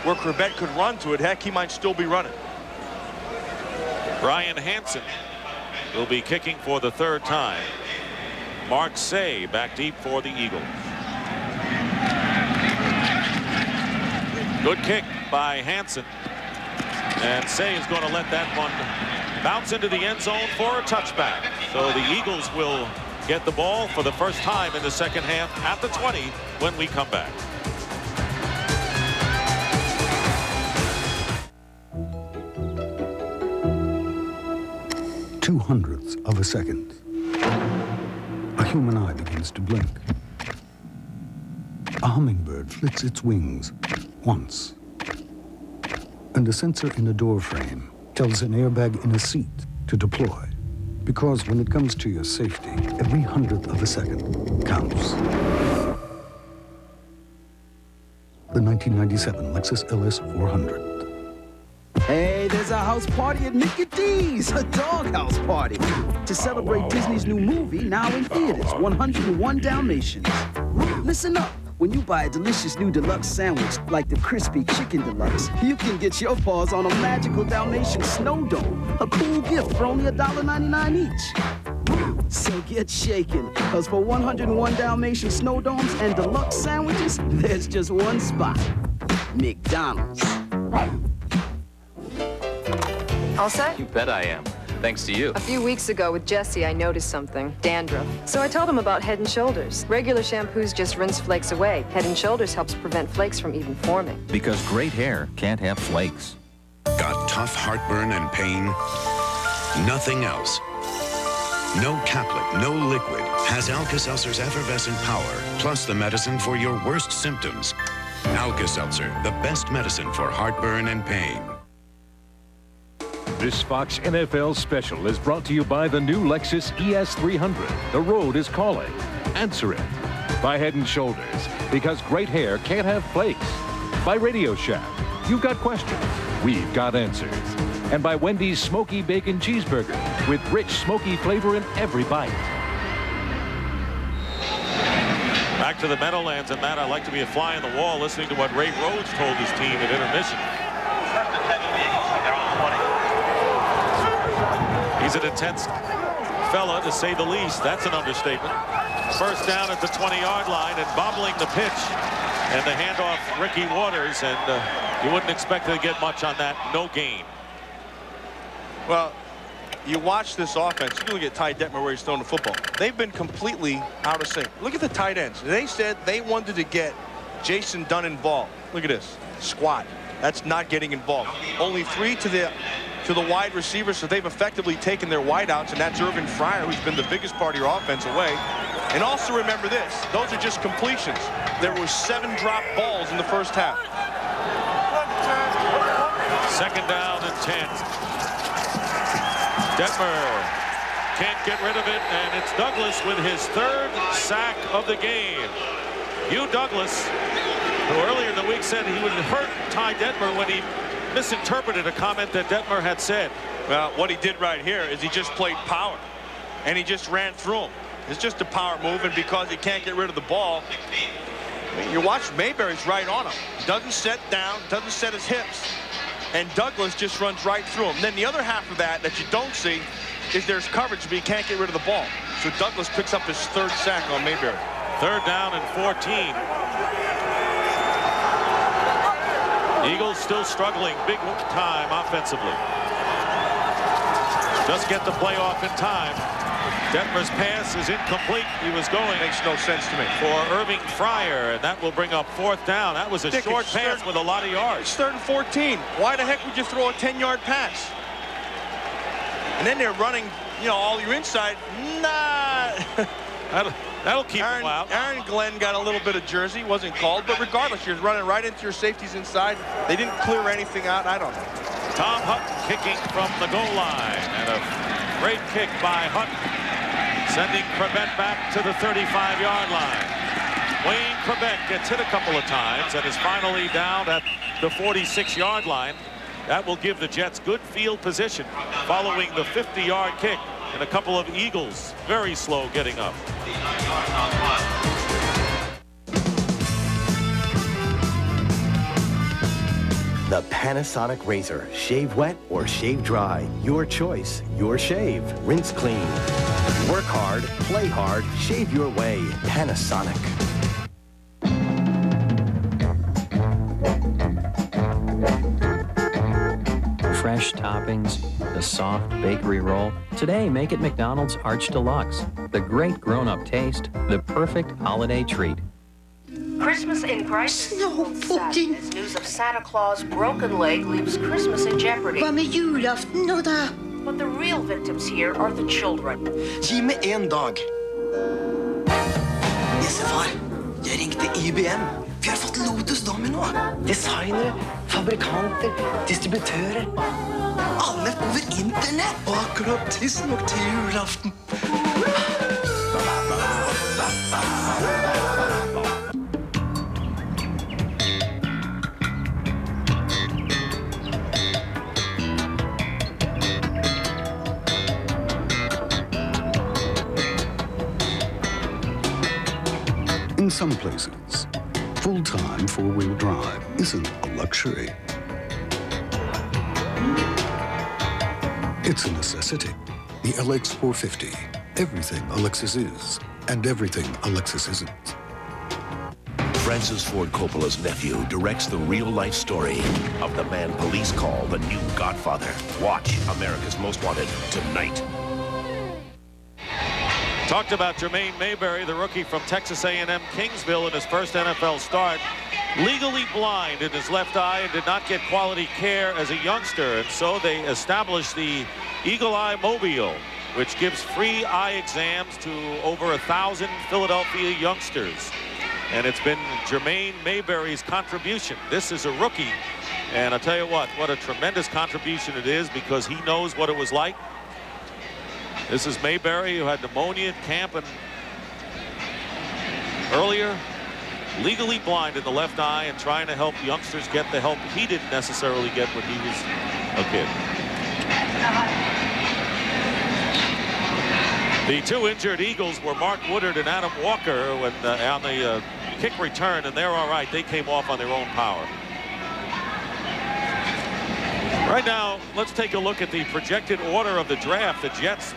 [SPEAKER 2] where Chrebet could run to it, heck, he might still be running.
[SPEAKER 1] Brian Hansen will be kicking for the 3rd time. Mark Say back deep for the Eagles. Good kick by Hansen. And Say is going to let that one bounce into the end zone for a touchback. So the Eagles will get the ball for the first time in the second half at the 20 when we come back.
[SPEAKER 3] Two-hundredths of a second. A human eye begins to blink. A hummingbird flicks its wings once. And a sensor in a door frame tells an airbag in a seat to deploy. Because when it comes to your safety, every 100th of a second counts. The 1997 Lexus LS 400.
[SPEAKER 5] Hey, there's a house party at Mickey D's, a doghouse party. To celebrate Disney's new movie, now in theaters, 101 Dalmatians. Listen up. When you buy a delicious new deluxe sandwich, like the Crispy Chicken Deluxe, you can get your paws on a magical Dalmatian snow dome, a cool gift for only $1.99 each. So get shaken, because for 101 Dalmatian snow domes and deluxe sandwiches, there's just one spot. McDonald's.
[SPEAKER 6] All set?
[SPEAKER 13] You bet I am. Thanks to you.
[SPEAKER 6] A few weeks ago with Jesse, I noticed something. Dandruff. So I told him about Head & Shoulders. Regular shampoos just rinse flakes away. Head & Shoulders helps prevent flakes from even forming.
[SPEAKER 13] Because great hair can't have flakes.
[SPEAKER 7] Got tough heartburn and pain? Nothing else. No caplet, no liquid has Alka-Seltzer's effervescent power, plus the medicine for your worst symptoms. Alka-Seltzer, the best medicine for heartburn and pain.
[SPEAKER 8] This Fox NFL special is brought to you by the new Lexus ES300. The road is calling. Answer it. By Head & Shoulders, because great hair can't have flakes. By Radio Shack, you've got questions, we've got answers. And by Wendy's Smoky Bacon Cheeseburger, with rich smoky flavor in every bite.
[SPEAKER 1] Back to the Meadowlands, and Matt, I'd like to be a fly on the wall listening to what Ray Rhodes told his team at intermission. He's an intense fella, to say the least. That's an understatement. First down at the 20-yard line and bobbling the pitch. And the handoff, Ricky Waters, and you wouldn't expect to get much on that. No gain.
[SPEAKER 2] Well, you watch this offense. You look at Ty Detmer where he's throwing the football. They've been completely out of sync. Look at the tight ends. They said they wanted to get Jason Dunn involved. Look at this. Squat. That's not getting involved. Only 3 to the wide receivers, so they've effectively taken their wideouts, and that's Irvin Fryer, who's been the biggest part of your offense, away. And also remember this, those are just completions. There were 7 drop balls in the first half.
[SPEAKER 1] Second down and 10. Detmer can't get rid of it, and it's Douglas with his 3rd sack of the game. Hugh Douglas, who earlier in the week said he would hurt Ty Detmer when he misinterpreted a comment that Detmer had said.
[SPEAKER 2] Well, what he did right here is he just played power, and he just ran through him. It's just a power move, and because he can't get rid of the ball, I mean, you watch Mayberry's right on him. Doesn't set down, doesn't set his hips, and Douglas just runs right through him. And then the other half of that you don't see is there's coverage, but he can't get rid of the ball. So Douglas picks up his 3rd sack on Mayberry.
[SPEAKER 1] 3rd down and 14. Eagles still struggling big time offensively. Just get the play off in time. Detmer's pass is incomplete. He was going.
[SPEAKER 2] Makes no sense to me.
[SPEAKER 1] For Irving Fryer, and that will bring up 4th down. That was a short pass with a lot of yards.
[SPEAKER 2] It's 3rd and 14. Why the heck would you throw a 10-yard pass? And then they're running, you know, all your inside. Nah.
[SPEAKER 1] That'll keep him out.
[SPEAKER 2] Aaron Glenn got a little bit of jersey, wasn't called, but regardless, you're running right into your safeties inside. They didn't clear anything out. I don't know.
[SPEAKER 1] Tom Hutton kicking from the goal line, and a great kick by Hutton, sending Krebet back to the 35-yard line. Wayne Krebet gets hit a couple of times and is finally down at the 46-yard line. That will give the Jets good field position following the 50-yard kick, and a couple of Eagles very slow getting up.
[SPEAKER 9] The Panasonic Razor. Shave wet or shave dry. Your choice. Your shave. Rinse clean. Work hard. Play hard. Shave your way. Panasonic.
[SPEAKER 11] Fresh toppings, the soft bakery roll. Today, make it McDonald's Arch Deluxe. The great grown-up taste, the perfect holiday treat.
[SPEAKER 14] Christmas in crisis. Snowpåken. As news of Santa Claus' broken leg leaves Christmas in jeopardy.
[SPEAKER 19] Vad med julafton då?
[SPEAKER 14] But the real victims here are the children.
[SPEAKER 19] Ge mig en dag. Nissefar, jag ringde IBM. Vi har fått Lotus Domino. Designere, fabrikanter, distributörer. Alle over internett. Og akkurat tidsnok til julaften.
[SPEAKER 3] In some places, full-time four-wheel drive isn't a luxury. It's a necessity. The LX450, everything Alexis is and everything Alexis isn't.
[SPEAKER 10] Francis Ford Coppola's nephew directs the real-life story of the man police call the new Godfather. Watch America's Most Wanted tonight.
[SPEAKER 1] Talked about Jermaine Mayberry, the rookie from Texas A&M Kingsville in his first NFL start. Legally blind in his left eye and did not get quality care as a youngster. And so they established the Eagle Eye Mobile, which gives free eye exams to over 1,000 Philadelphia youngsters. And it's been Jermaine Mayberry's contribution. This is a rookie. And I'll tell you what a tremendous contribution it is, because he knows what it was like. This is Mayberry, who had pneumonia at camp and earlier, legally blind in the left eye and trying to help youngsters get the help he didn't necessarily get when he was a kid. The two injured Eagles were Mark Woodard and Adam Walker when on the kick return, and they're all right. They came off on their own power. Right now, let's take a look at the projected order of the draft. The Jets,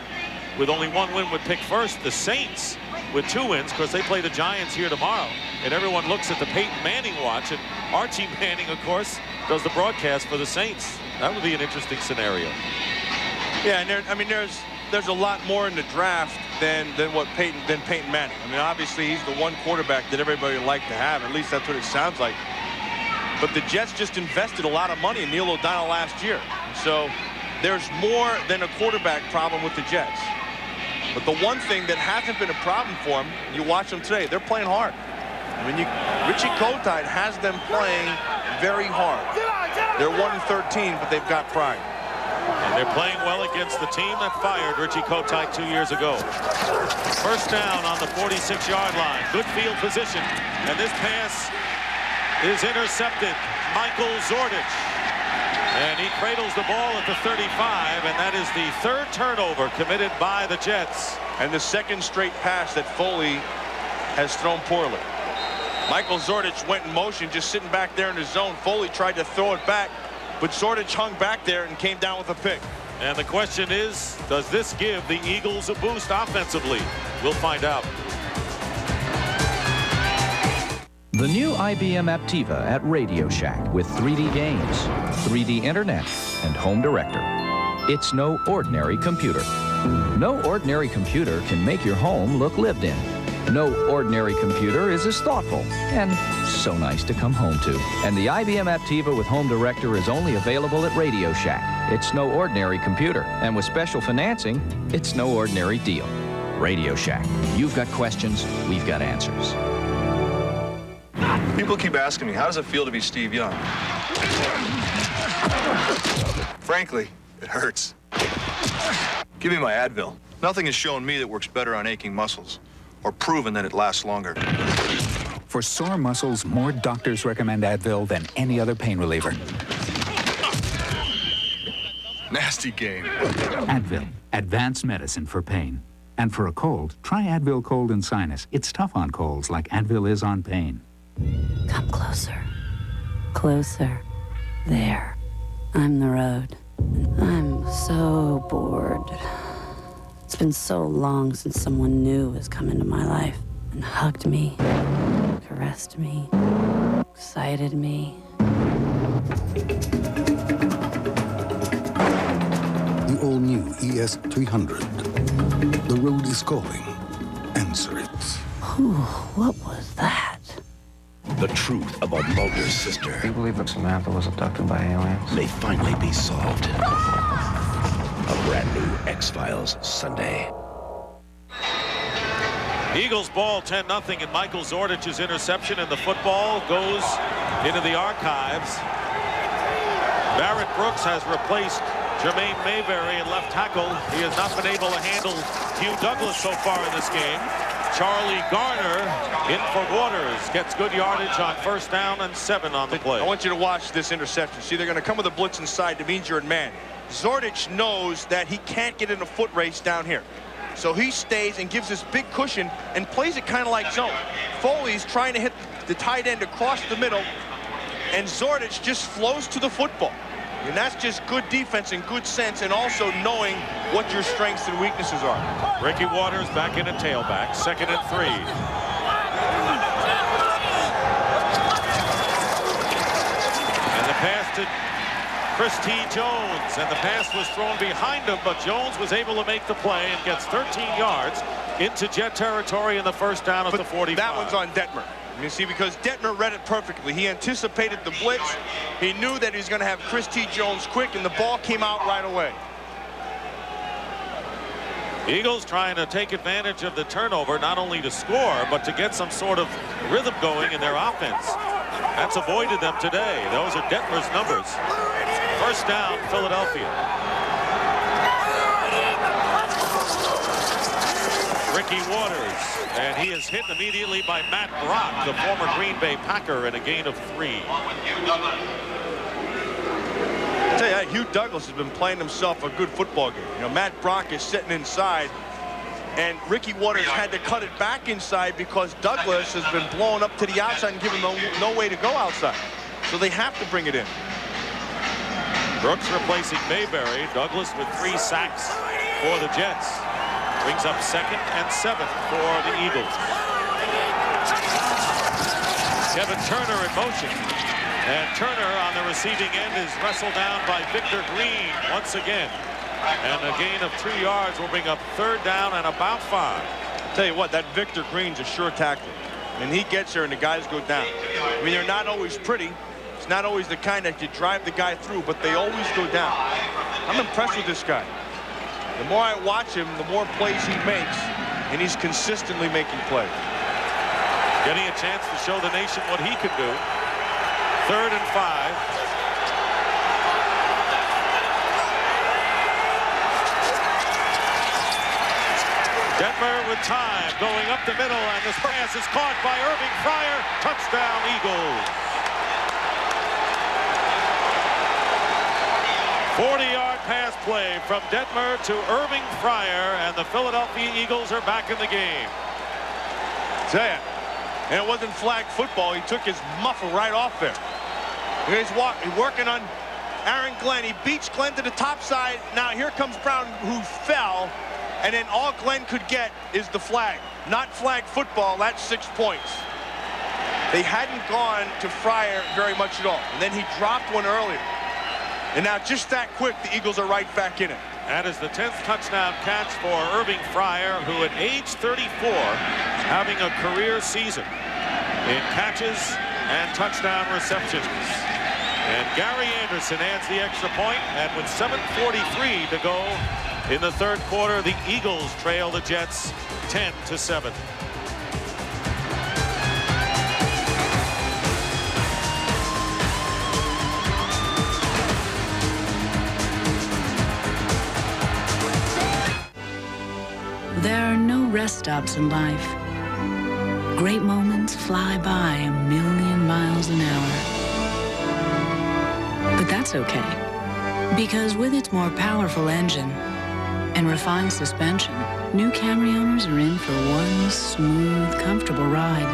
[SPEAKER 1] with only one win, would pick first. The Saints, with 2 wins, because they play the Giants here tomorrow. And everyone looks at the Peyton Manning watch, and Archie Manning, of course, does the broadcast for the Saints. That would be an interesting scenario.
[SPEAKER 2] Yeah, and there's a lot more in the draft than Peyton Manning. I mean, obviously he's the one quarterback that everybody would like to have. At least that's what it sounds like. But the Jets just invested a lot of money in Neil O'Donnell last year. So there's more than a quarterback problem with the Jets. But the one thing that hasn't been a problem for them, you watch them today, they're playing hard. I mean, Richie Kotite has them playing very hard. They're 1-13, but they've got pride.
[SPEAKER 1] And they're playing well against the team that fired Richie Kotite 2 years ago. First down on the 46-yard line. Good field position. And this pass is intercepted. Michael Zordich. And he cradles the ball at the 35, and that is the third turnover committed by the Jets.
[SPEAKER 2] And the second straight pass that Foley has thrown poorly. Michael Zordich went in motion, just sitting back there in his zone. Foley tried to throw it back, but Zordich hung back there and came down with a pick.
[SPEAKER 1] And the question is, does this give the Eagles a boost offensively? We'll find out.
[SPEAKER 13] The new IBM Aptiva at Radio Shack with 3D games, 3D internet, and home director. It's no ordinary computer. No ordinary computer can make your home look lived in. No ordinary computer is as thoughtful and so nice to come home to. And the IBM Aptiva with home director is only available at Radio Shack. It's no ordinary computer. And with special financing, it's no ordinary deal. Radio Shack. You've got questions, we've got answers.
[SPEAKER 12] People keep asking me, how does it feel to be Steve Young? Frankly, it hurts. Give me my Advil. Nothing has shown me that works better on aching muscles, or proven that it lasts longer.
[SPEAKER 15] For sore muscles, more doctors recommend Advil than any other pain reliever.
[SPEAKER 12] Nasty game.
[SPEAKER 15] Advil, advanced medicine for pain. And for a cold, try Advil Cold and Sinus. It's tough on colds like Advil is on pain.
[SPEAKER 16] Come closer. Closer. There. I'm the road. I'm so bored. It's been so long since someone new has come into my life and hugged me, caressed me, excited me.
[SPEAKER 3] The all-new ES300. The road is calling. Answer it.
[SPEAKER 16] Whew, what was that?
[SPEAKER 10] The truth about Mulder's sister.
[SPEAKER 21] You believe that Samantha was abducted by aliens?
[SPEAKER 10] May finally be solved. A brand new X-Files Sunday.
[SPEAKER 1] Eagles ball 10-0, and Michael Zordich's interception, and the football goes into the archives. Barrett Brooks has replaced Jermaine Mayberry in left tackle. He has not been able to handle Hugh Douglas so far in this game. Charlie Garner in for Waters. Gets good yardage on first down and 7 on the play.
[SPEAKER 2] I want you to watch this interception. See, they're going to come with a blitz inside to mean you're in man. Zordich knows that he can't get in a foot race down here. So he stays and gives this big cushion and plays it kind of like zone. Foley's trying to hit the tight end across the middle, and Zordich just flows to the football. And that's just good defense and good sense, and also knowing what your strengths and weaknesses are.
[SPEAKER 1] Ricky Waters back in at tailback, 2nd and 3. And the pass to Chris T. Jones, and the pass was thrown behind him, but Jones was able to make the play and gets 13 yards into Jet territory in the first down at the 45.
[SPEAKER 2] That one's on Detmer. You see, because Detmer read it perfectly. He anticipated the blitz. He knew that he was going to have Chris T. Jones quick, and the ball came out right away.
[SPEAKER 1] Eagles trying to take advantage of the turnover, not only to score, but to get some sort of rhythm going in their offense. That's avoided them today. Those are Detmer's numbers. First down, Philadelphia. Ricky Waters, and he is hit immediately by Matt Brock, the former Green Bay Packer, in a gain of 3.
[SPEAKER 2] I tell you that Hugh Douglas has been playing himself a good football game. You know, Matt Brock is sitting inside, and Ricky Waters had to cut it back inside because Douglas has been blowing up to the outside and giving no way to go outside. So they have to bring it in.
[SPEAKER 1] Brooks replacing Mayberry. Douglas with 3 sacks for the Jets. Brings up 2nd and 7 for the Eagles. Kevin Turner in motion. And Turner on the receiving end is wrestled down by Victor Green once again. And a gain of 2 yards will bring up 3rd down and about 5.
[SPEAKER 2] I'll tell you what, that Victor Green's a sure tactic. And he gets there and the guys go down. I mean, they're not always pretty. It's not always the kind that you drive the guy through, but they always go down. I'm impressed with this guy. The more I watch him, the more plays he makes, and he's consistently making plays.
[SPEAKER 1] Getting a chance to show the nation what he could do. 3rd and 5. Detmer with time, going up the middle, and this pass is caught by Irving Fryer. Touchdown, Eagles. 40-yard pass play from Detmer to Irving Fryer, and the Philadelphia Eagles are back in the game.
[SPEAKER 2] Tell ya, and it wasn't flag football. He took his muffle right off there. He's working on Aaron Glenn. He beats Glenn to the top side. Now here comes Brown, who fell, and then all Glenn could get is the flag. Not flag football. That's 6 points. They hadn't gone to Fryer very much at all, and then he dropped one earlier. And now just that quick, the Eagles are right back in it.
[SPEAKER 1] That is the 10th touchdown catch for Irving Fryer, who at age 34, having a career season in catches and touchdown receptions. And Gary Anderson adds the extra point, and with 7:43 to go in the 3rd quarter, the Eagles trail the Jets 10-7.
[SPEAKER 4] There are no rest stops in life. Great moments fly by 1,000,000 miles an hour. But that's okay, because with its more powerful engine and refined suspension, new Camry owners are in for one smooth, comfortable ride.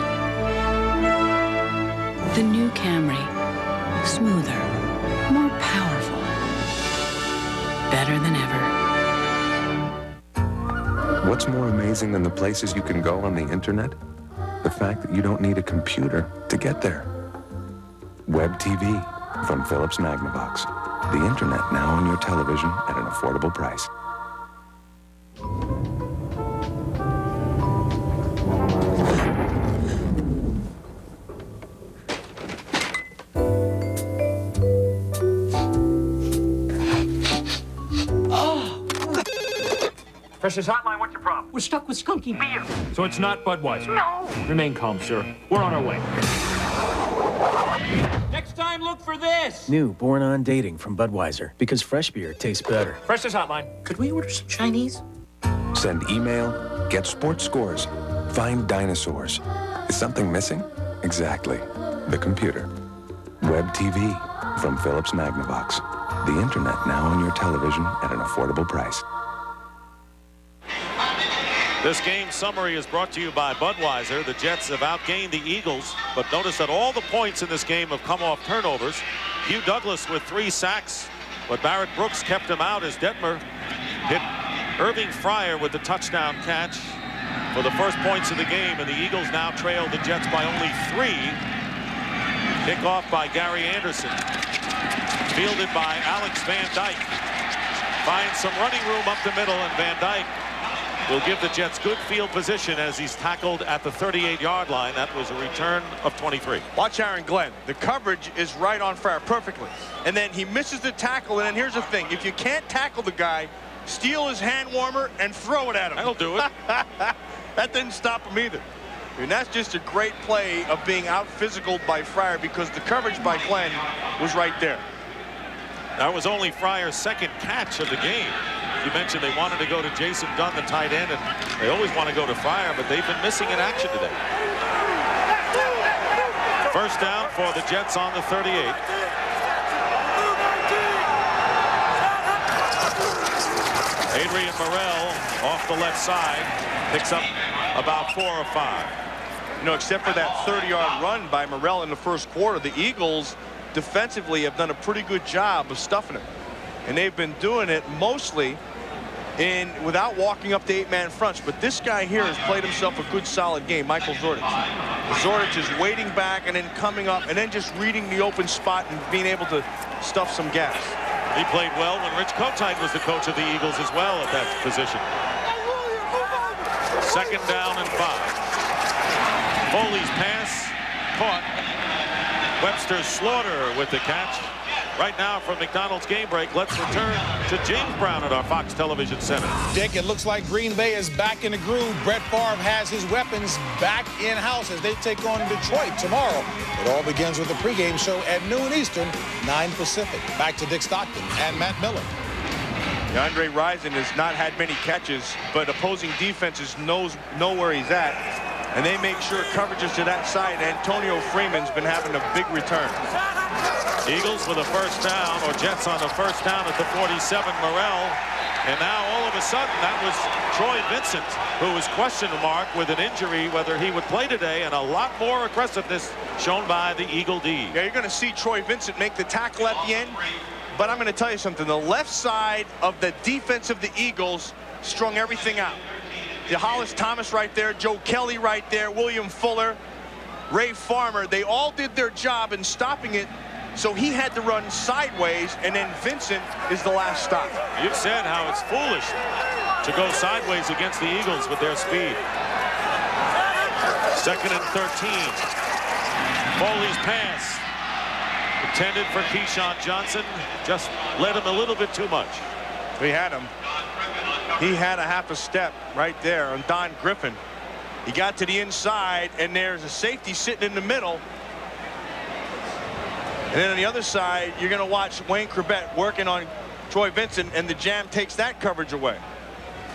[SPEAKER 4] The new Camry. Smoother, more powerful, better than ever.
[SPEAKER 17] What's more amazing than the places you can go on the internet? The fact that you don't need a computer to get there. Web TV from Philips Magnavox. The internet now on your television at an affordable price.
[SPEAKER 18] Precious Hotline, what's your problem?
[SPEAKER 20] We're stuck with skunky beer.
[SPEAKER 18] So it's not Budweiser?
[SPEAKER 20] No.
[SPEAKER 18] Remain calm, sir. We're on our way. Next time, look for this.
[SPEAKER 22] New Born on Dating from Budweiser, because fresh beer tastes better.
[SPEAKER 18] Precious Hotline.
[SPEAKER 20] Could we order some Chinese?
[SPEAKER 17] Send email, get sports scores, find dinosaurs. Is something missing? Exactly. The computer. Web TV from Philips Magnavox. The internet now on your television at an affordable price.
[SPEAKER 1] This game summary is brought to you by Budweiser. The Jets have outgained the Eagles, but notice that all the points in this game have come off turnovers. Hugh Douglas with 3 sacks but Barrett Brooks kept him out as Detmer hit Irving Fryer with the touchdown catch for the first points of the game, and the Eagles now trail the Jets by only 3. Kickoff by Gary Anderson, fielded by Alex Van Dyke. Finds some running room up the middle, and Van Dyke will give the Jets good field position as he's tackled at the 38-yard line. That was a return of 23.
[SPEAKER 2] Watch Aaron Glenn. The coverage is right on Fryer perfectly. And then he misses the tackle, and then here's the thing. If you can't tackle the guy, steal his hand warmer and throw it at him.
[SPEAKER 1] That'll do it.
[SPEAKER 2] That didn't stop him either. And that's just a great play of being out physical by Fryer because the coverage by Glenn was right there.
[SPEAKER 1] That was only Fryer's second catch of the game. You mentioned they wanted to go to Jason Dunn, the tight end, and they always want to go to Fryer, but they've been missing in action today. First down for the Jets on the 38. Adrian Morrell off the left side picks up about 4 or 5.
[SPEAKER 2] You know, except for that 30-yard run by Morrell in the first quarter, the Eagles defensively have done a pretty good job of stuffing it. And they've been doing it mostly without walking up to 8-man fronts. But this guy here has played himself a good solid game, Michael Zordich. Zordich is waiting back and then coming up and then just reading the open spot and being able to stuff some gas.
[SPEAKER 1] He played well when Rich Kotite was the coach of the Eagles as well at that position. Second down and 5. Foley's pass caught. Webster Slaughter with the catch. Right now from McDonald's Game Break, let's return to James Brown at our Fox Television Center.
[SPEAKER 5] Dick, it looks like Green Bay is back in the groove. Brett Favre has his weapons back in-house as they take on Detroit tomorrow. It all begins with the pregame show at noon Eastern, 9 Pacific. Back to Dick Stockton and Matt Miller.
[SPEAKER 2] DeAndre Rison has not had many catches, but opposing defenses know where he's at, and they make sure coverages to that side. Antonio Freeman's been having a big return.
[SPEAKER 1] Eagles with a first down, or Jets on the first down at the 47, Morrell. And now all of a sudden that was Troy Vincent, who was question mark with an injury whether he would play today, and a lot more aggressiveness shown by the Eagle D.
[SPEAKER 2] Yeah, you're going to see Troy Vincent make the tackle at the end, but I'm going to tell you something. The left side of the defense of the Eagles strung everything out. Hollis Thomas right there, Joe Kelly right there, William Fuller, Ray Farmer, they all did their job in stopping it. So he had to run sideways, and then Vincent is the last stop.
[SPEAKER 1] You've said how it's foolish to go sideways against the Eagles with their speed. Second and 13. Foley's pass intended for Keyshawn Johnson, just led him a little bit too much.
[SPEAKER 2] He had him. He had a half a step right there on Don Griffin. He got to the inside, and there's a safety sitting in the middle. And then on the other side, you're going to watch Wayne Corbett working on Troy Vincent, and the jam takes that coverage away.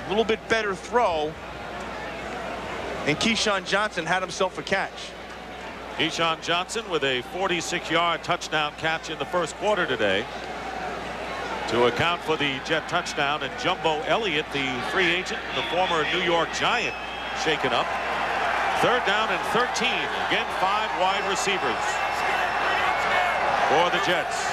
[SPEAKER 2] A little bit better throw, and Keyshawn Johnson had himself a catch.
[SPEAKER 1] Keyshawn Johnson with a 46-yard touchdown catch in the first quarter today to account for the Jet touchdown, and Jumbo Elliott, the free agent, the former New York Giant, shaken up. Third down and 13. Again, 5 wide receivers for the Jets.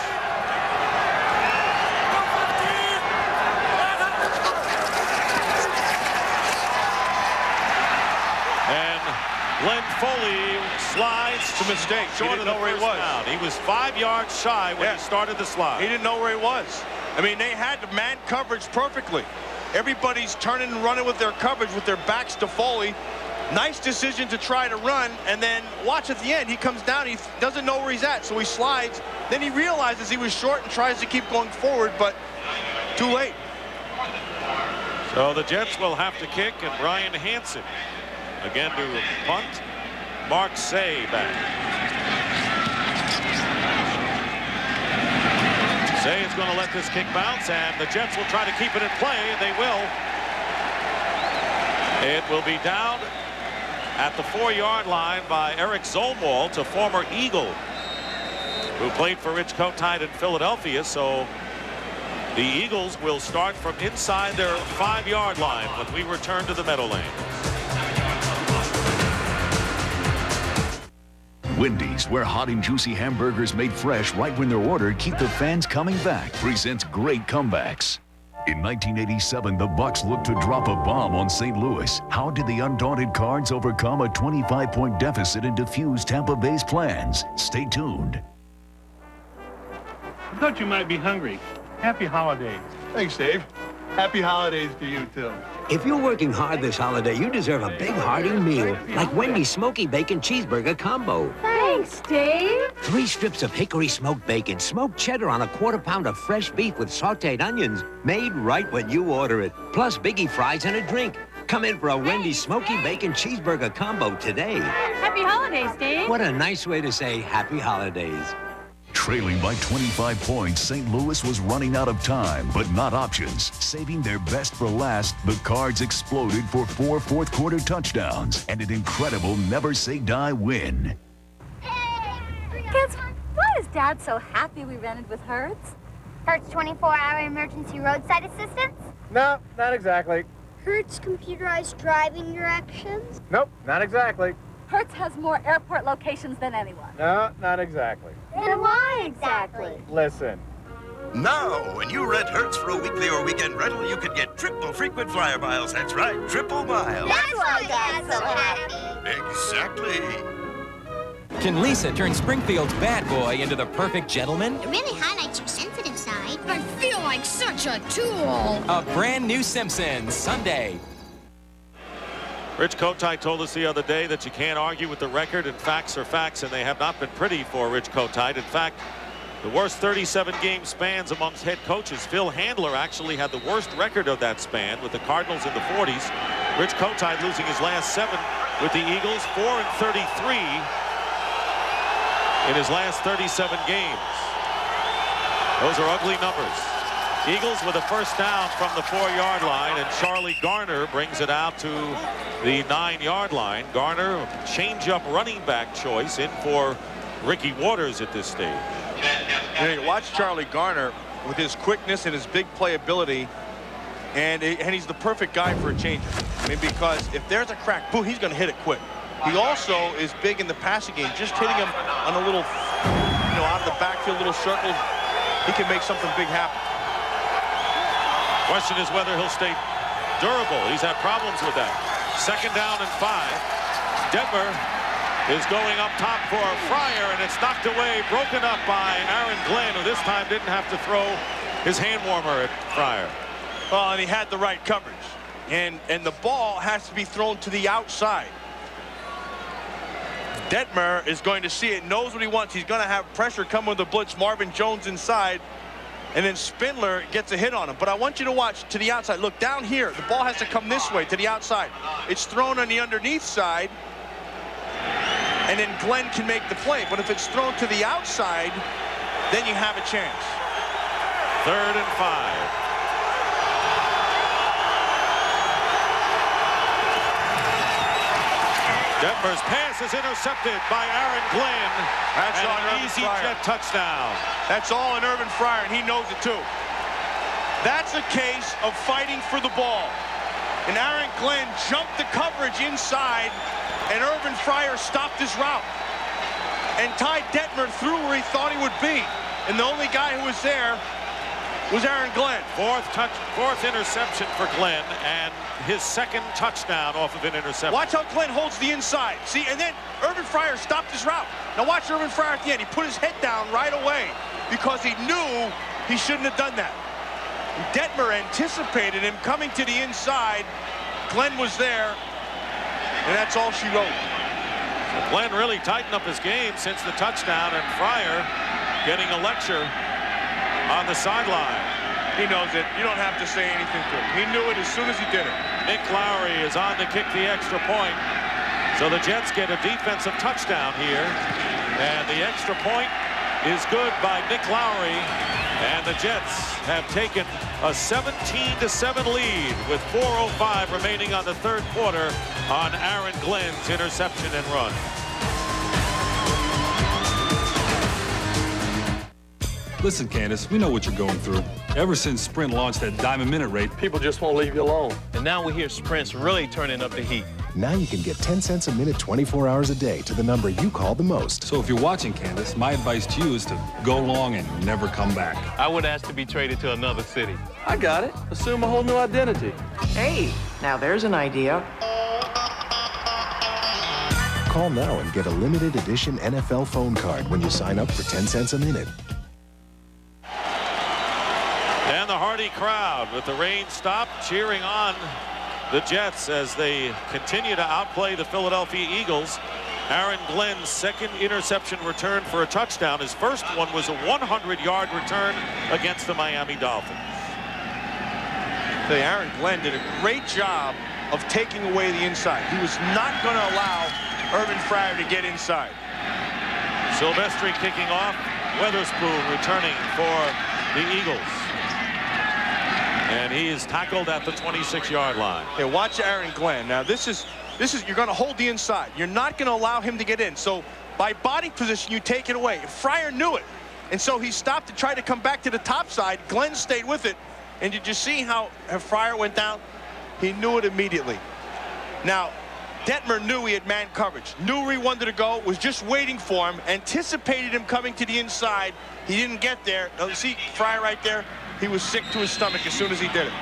[SPEAKER 1] And Glenn Foley slides.
[SPEAKER 2] It's a mistake. He didn't know where he was.
[SPEAKER 1] He was 5 yards shy when he started the slide.
[SPEAKER 2] He didn't know where he was. I mean, they had the man coverage perfectly. Everybody's turning and running with their coverage with their backs to Foley. Nice decision to try to run, and then watch at the end. He comes down, he doesn't know where he's at, so he slides. Then he realizes he was short and tries to keep going forward, but too late.
[SPEAKER 1] So the Jets will have to kick, and Brian Hansen again to punt. Mark Say back. Say is going to let this kick bounce, and the Jets will try to keep it in play, and they will. It will be down at the 4-yard line by Eric Zolwalt, a former Eagle who played for Rich Kotite in Philadelphia. So the Eagles will start from inside their 5-yard line when we return to the Meadowlands.
[SPEAKER 6] Wendy's, where hot and juicy hamburgers made fresh right when they're ordered keep the fans coming back, presents great comebacks. In 1987, the Bucks looked to drop a bomb on St. Louis. How did the undaunted Cards overcome a 25-point deficit and defuse Tampa Bay's plans? Stay tuned.
[SPEAKER 7] I thought you might be hungry. Happy holidays.
[SPEAKER 12] Thanks, Dave. Happy holidays to you, too.
[SPEAKER 23] If you're working hard this holiday, you deserve a big hearty meal, like Wendy's Smoky Bacon Cheeseburger Combo.
[SPEAKER 24] Thanks, Dave.
[SPEAKER 23] 3 strips of hickory smoked bacon, smoked cheddar on a quarter-pound of fresh beef with sautéed onions, made right when you order it. Plus biggie fries and a drink. Come in for a Wendy's Smoky Bacon Cheeseburger Combo today.
[SPEAKER 24] Happy holidays, Dave.
[SPEAKER 23] What a nice way to say happy holidays.
[SPEAKER 6] Trailing by 25 points, St. Louis was running out of time, but not options. Saving their best for last, the Cards exploded for 4 fourth-quarter touchdowns and an incredible never-say-die win.
[SPEAKER 25] Kids, why is Dad so happy we rented with Hertz?
[SPEAKER 26] Hertz 24-hour emergency roadside assistance?
[SPEAKER 27] No, not exactly.
[SPEAKER 26] Hertz computerized driving directions?
[SPEAKER 27] Nope, not exactly.
[SPEAKER 25] Hertz has more airport locations than anyone.
[SPEAKER 27] No, not exactly.
[SPEAKER 25] Then why exactly?
[SPEAKER 27] Listen.
[SPEAKER 10] Now, when you rent Hertz for a weekly or weekend rental, you can get triple frequent flyer miles. That's right, triple miles.
[SPEAKER 25] That's why Dad's so happy.
[SPEAKER 10] Exactly.
[SPEAKER 28] Can Lisa turn Springfield's bad boy into the perfect gentleman?
[SPEAKER 26] It really highlights your sensitive side. I feel like such a tool.
[SPEAKER 28] A brand new Simpsons, Sunday.
[SPEAKER 1] Rich Kotite told us the other day that you can't argue with the record, and facts are facts, and they have not been pretty for Rich Kotite. In fact, the worst 37-game spans amongst head coaches. Phil Handler actually had the worst record of that span with the Cardinals in the 40s. Rich Kotite losing his last 7 with the Eagles, 4-33 in his last 37 games. Those are ugly numbers. Eagles with a first down from the 4-yard line, and Charlie Garner brings it out to the 9-yard line. Garner, change-up running back choice, in for Ricky Waters at this stage.
[SPEAKER 2] You watch Charlie Garner with his quickness and his big playability, and he's the perfect guy for a changer. I mean, because if there's a crack, boom, he's going to hit it quick. He also is big in the passing game, just hitting him on a little, out of the backfield, little circle. He can make something big happen.
[SPEAKER 1] Question is whether he'll stay durable. He's had problems with that. 2nd down and 5. Detmer is going up top for Fryer, and it's knocked away, broken up by Aaron Glenn, who this time didn't have to throw his hand warmer at Fryer.
[SPEAKER 2] Well, and he had the right coverage. And the ball has to be thrown to the outside. Detmer is going to see it, knows what he wants. He's going to have pressure come with the blitz. Marvin Jones inside. And then Spindler gets a hit on him. But I want you to watch to the outside. Look, down here, the ball has to come this way to the outside. It's thrown on the underneath side, and then Glenn can make the play. But if it's thrown to the outside, then you have a chance.
[SPEAKER 1] 3rd and 5. Detmer's pass is intercepted by Aaron Glenn.
[SPEAKER 2] That's
[SPEAKER 1] and
[SPEAKER 2] on
[SPEAKER 1] an
[SPEAKER 2] Irvin
[SPEAKER 1] easy
[SPEAKER 2] Fryer.
[SPEAKER 1] jet touchdown.
[SPEAKER 2] That's all in Irvin Fryer, and he knows it too. That's a case of fighting for the ball. And Aaron Glenn jumped the coverage inside, and Irvin Fryer stopped his route. And Ty Detmer threw where he thought he would be. And the only guy who was there was Aaron Glenn.
[SPEAKER 1] Fourth interception for Glenn, and his 2nd touchdown off of an interception.
[SPEAKER 2] Watch how Glenn holds the inside. See, and then Irvin Fryer stopped his route. Now watch Irvin Fryer at the end. He put his head down right away because he knew he shouldn't have done that. Detmer anticipated him coming to the inside. Glenn was there, and that's all she wrote.
[SPEAKER 1] So Glenn really tightened up his game since the touchdown, and Fryer getting a lecture on the sideline.
[SPEAKER 2] He knows it. You don't have to say anything to him. He knew it as soon as he did it.
[SPEAKER 1] Nick Lowry is on to kick the extra point. So the Jets get a defensive touchdown here. And the extra point is good by Nick Lowry. And the Jets have taken a 17-7 lead with 4:05 remaining on the 3rd quarter on Aaron Glenn's interception and run.
[SPEAKER 29] Listen, Candace, we know what you're going through. Ever since Sprint launched that Diamond Minute rate, people just won't leave you alone.
[SPEAKER 30] And now we hear Sprint's really turning up the heat.
[SPEAKER 3] Now you can get 10 cents a minute 24 hours a day to the number you call the most.
[SPEAKER 29] So if you're watching, Candace, my advice to you is to go long and never come back.
[SPEAKER 8] I would ask to be traded to another city.
[SPEAKER 9] I got it. Assume a whole new identity.
[SPEAKER 11] Hey, now there's an idea.
[SPEAKER 3] Call now and get a limited edition NFL phone card when you sign up for 10 cents a minute.
[SPEAKER 1] And the hearty crowd with the rain stop cheering on the Jets as they continue to outplay the Philadelphia Eagles. Aaron Glenn's second interception return for a touchdown. His first one was a 100-yard return against the Miami Dolphins.
[SPEAKER 2] Aaron Glenn did a great job of taking away the inside. He was not going to allow Irvin Fryer to get inside.
[SPEAKER 1] Silvestri kicking off. Weatherspoon returning for the Eagles. And he is tackled at the 26-yard line.
[SPEAKER 2] Yeah, watch Aaron Glenn. Now this is you're going to hold the inside. You're not going to allow him to get in. So by body position, you take it away. Fryer knew it, and so he stopped to try to come back to the top side. Glenn stayed with it, and did you see how Fryer went down? He knew it immediately. Now Detmer knew he had man coverage. Knew where he wanted to go. Was just waiting for him. Anticipated him coming to the inside. He didn't get there. Now, see Fryer right there? He was sick to his stomach as soon as he did it.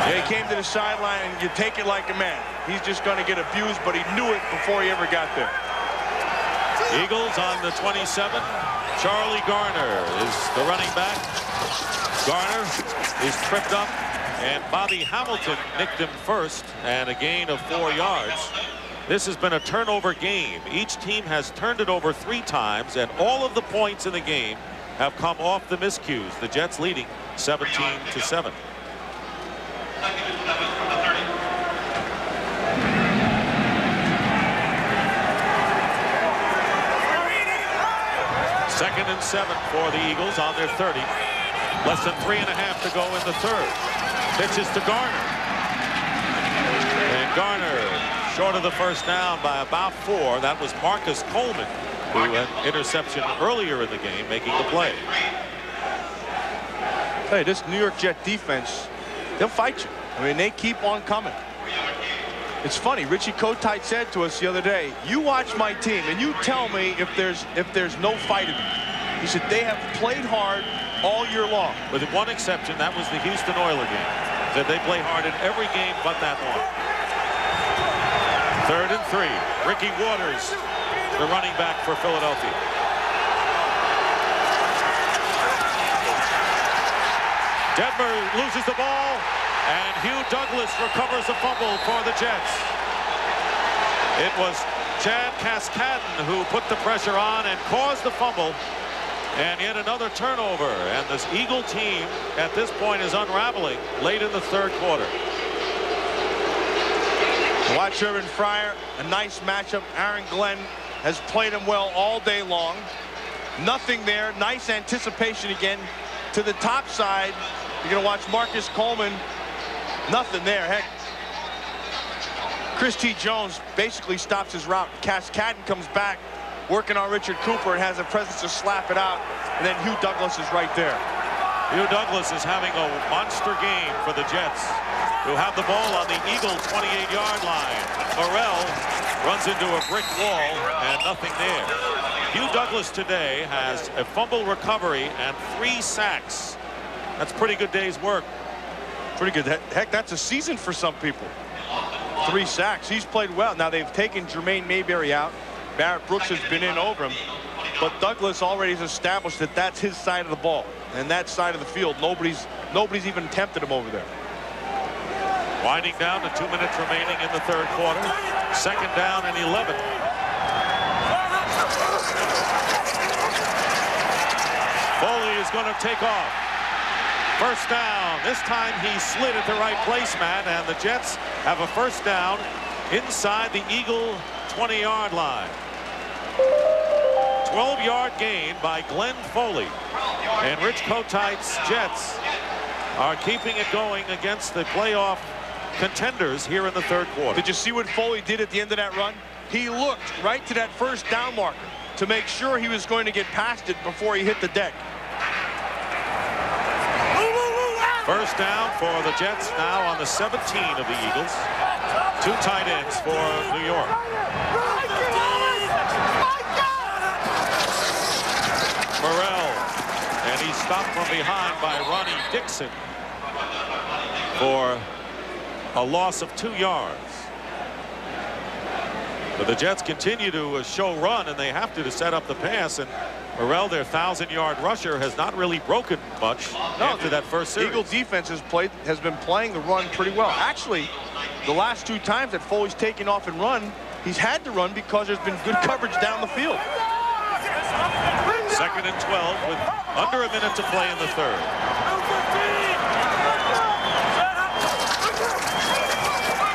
[SPEAKER 2] Yeah, he came to the sideline, and you take it like a man. He's just going to get abused, but he knew it before he ever got there.
[SPEAKER 1] Eagles on the 27. Charlie Garner is the running back. Garner is tripped up, and Bobby Hamilton nicked him first, and a gain of 4 yards. This has been a turnover game. Each team has turned it over 3 times, and all of the points in the game have come off the miscues. The Jets leading 17-7. Second and 7 for the Eagles on their 30. Less than 3.5 to go in the third. Pitches to Garner. And Garner short of the first down by about 4. That was Marcus Coleman, who had interception earlier in the game, making the play.
[SPEAKER 2] Hey, this New York Jet defense, they'll fight you. I mean, they keep on coming. It's funny, Richie Kotite said to us the other day, you watch my team and you tell me if there's no fight in them. He said they have played hard all year long.
[SPEAKER 1] With one exception, that was the Houston Oilers game. Said they play hard in every game but that one. 3rd and 3. Ricky Waters, the running back for Philadelphia. Detmer loses the ball, and Hugh Douglas recovers the fumble for the Jets. It was Chad Cascadden who put the pressure on and caused the fumble, and yet another turnover. And this Eagle team at this point is unraveling late in the 3rd quarter.
[SPEAKER 2] Watch Irvin Fryer, a nice matchup. Aaron Glenn has played him well all day long. Nothing there. Nice anticipation again to the top side. You're going to watch Marcus Coleman. Nothing there. Heck, Chris T. Jones basically stops his route. Cascadden comes back, working on Richard Cooper, and has a presence to slap it out. And then Hugh Douglas is right there.
[SPEAKER 1] Hugh Douglas is having a monster game for the Jets, who have the ball on the Eagle 28-yard line. Morrell runs into a brick wall, and nothing there. Hugh Douglas today has a fumble recovery and 3 sacks. That's pretty good day's work.
[SPEAKER 2] Pretty good. Heck, that's a season for some people. 3 sacks. He's played well. Now they've taken Jermaine Mayberry out. Barrett Brooks has been in over him. But Douglas already has established that that's his side of the ball. And that side of the field, nobody's even tempted him over there.
[SPEAKER 1] Winding down to 2 minutes remaining in the 3rd quarter. 2nd down and 11. Foley is going to take off. First down. This time he slid at the right place, Matt, and the Jets have a first down inside the Eagle 20-yard line. 12-yard gain by Glenn Foley. And Rich Kotite's Jets are keeping it going against the playoff contenders here in the 3rd quarter.
[SPEAKER 2] Did you see what Foley did at the end of that run? He looked right to that first down marker to make sure he was going to get past it before he hit the deck.
[SPEAKER 1] First down for the Jets, now on the 17 of the Eagles. 2 tight ends for New York. Morrell, and he's stopped from behind by Ronnie Dixon for a loss of 2 yards. But the Jets continue to show run, and they have to set up the pass. And Morrell, their 1,000-yard rusher, has not really broken much after that first series.
[SPEAKER 2] Eagle defense has been playing the run pretty well. Actually, the last 2 times that Foley's taken off and run, he's had to run because there's been good coverage down the field.
[SPEAKER 1] 2nd and 12 with under a minute to play in the third.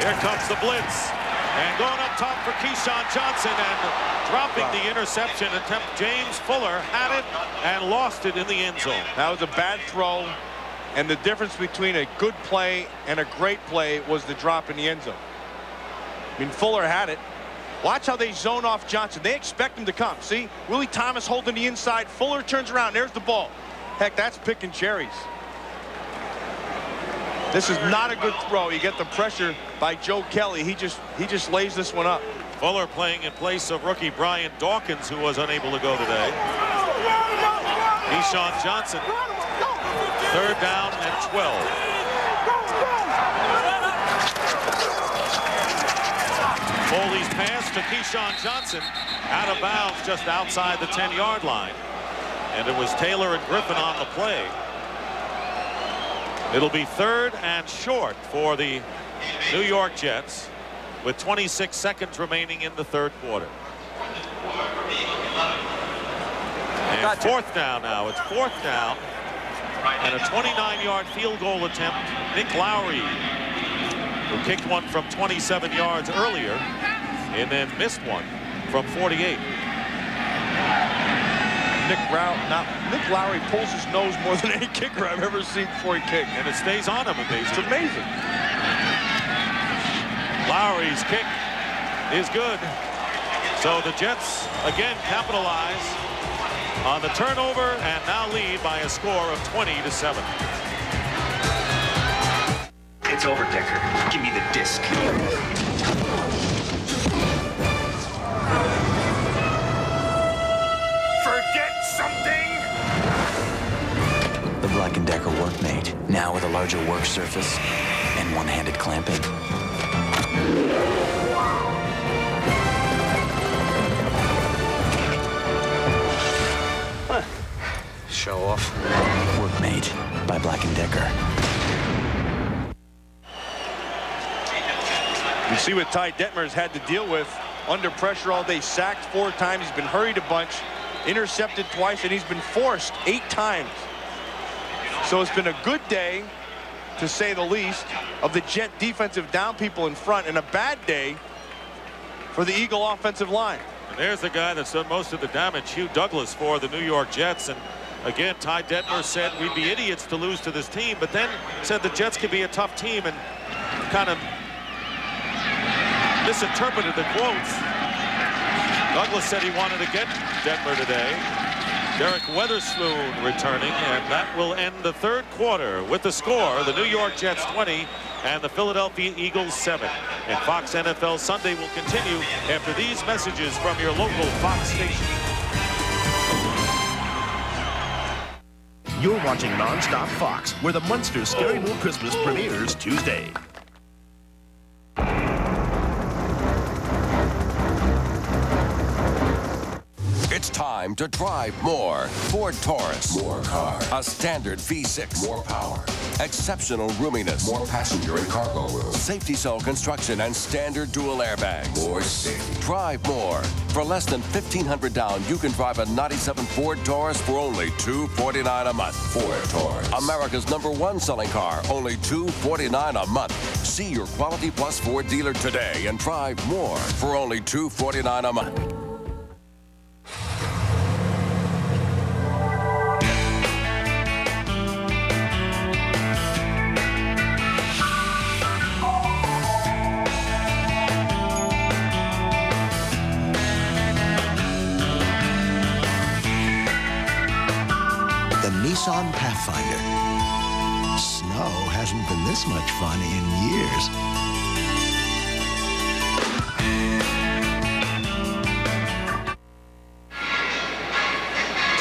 [SPEAKER 1] Here comes the blitz. And going up top for Keyshawn Johnson and dropping the interception attempt. James Fuller had it and lost it in the end zone.
[SPEAKER 2] That was a bad throw, and the difference between a good play and a great play was the drop in the end zone. I mean, Fuller had it. Watch how they zone off Johnson. They expect him to come. See, Willie Thomas holding the inside. Fuller turns around. There's the ball. Heck, that's picking cherries. This is not a good throw. You get the pressure by Joe Kelly. He just lays this one up.
[SPEAKER 1] Fuller playing in place of rookie Brian Dawkins, who was unable to go today. Keyshawn Johnson, 3rd down and 12. Foley's pass to Keyshawn Johnson out of bounds just outside the 10-yard line. And it was Taylor and Griffin on the play. It'll be 3rd and short for the New York Jets with 26 seconds remaining in the 3rd quarter. And 4th down now. It's 4th down and a 29-yard field goal attempt. Nick Lowry, who kicked one from 27 yards earlier and then missed one from 48.
[SPEAKER 2] Nick Lowry pulls his nose more than any kicker I've ever seen before he kicked.
[SPEAKER 1] And it stays on him amazing.
[SPEAKER 2] It's amazing.
[SPEAKER 1] Lowry's kick is good. So the Jets again capitalize on the turnover and now lead by a score of 20-7.
[SPEAKER 4] It's over, Decker. Give me the disc.
[SPEAKER 13] The Black & Decker Workmate, now with a larger work surface and one-handed clamping.
[SPEAKER 4] Show off.
[SPEAKER 13] Workmate by Black & Decker.
[SPEAKER 2] You see what Ty Detmer's had to deal with under pressure all day. Sacked 4 times. He's been hurried a bunch. Intercepted twice, and he's been forced 8 times. So it's been a good day, to say the least, of the Jet defensive down people in front, and a bad day for the Eagle offensive line.
[SPEAKER 1] And there's the guy that's done most of the damage, Hugh Douglas, for the New York Jets. And again, Ty Detmer said we'd be idiots to lose to this team, but then said the Jets could be a tough team and kind of misinterpreted the quotes. Douglas said he wanted to get Detmer today. Derek Weatherspoon returning, and that will end the 3rd quarter with the score, the New York Jets 20 and the Philadelphia Eagles 7. And Fox NFL Sunday will continue after these messages from your local Fox station.
[SPEAKER 10] You're watching Nonstop Fox, where the Munster Scary Movie Christmas premieres Tuesday.
[SPEAKER 14] It's time to drive more. Ford Taurus. More car. A standard V6. More power. Exceptional roominess. More passenger and cargo room. Safety cell construction and standard dual airbags. More safety. Drive more. For less than $1,500 down, you can drive a '97 Ford Taurus for only $249 a month. Ford Taurus. America's #1 selling car. Only $249 a month. See your Quality Plus Ford dealer today and drive more for only $249 a month.
[SPEAKER 15] Nissan Pathfinder. Snow.
[SPEAKER 3] hasn't been this much fun in years.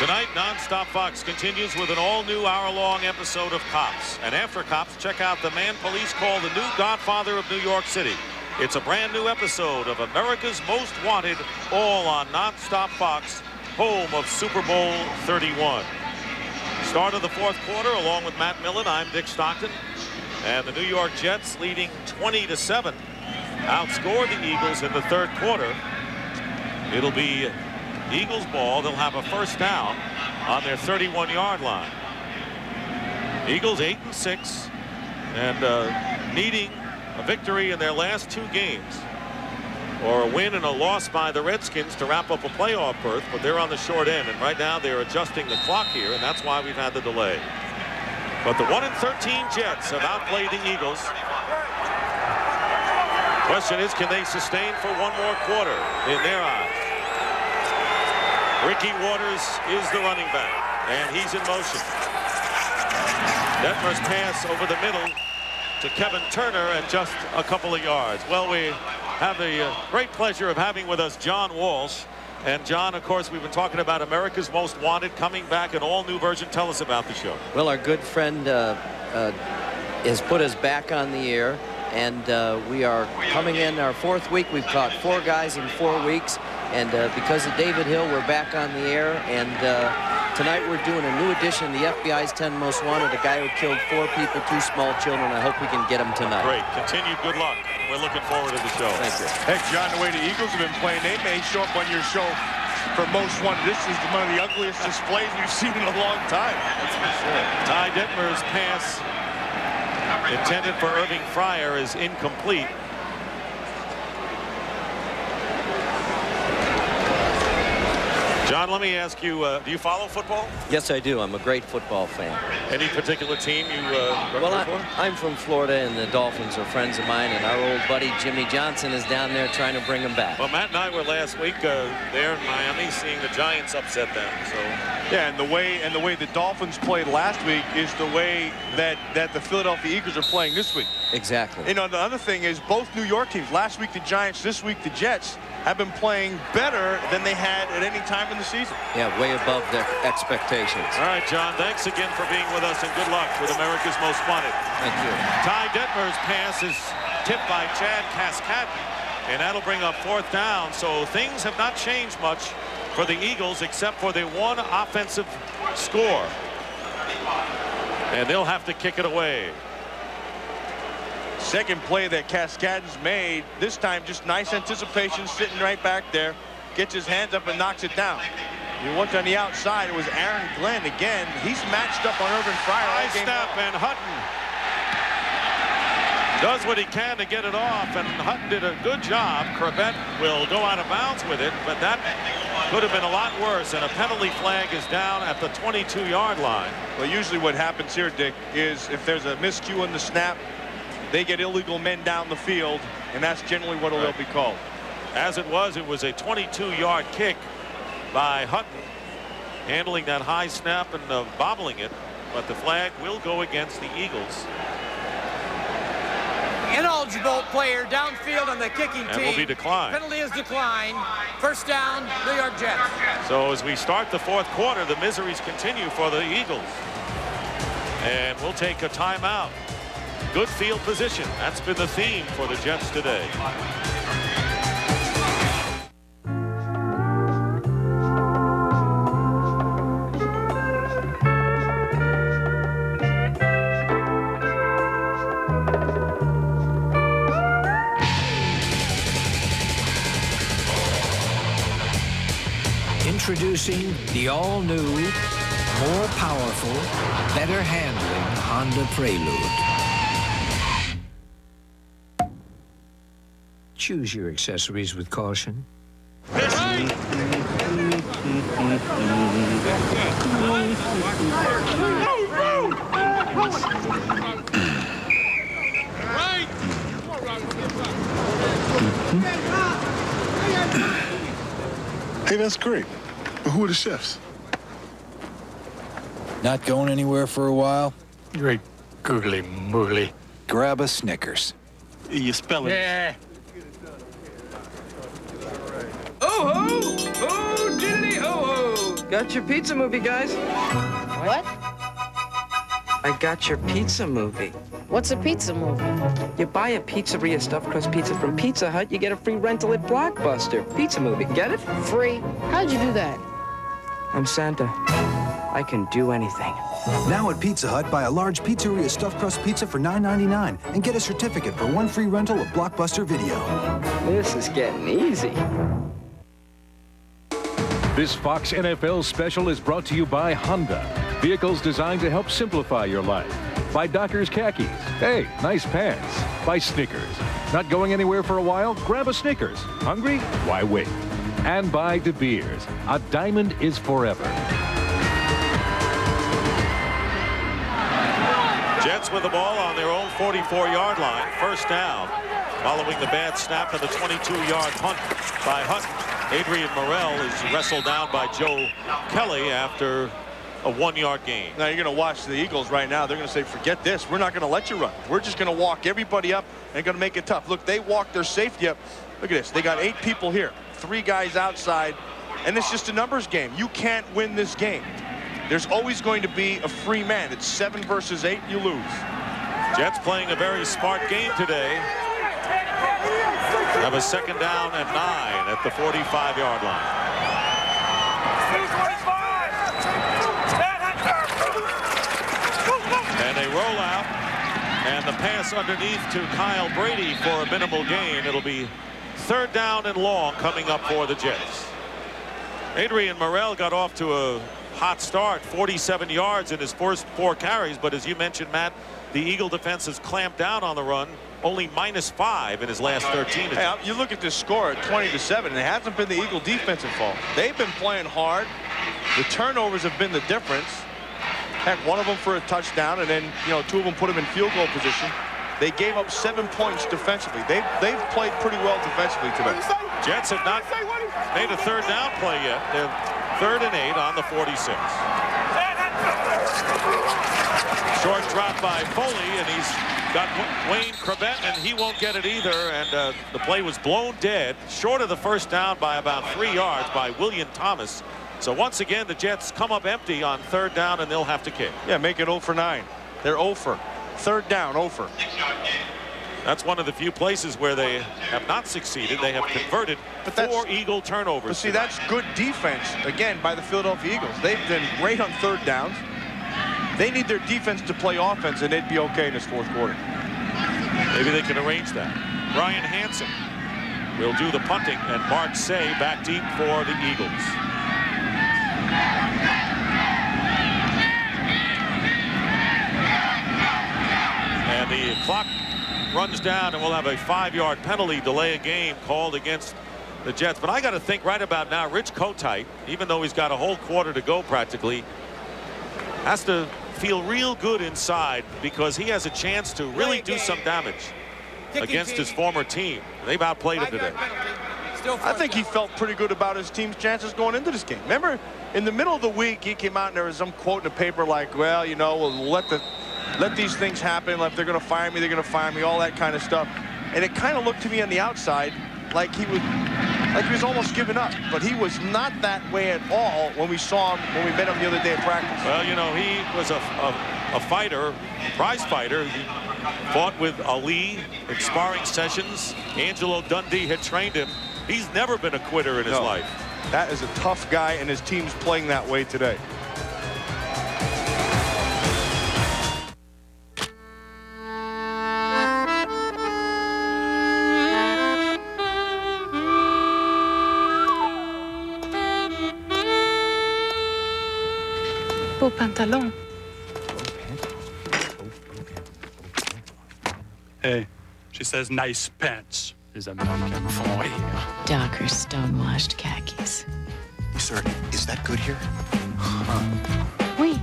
[SPEAKER 1] Tonight, Nonstop Fox continues with an all-new hour-long episode of Cops. And after Cops, check out the man police call the new Godfather of New York City. It's a brand new episode of America's Most Wanted, all on Nonstop Fox, home of Super Bowl 31. Start of the fourth quarter, along with Matt Millen, I'm Dick Stockton. And the New York Jets, leading 20-7, outscored the Eagles in the third quarter. It'll be Eagles ball. They'll have a first down on their 31-yard line. Eagles 8-6 and needing a victory in their last two games, or a win and a loss by the Redskins to wrap up a playoff berth, but they're on the short end, and right now they're adjusting the clock here, and that's why we've had the delay. But the 1-13 Jets have outplayed the Eagles. Question is, can they sustain for one more quarter in their eyes? Ricky Waters is the running back, and he's in motion. Detmer's pass over the middle to Kevin Turner, and just a couple of yards. Well, we have the great pleasure of having with us John Walsh. And John, of course, we've been talking about America's Most Wanted coming back, an all-new version. Tell us about the show.
[SPEAKER 5] Well, our good friend has put us back on the air, and we are coming in our fourth week. We've caught 4 guys in 4 weeks, and because of David Hill, we're back on the air. And tonight we're doing a new edition, the FBI's 10 Most Wanted, a guy who killed 4 people, 2 small children. I hope we can get him tonight.
[SPEAKER 1] Great. Continued good luck. We're looking forward to the show.
[SPEAKER 5] Thank you.
[SPEAKER 2] Hey, John, the way the Eagles have been playing, they may show up on your show for Most Wanted. This is one of the ugliest displays we've seen in a long time. That's for sure.
[SPEAKER 1] Ty Detmer's pass intended for Irving Fryer is incomplete. John, let me ask you, do you follow football?
[SPEAKER 5] Yes, I do. I'm a great football fan.
[SPEAKER 1] Any particular team you
[SPEAKER 5] well, I'm from Florida, and the Dolphins are friends of mine, and our old buddy Jimmy Johnson is down there trying to bring them back.
[SPEAKER 1] Well, Matt and I were last week there in Miami, seeing the Giants upset them. So
[SPEAKER 2] yeah, and the way the Dolphins played last week is the way that the Philadelphia Eagles are playing this week.
[SPEAKER 5] Exactly.
[SPEAKER 2] You know, the other thing is both New York teams, last week the Giants, this week the Jets, have been playing better than they had at any time in the season.
[SPEAKER 5] Yeah, way above their expectations.
[SPEAKER 1] All right, John, thanks again for being with us, and good luck with America's Most Wanted.
[SPEAKER 5] Thank you.
[SPEAKER 1] Ty Detmer's pass is tipped by Chad Cascadden, and that'll bring up fourth down. So things have not changed much for the Eagles except for the one offensive score. And they'll have to kick it away.
[SPEAKER 2] Second play that Cascadden's made, this time just nice anticipation, sitting right back there, gets his hands up and knocks it down. You looked on the outside, it was Aaron Glenn again. He's matched up on Irving Fryer.
[SPEAKER 1] High snap, and Hutton does what he can to get it off, and Hutton did a good job. Crevette will go out of bounds with it, but that could have been a lot worse, and a penalty flag is down at the 22-yard line.
[SPEAKER 2] Well, usually what happens here, Dick, is if there's a miscue in the snap, they get illegal men down the field, and that's generally what will be called.
[SPEAKER 1] As it was a 22-yard kick by Hutton, handling that high snap and bobbling it, but the flag will go against the Eagles.
[SPEAKER 15] Ineligible player downfield on the kicking
[SPEAKER 1] and
[SPEAKER 15] team.
[SPEAKER 1] Will be declined.
[SPEAKER 15] Penalty is declined. First down, New York Jets.
[SPEAKER 1] So as we start the fourth quarter, the miseries continue for the Eagles. And we'll take a timeout. Good field position. That's been the theme for the Jets today.
[SPEAKER 16] Introducing the all-new, more powerful, better handling Honda Prelude. Choose your accessories with caution.
[SPEAKER 17] Hey, that's great. But who are the chefs?
[SPEAKER 18] Not going anywhere for a while?
[SPEAKER 17] Great.
[SPEAKER 9] Googly moogly.
[SPEAKER 13] Grab a Snickers.
[SPEAKER 29] You spell it.
[SPEAKER 9] Yeah.
[SPEAKER 15] Oh, diddly, oh.
[SPEAKER 11] Got your pizza movie, guys.
[SPEAKER 7] What?
[SPEAKER 11] I got your pizza movie.
[SPEAKER 7] What's a pizza movie?
[SPEAKER 11] You buy a pizzeria stuffed crust pizza from Pizza Hut, you get a free rental at Blockbuster. Pizza movie, get it?
[SPEAKER 7] Free? How'd you do that?
[SPEAKER 11] I'm Santa. I can do anything.
[SPEAKER 12] Now at Pizza Hut, buy a large pizzeria stuffed crust pizza for $9.99 and get a certificate for 1 free rental of Blockbuster Video.
[SPEAKER 11] This is getting easy.
[SPEAKER 18] This Fox NFL special is brought to you by Honda. Vehicles designed to help simplify your life. By Dockers Khakis. Hey, nice pants. By Snickers. Not going anywhere for a while? Grab a Snickers. Hungry? Why wait? And by De Beers. A diamond is forever.
[SPEAKER 1] Jets with the ball on their own 44-yard line. First down. Following the bad snap and the 22-yard punt by Hutton. Adrian Morrell is wrestled down by Joe Kelly after a 1-yard gain.
[SPEAKER 2] Now you're going to watch the Eagles right now. They're going to say, forget this. We're not going to let you run. We're just going to walk everybody up and going to make it tough. Look, they walked their safety up. Look at this. They got 8 people here, 3 guys outside, and it's just a numbers game. You can't win this game. There's always going to be a free man. It's 7 versus 8, you lose.
[SPEAKER 1] Jets playing a very smart game today. Have a second down and 9 at the 45-yard line. And they roll out, and the pass underneath to Kyle Brady for a minimal gain. It'll be 3rd down and long coming up for the Jets. Adrian Morrell got off to a hot start, 47 yards in his first 4 carries, but as you mentioned, Matt, the Eagle defense has clamped down on the run, only -5 in his last 13.
[SPEAKER 2] Hey, you look at this score at 20-7, and it hasn't been the Eagle defensive fault. They've been playing hard. The turnovers have been the difference. Heck, one of them for a touchdown, and then 2 of them put them in field goal position. They gave up 7 points defensively. They've played pretty well defensively today.
[SPEAKER 1] Jets have not made a 3rd down play yet. They're 3rd and 8 on the 46. Short drop by Foley, and he's got Wayne Krebet, and he won't get it either. And the play was blown dead, short of the first down by about 3 yards by William Thomas. So once again, the Jets come up empty on 3rd down, and they'll have to kick.
[SPEAKER 2] Yeah, make it 0 for 9. They're 0 for. 3rd down, 0 for.
[SPEAKER 1] That's one of the few places where they have not succeeded. They have converted 4 Eagle turnovers.
[SPEAKER 2] But see, that's good defense, again, by the Philadelphia Eagles. They've been great on 3rd downs. They need their defense to play offense, and they'd be okay in this 4th quarter.
[SPEAKER 1] Maybe they can arrange that. Brian Hansen will do the punting, and Mark Say back deep for the Eagles. And the clock runs down, and we'll have a 5-yard penalty, delay a game called against the Jets. But I got to think right about now, Rich Kotite, even though he's got a whole quarter to go practically, has to feel real good inside because he has a chance to really do some damage against his former team. They've outplayed him today.
[SPEAKER 2] I think he felt pretty good about his team's chances going into this game. Remember, in the middle of the week, he came out and there was some quote in the paper like, well, we'll let these things happen. If they're going to fire me, they're going to fire me, all that kind of stuff. And it kind of looked to me on the outside like he was almost giving up. But he was not that way at all when we saw him, when we met him the other day at practice.
[SPEAKER 1] Well, he was a fighter, prize fighter. He fought with Ali in sparring sessions. Angelo Dundee had trained him. He's never been a quitter in his life.
[SPEAKER 2] That is a tough guy, and his team's playing that way today.
[SPEAKER 19] Beau pantalon.
[SPEAKER 29] Hey, she says nice pants. Les Américains font rire.
[SPEAKER 7] Darker stonewashed khakis.
[SPEAKER 10] Sir, is that good here?
[SPEAKER 7] Oui.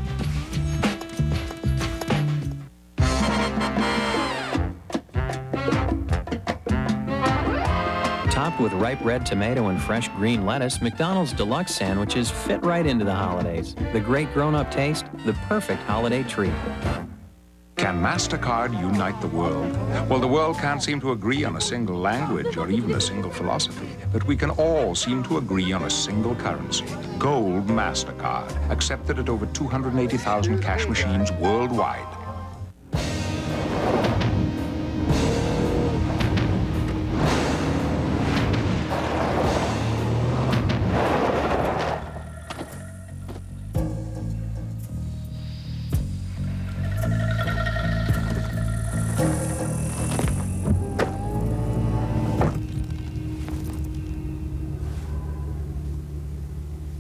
[SPEAKER 28] Topped with ripe red tomato and fresh green lettuce, McDonald's Deluxe sandwiches fit right into the holidays. The great grown-up taste, the perfect holiday treat.
[SPEAKER 6] Can MasterCard unite the world? Well, the world can't seem to agree on a single language or even a single philosophy, but we can all seem to agree on a single currency. Gold MasterCard, accepted at over 280,000 cash machines worldwide.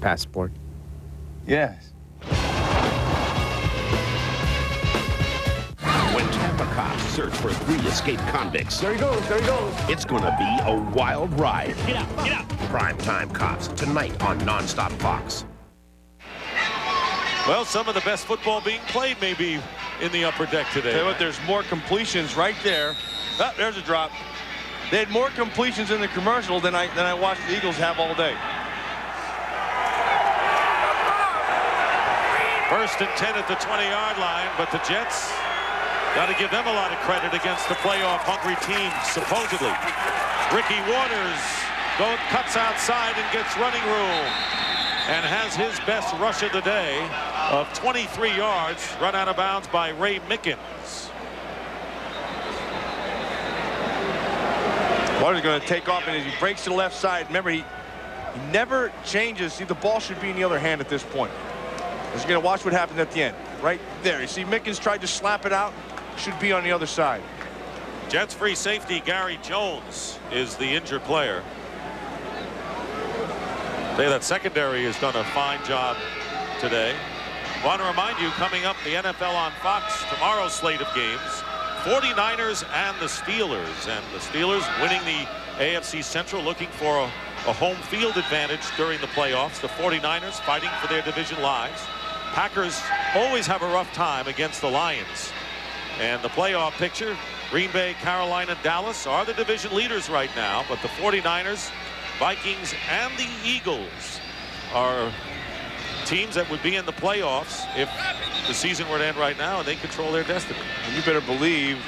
[SPEAKER 19] Passport.
[SPEAKER 2] Yes.
[SPEAKER 10] When Tampa cops search for 3 escaped convicts,
[SPEAKER 2] there he goes,
[SPEAKER 10] it's gonna be a wild ride.
[SPEAKER 2] Get out.
[SPEAKER 10] Primetime Cops, tonight on Nonstop Fox.
[SPEAKER 1] Well, some of the best football being played may be in the upper deck today.
[SPEAKER 2] Tell you what, there's more completions right there. Oh, there's a drop. They had more completions in the commercial than I watched the Eagles have all day.
[SPEAKER 1] 1st and 10 at the 20-yard line, but the Jets got to give them a lot of credit against the playoff-hungry team, supposedly. Ricky Waters cuts outside and gets running room and has his best rush of the day of 23 yards, run out of bounds by Ray Mickens.
[SPEAKER 2] Waters going to take off, and as he breaks to the left side, remember, he never changes. See, the ball should be in the other hand at this point. As you're going to watch what happens at the end. Right there. You see Mickens tried to slap it out. Should be on the other side.
[SPEAKER 1] Jets free safety Gary Jones is the injured player. That secondary has done a fine job today. Want to remind you, coming up the NFL on Fox, tomorrow's slate of games, 49ers and the Steelers. And the Steelers winning the AFC Central, looking for a home field advantage during the playoffs. The 49ers fighting for their division lives. Packers always have a rough time against the Lions. And the playoff picture, Green Bay, Carolina, Dallas are the division leaders right now, but the 49ers, Vikings, and the Eagles are teams that would be in the playoffs if the season were to end right now, and they control their destiny.
[SPEAKER 2] And you better believe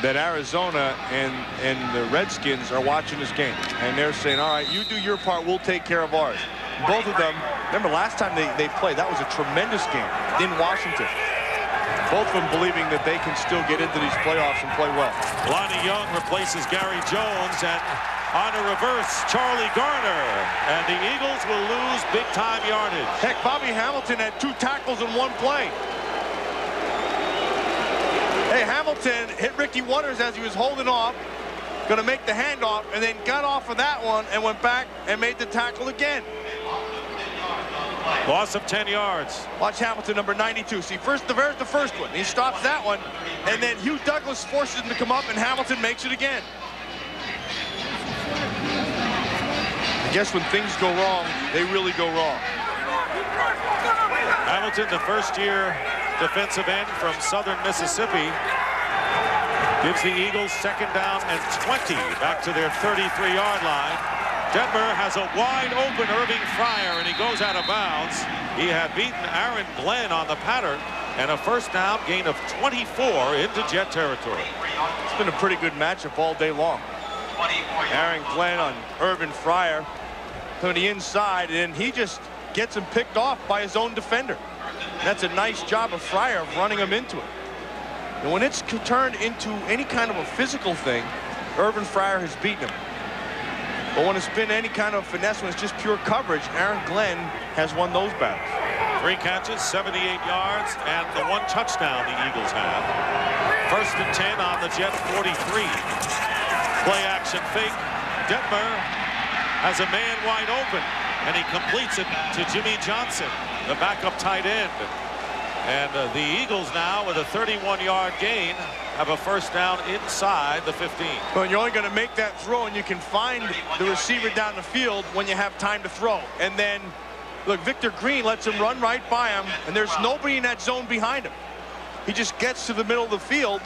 [SPEAKER 2] that Arizona and the Redskins are watching this game, and they're saying, all right, you do your part, we'll take care of ours. Both of them, remember last time they played, that was a tremendous game in Washington. Both of them believing that they can still get into these playoffs and play well.
[SPEAKER 1] Lonnie Young replaces Gary Jones, and on a reverse, Charlie Garner. And the Eagles will lose big-time yardage.
[SPEAKER 2] Heck, Bobby Hamilton had 2 tackles in 1 play. Hey, Hamilton hit Ricky Waters as he was holding off, going to make the handoff, and then got off of that one and went back and made the tackle again.
[SPEAKER 1] Loss of 10 yards.
[SPEAKER 2] Watch Hamilton, number 92. See, there's the first one. He stops that one, and then Hugh Douglas forces him to come up, and Hamilton makes it again. I guess when things go wrong, they really go wrong.
[SPEAKER 1] Hamilton, the first-year defensive end from Southern Mississippi, gives the Eagles 2nd down and 20 back to their 33-yard line. Detmer has a wide-open Irving Fryer, and he goes out of bounds. He had beaten Aaron Glenn on the pattern, and a 1st down gain of 24 into Jet territory.
[SPEAKER 2] It's been a pretty good matchup all day long. Aaron Glenn on Irving Fryer to the inside, and he just gets him picked off by his own defender. That's a nice job of Fryer of running him into it. And when it's turned into any kind of a physical thing, Irving Fryer has beaten him. But when it's been any kind of finesse, when it's just pure coverage, Aaron Glenn has won those battles.
[SPEAKER 1] 3 catches, 78 yards, and the 1 touchdown the Eagles have. 1st and 10 on the Jet 43. Play action fake. Detmer has a man wide open, and he completes it to Jimmy Johnson, the backup tight end. And the Eagles now, with a 31-yard gain, have a 1st down inside the 15.
[SPEAKER 2] Well, you're only going to make that throw, and you can find the receiver down the field when you have time to throw. And then, look, Victor Green lets him run right by him, and there's nobody in that zone behind him. He just gets to the middle of the field,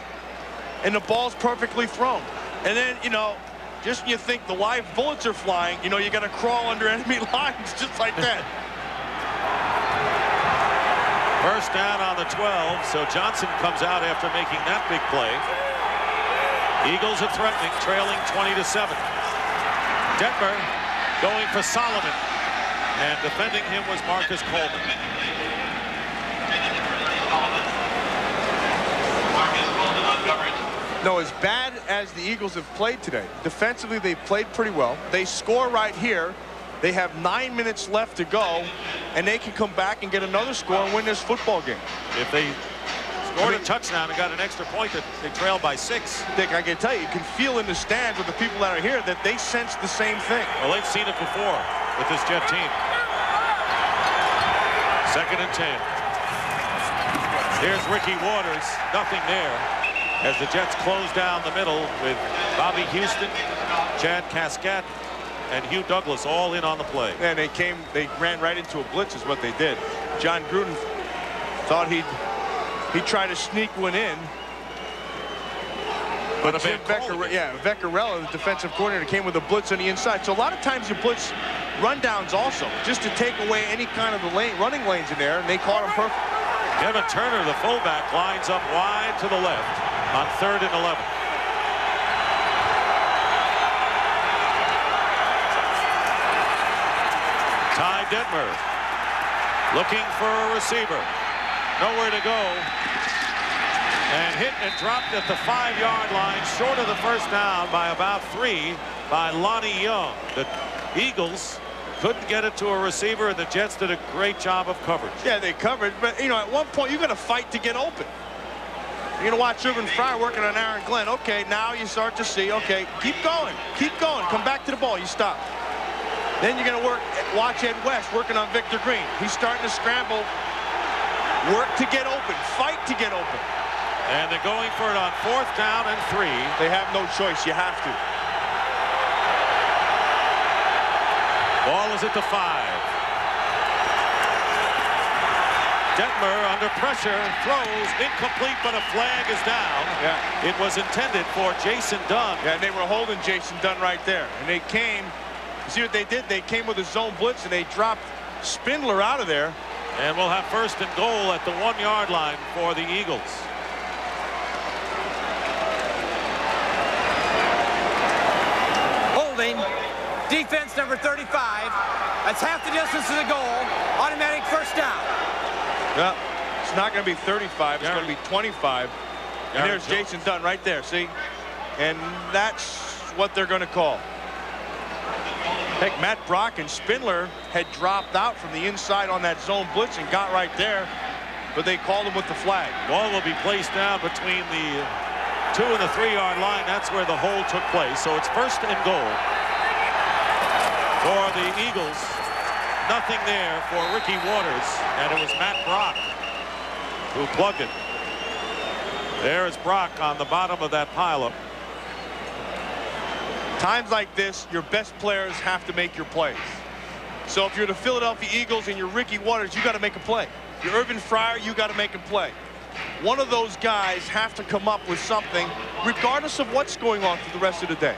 [SPEAKER 2] and the ball's perfectly thrown. And then, you know, just when you think the live bullets are flying, you know, you got to crawl under enemy lines just like that.
[SPEAKER 1] First down on the 12, so Johnson comes out after making that big play. Eagles are threatening, trailing 20-7. Detmer going for Solomon, and defending him was Marcus Coleman.
[SPEAKER 2] No, as bad as the Eagles have played today, defensively they've played pretty well. They score right here. They have 9 minutes left to go, and they can come back and get another score and win this football game.
[SPEAKER 1] If they scored a touchdown and got an extra point, that they trailed by 6.
[SPEAKER 2] Dick, I can tell you can feel in the stands with the people that are here that they sense the same thing.
[SPEAKER 1] Well, they've seen it before with this Jet team. 2nd and 10. Here's Ricky Waters, nothing there, as the Jets close down the middle with Bobby Houston, Chad Cascat, and Hugh Douglas all in on the play.
[SPEAKER 2] And they ran right into a blitz is what they did. John Gruden thought he'd try to sneak one in. But Jim Vecchiarella, the defensive coordinator, came with a blitz on the inside. So a lot of times you blitz rundowns also, just to take away any kind of the running lanes in there, and they caught him perfect.
[SPEAKER 1] Kevin Turner, the fullback, lines up wide to the left on 3rd and 11. Ty Detmer looking for a receiver. Nowhere to go. And hit and dropped at the 5-yard line, short of the first down by about 3 by Lonnie Young. The Eagles couldn't get it to a receiver, and the Jets did a great job of coverage.
[SPEAKER 2] Yeah, they covered, but you know, at one point you're going to fight to get open. You're going to watch Irvin Fryer working on Aaron Glenn. Okay, now you start to see, okay, keep going, come back to the ball, you stop. Then you're going to watch Ed West working on Victor Green. He's starting to scramble, work to get open, fight to get open.
[SPEAKER 1] And they're going for it on 4th down and 3.
[SPEAKER 2] They have no choice, you have to.
[SPEAKER 1] Ball is at the 5. Detmer under pressure, throws, incomplete, but a flag is down.
[SPEAKER 2] Yeah.
[SPEAKER 1] It was intended for Jason Dunn.
[SPEAKER 2] Yeah, and they were holding Jason Dunn right there. And they came, see what they did? They came with a zone blitz, and they dropped Spindler out of there.
[SPEAKER 1] And we'll have 1st and goal at the 1-yard line for the Eagles.
[SPEAKER 8] Holding. Defense number 35. That's half the distance to the goal. Automatic first down.
[SPEAKER 2] Yeah, it's not going to be 35. It's going to be 25. And there's Jason Dunn right there, see? And that's what they're going to call. Heck, Matt Brock and Spindler had dropped out from the inside on that zone blitz and got right there, but they called him with the flag.
[SPEAKER 1] Ball will be placed down between the 2 and the 3-yard line. That's where the hold took place. So it's 1st and goal for the Eagles. Nothing there for Ricky Waters, and it was Matt Brock who plugged it. There is Brock on the bottom of that pileup.
[SPEAKER 2] Times like this, your best players have to make your plays. So if you're the Philadelphia Eagles and you're Ricky Waters, you got to make a play. If you're Irvin Fryer, you got to make a play. One of those guys have to come up with something, regardless of what's going on for the rest of the day.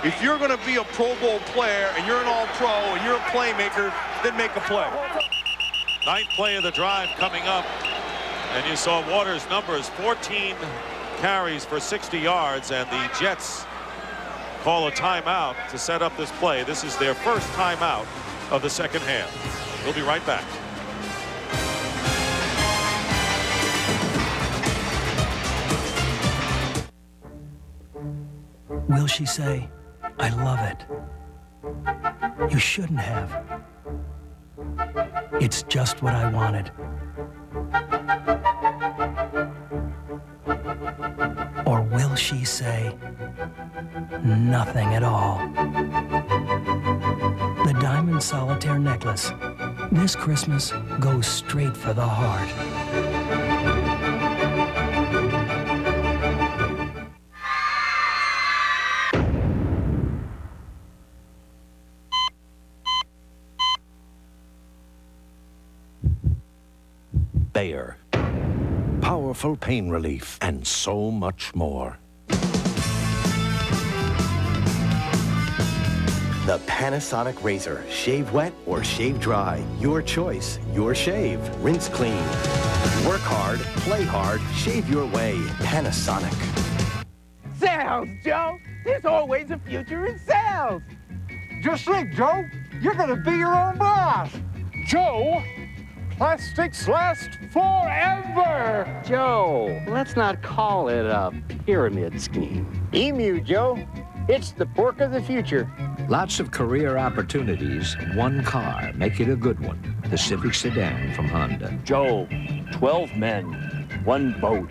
[SPEAKER 2] If you're going to be a Pro Bowl player and you're an All-Pro and you're a playmaker, then make a play.
[SPEAKER 1] 9th play of the drive coming up, and you saw Waters' numbers, 14 carries for 60 yards, and the Jets call a timeout to set up this play. This is their first timeout of the second half. We'll be right back.
[SPEAKER 20] Will she say, I love it? You shouldn't have. It's just what I wanted. Or will she say, nothing at all? The Diamond Solitaire Necklace. This Christmas goes straight for the heart.
[SPEAKER 10] Bayer. Powerful pain relief and so much more.
[SPEAKER 4] The Panasonic Razor. Shave wet or shave dry. Your choice. Your shave. Rinse clean. Work hard. Play hard. Shave your way. Panasonic.
[SPEAKER 15] Sales, Joe. There's always a future in sales.
[SPEAKER 14] Just think, Joe. You're going to be your own boss. Joe, plastics last forever.
[SPEAKER 21] Joe, let's not call it a pyramid scheme. Emu, Joe. It's the pork of the future.
[SPEAKER 16] Lots of career opportunities in one car. Make it a good one. The Civic Sedan from Honda.
[SPEAKER 21] Joe, 12 men, one boat.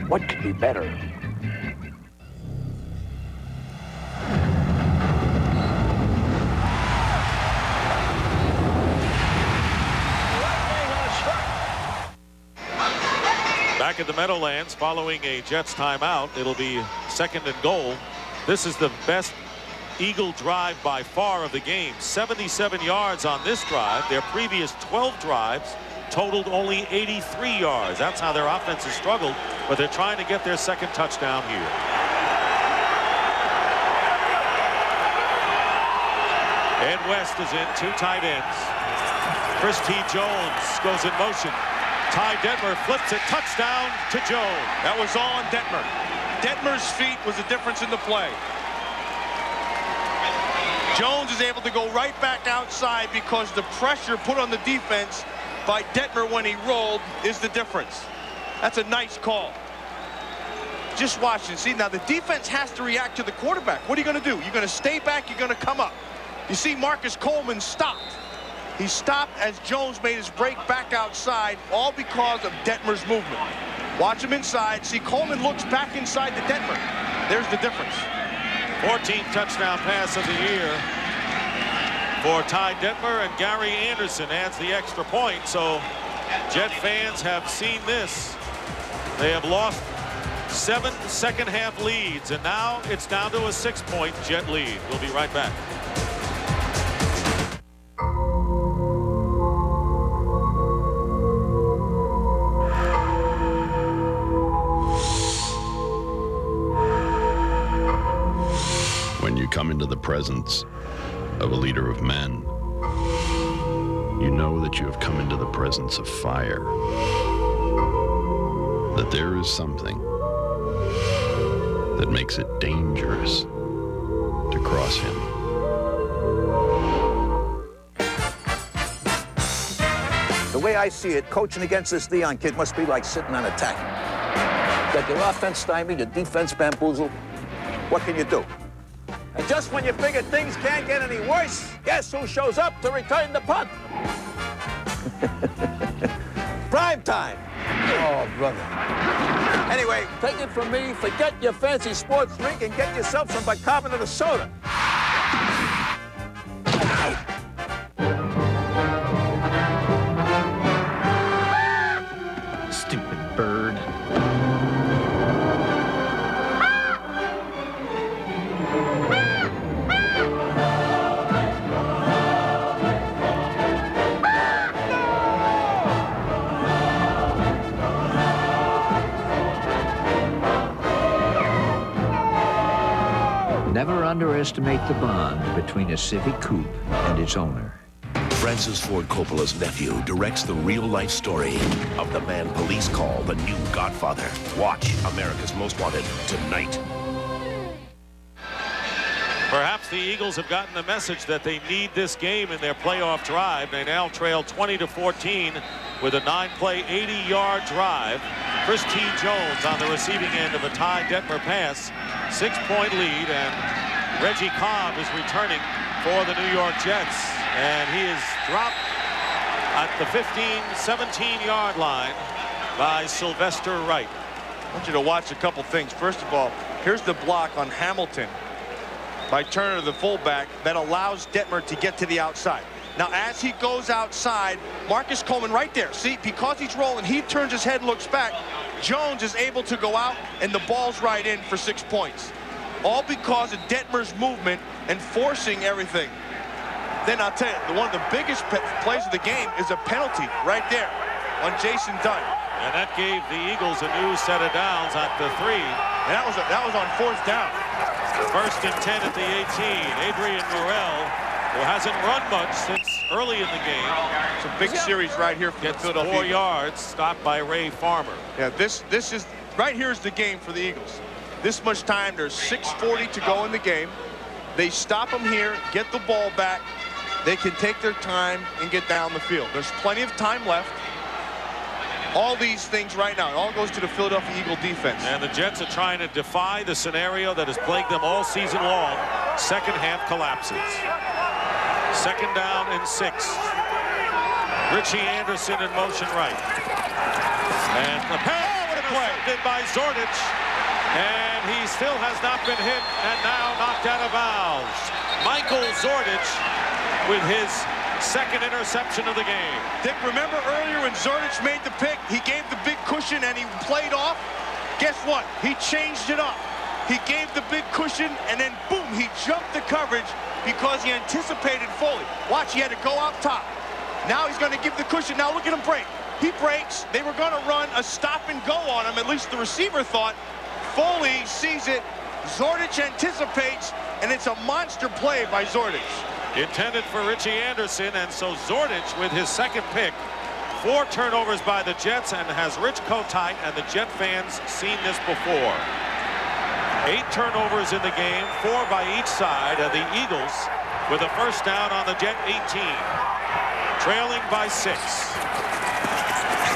[SPEAKER 21] What could be better?
[SPEAKER 1] Back at the Meadowlands, following a Jets timeout, it'll be 2nd and goal. This is the best Eagle drive by far of the game. 77 yards on this drive. Their previous 12 drives totaled only 83 yards. That's how their offense has struggled, but they're trying to get their second touchdown here. Ed West is in, 2 tight ends. Chris T. Jones goes in motion. Ty Detmer flips it, touchdown to Jones.
[SPEAKER 2] That was all on Detmer. Detmer's feet was the difference in the play. Jones is able to go right back outside because the pressure put on the defense by Detmer when he rolled is the difference. That's a nice call. Just watch and see. Now the defense has to react to the quarterback. What are you going to do? You're going to stay back, you're going to come up. You see Marcus Coleman stopped. He stopped as Jones made his break back outside, all because of Detmer's movement. Watch him inside. See, Coleman looks back inside to Detmer. There's the difference.
[SPEAKER 1] 14th touchdown pass of the year for Ty Detmer, and Gary Anderson adds the extra point. So Jet fans have seen this. They have lost 7 second-half leads, and now it's down to a 6-point Jet lead. We'll be right back.
[SPEAKER 22] When you come into the presence of a leader of men, you know that you have come into the presence of fire, that there is something that makes it dangerous to cross him.
[SPEAKER 23] The way I see it, coaching against this Dion kid must be like sitting on a tack. Got your offense stymied, your defense bamboozled. What can you do? And just when you figure things can't get any worse, guess who shows up to return the punt? Prime time. Oh, brother. Anyway, take it from me, forget your fancy sports drink and get yourself some bicarbonate of soda.
[SPEAKER 16] Stupid bird. Never underestimate the bond between a Civic Coupe and its owner.
[SPEAKER 10] Francis Ford Coppola's nephew directs the real-life story of the man police call the new Godfather. Watch America's Most Wanted tonight.
[SPEAKER 1] Perhaps the Eagles have gotten the message that they need this game in their playoff drive. They now trail 20-14 with a 9-play, 80-yard drive. Chris T. Jones on the receiving end of a Ty Detmer pass. 6-point lead, and Reggie Cobb is returning for the New York Jets. And he is dropped at the 15-17-yard line by Sylvester Wright.
[SPEAKER 2] I want you to watch a couple things. First of all, here's the block on Hamilton by Turner, the fullback, that allows Detmer to get to the outside. Now, as he goes outside, Marcus Coleman right there. See, because he's rolling, he turns his head, looks back. Jones is able to go out, and the ball's right in for 6 points. All because of Detmer's movement and forcing everything. Then I'll tell you, one of the biggest plays of the game is a penalty right there on Jason Dunn.
[SPEAKER 1] And that gave the Eagles a new set of downs at the 3.
[SPEAKER 2] And that was on 4th down.
[SPEAKER 1] First and 10 at the 18. Adrian Morrell, who hasn't run much since early in the game.
[SPEAKER 2] It's a big series right here for
[SPEAKER 1] Gets
[SPEAKER 2] the Philadelphia
[SPEAKER 1] 4
[SPEAKER 2] Eagles.
[SPEAKER 1] yards, stopped by Ray Farmer.
[SPEAKER 2] Yeah, this is right here's the game for the Eagles. This much time, there's 6:40 to go in the game. They stop them here, get the ball back. They can take their time and get down the field. There's plenty of time left. All these things right now, it all goes to the Philadelphia Eagle defense.
[SPEAKER 1] And the Jets are trying to defy the scenario that has plagued them all season long. Second half collapses. Second down and 6. Richie Anderson in motion right. And the pass intercepted by Zordich. And he still has not been hit and now knocked out of bounds. Michael Zordich with his second interception of the game.
[SPEAKER 2] Dick, remember earlier when Zordich made the pick, he gave the big cushion and he played off? Guess what? He changed it up. He gave the big cushion and then boom, he jumped the coverage because he anticipated Foley. Watch, he had to go up top. Now he's going to give the cushion. Now look at him break. He breaks. They were going to run a stop and go on him. At least the receiver thought. Foley sees it. Zordich anticipates, and it's a monster play by Zordich.
[SPEAKER 1] Intended for Richie Anderson, and so Zordich with his second pick. 4 turnovers by the Jets, and has Rich Kotite and the Jet fans seen this before? 8 turnovers in the game, 4 by each side, and the Eagles with a first down on the Jet 18. Trailing by 6.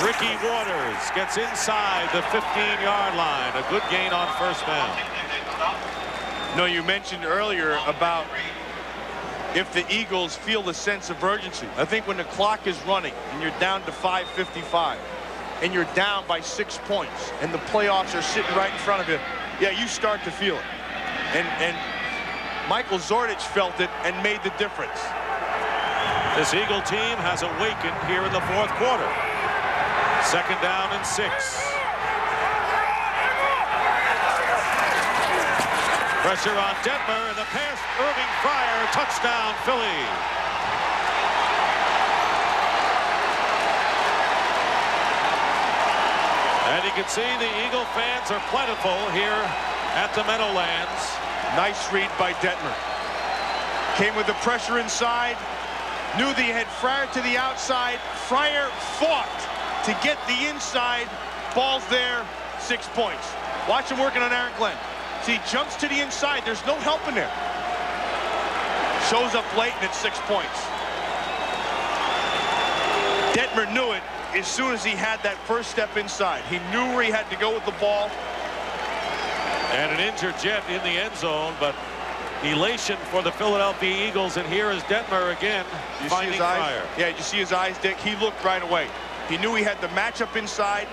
[SPEAKER 1] Ricky Waters gets inside the 15-yard line. A good gain on first down.
[SPEAKER 2] No, you mentioned earlier about if the Eagles feel a sense of urgency. I think when the clock is running and you're down to 5:55 and you're down by 6 points and the playoffs are sitting right in front of you, yeah, you start to feel it. And Michael Zordich felt it and made the difference.
[SPEAKER 1] This Eagle team has awakened here in the fourth quarter. Second down and 6. Pressure on Detmer, and the pass, Irving Fryar, touchdown, Philly. And you can see the Eagle fans are plentiful here at the Meadowlands.
[SPEAKER 2] Nice read by Detmer. Came with the pressure inside. Knew that he had Fryar to the outside. Fryar fought to get the inside. Ball's there, 6 points. Watch him working on Aaron Glenn. See, he jumps to the inside. There's no help in there. Shows up late, and it's 6 points. Detmer knew it as soon as he had that first step inside. He knew where he had to go with the ball.
[SPEAKER 1] And an injured Jet in the end zone, but elation for the Philadelphia Eagles. And here is Detmer again, finding Fryar.
[SPEAKER 2] Yeah, you see his eyes, Dick? He looked right away. He knew he had the matchup inside.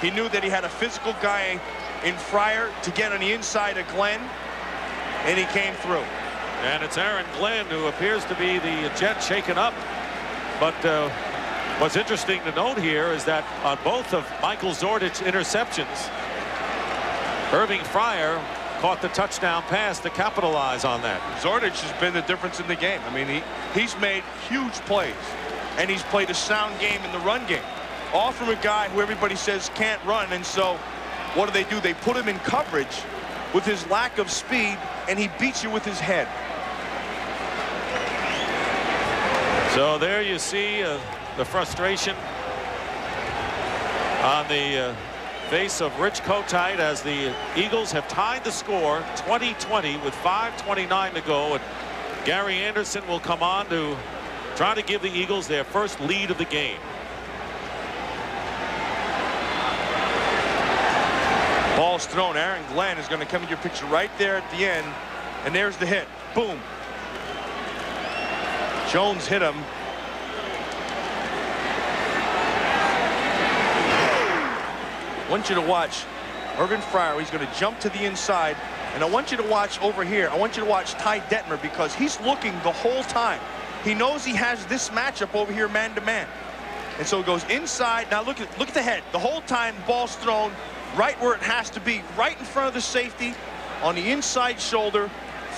[SPEAKER 2] He knew that he had a physical guy in Fryar to get on the inside of Glenn, and he came through.
[SPEAKER 1] And it's Aaron Glenn who appears to be the Jet shaken up. But what's interesting to note here is that on both of Michael Zordich's interceptions, Irving Fryar caught the touchdown pass to capitalize on that.
[SPEAKER 2] Zordich has been the difference in the game. I mean, he's made huge plays, and he's played a sound game in the run game. All from a guy who everybody says can't run, and so what do? They put him in coverage with his lack of speed, and he beats you with his head.
[SPEAKER 1] So there you see the frustration on the face of Rich Kotite as the Eagles have tied the score 20-20 with 5:29 to go, and Gary Anderson will come on to try to give the Eagles their first lead of the game.
[SPEAKER 2] Ball's thrown. Aaron Glenn is going to come into your picture right there at the end, and there's the hit. Boom. Jones hit him. I want you to watch Irving Fryar. He's going to jump to the inside, and I want you to watch over here. I want you to watch Ty Detmer, because he's looking the whole time. He knows he has this matchup over here man-to-man, and so it goes inside. Now look at the head. The whole time, ball's thrown right where it has to be, right in front of the safety, on the inside shoulder.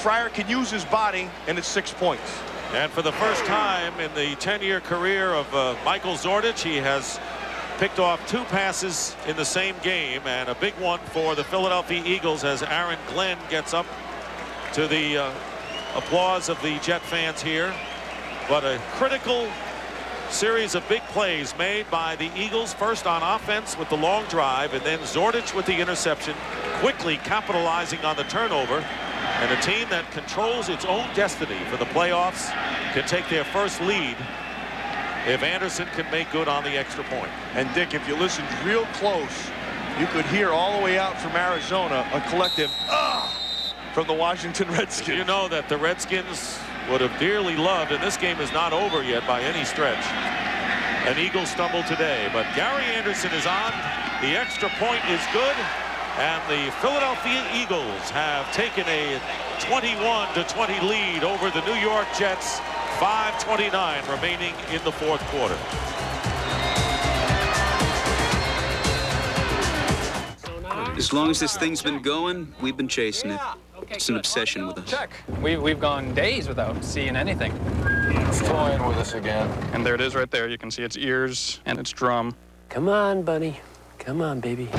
[SPEAKER 2] Fryar can use his body, and it's 6 points.
[SPEAKER 1] And for the first time in the 10-year career of Michael Zordich, he has picked off 2 passes in the same game, and a big one for the Philadelphia Eagles as Aaron Glenn gets up to the applause of the Jet fans here. But a critical series of big plays made by the Eagles, first on offense with the long drive, and then Zordich with the interception, quickly capitalizing on the turnover. And a team that controls its own destiny for the playoffs can take their first lead if Anderson can make good on the extra point.
[SPEAKER 2] And Dick, if you listened real close, you could hear all the way out from Arizona a collective from the Washington Redskins.
[SPEAKER 1] You know that the Redskins would have dearly loved, and this game is not over yet by any stretch, an Eagle stumble today. But Gary Anderson is on. The extra point is good, and the Philadelphia Eagles have taken a 21-20 lead over the New York Jets. 5:29 remaining in the fourth quarter.
[SPEAKER 3] As long as this thing's been going, we've been chasing it. It's an obsession with us.
[SPEAKER 5] Check. We've gone days without seeing anything. It's flying with us again. And there it is right there. You can see its ears and its drum.
[SPEAKER 11] Come on, buddy. Come on, baby.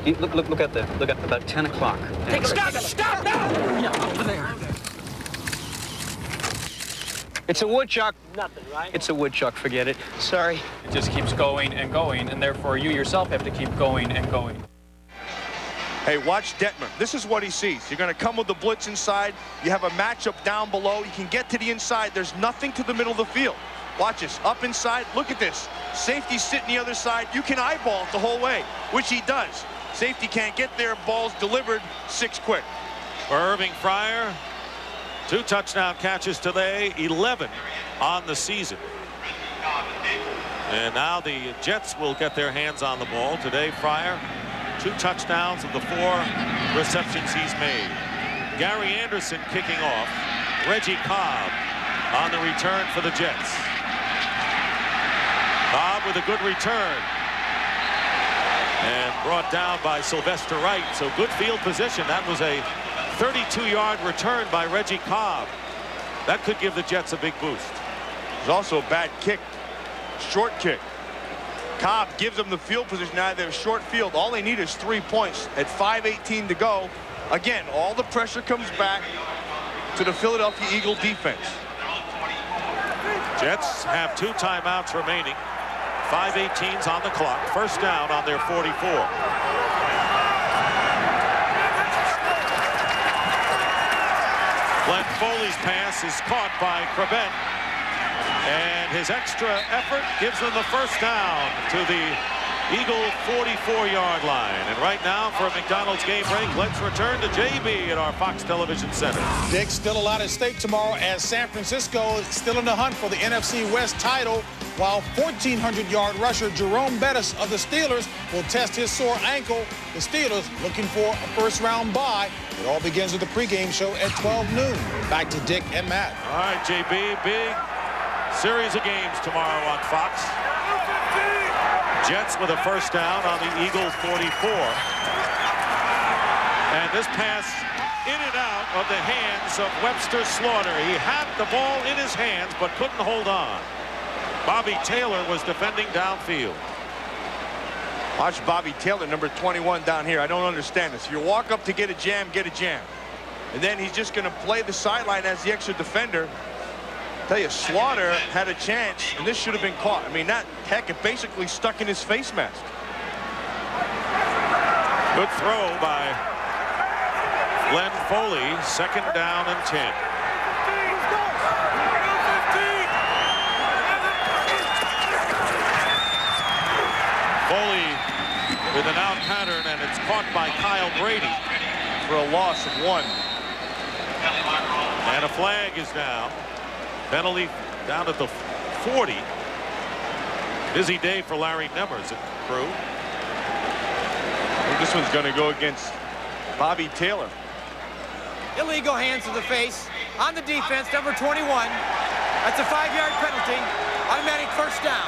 [SPEAKER 3] Look out there. Look at about 10 o'clock.
[SPEAKER 5] Stop now! Yeah, over there.
[SPEAKER 3] It's a woodchuck.
[SPEAKER 11] Nothing, right?
[SPEAKER 3] It's a woodchuck. Forget it. Sorry.
[SPEAKER 5] It just keeps going and going, and therefore you yourself have to keep going and going.
[SPEAKER 2] Hey, watch Detmer. This is what he sees. You're going to come with the blitz inside. You have a matchup down below. You can get to the inside. There's nothing to the middle of the field. Watch this. Up inside. Look at this. Safety sitting the other side. You can eyeball it the whole way, which he does. Safety can't get there. Ball's delivered. 6 quick.
[SPEAKER 1] For Irving Fryer, 2 touchdown catches today, 11 on the season. And now the Jets will get their hands on the ball. Today, Fryer, 2 touchdowns of the 4 receptions he's made. Gary Anderson kicking off. Reggie Cobb on the return for the Jets. Cobb with a good return. And brought down by Sylvester Wright. So good field position. That was a 32-yard return by Reggie Cobb. That could give the Jets a big boost.
[SPEAKER 2] There's also a bad kick. Short kick. Cobb gives them the field position. Now they're short field. All they need is 3 points at 5:18 to go. Again, all the pressure comes back to the Philadelphia Eagle defense.
[SPEAKER 1] Jets have 2 timeouts remaining. 5:18's on the clock. First down on their 44. Glenn Foley's pass is caught by Crevette. And his extra effort gives them the first down to the Eagle 44-yard line. And right now, for a McDonald's game break, let's return to JB at our Fox Television Center.
[SPEAKER 9] Dick, still a lot at stake tomorrow as San Francisco is still in the hunt for the NFC West title, while 1,400-yard rusher Jerome Bettis of the Steelers will test his sore ankle. The Steelers looking for a first-round bye. It all begins with the pregame show at 12 noon. Back to Dick and Matt.
[SPEAKER 1] All right, JB, big series of games tomorrow on Fox. Jets with a first down on the Eagle 44. And this pass in and out of the hands of Webster Slaughter. He had the ball in his hands but couldn't hold on. Bobby Taylor was defending downfield.
[SPEAKER 2] Watch Bobby Taylor, number 21 down here. I don't understand this. If you walk up to get a jam, get a jam. And then he's just going to play the sideline as the extra defender. Tell you, Slaughter had a chance, and this should have been caught. I mean, that heck, it basically stuck in his face mask.
[SPEAKER 1] Good throw by Glenn Foley. Second down and 10. Foley with an out pattern, and it's caught by Kyle Brady
[SPEAKER 2] for a loss of 1.
[SPEAKER 1] And a flag is down. Penalty down at the 40. Busy day for Larry Nemmers and crew.
[SPEAKER 2] This one's going to go against Bobby Taylor.
[SPEAKER 8] Illegal hands to the face on the defense, number 21. That's a 5-yard penalty. Automatic first down.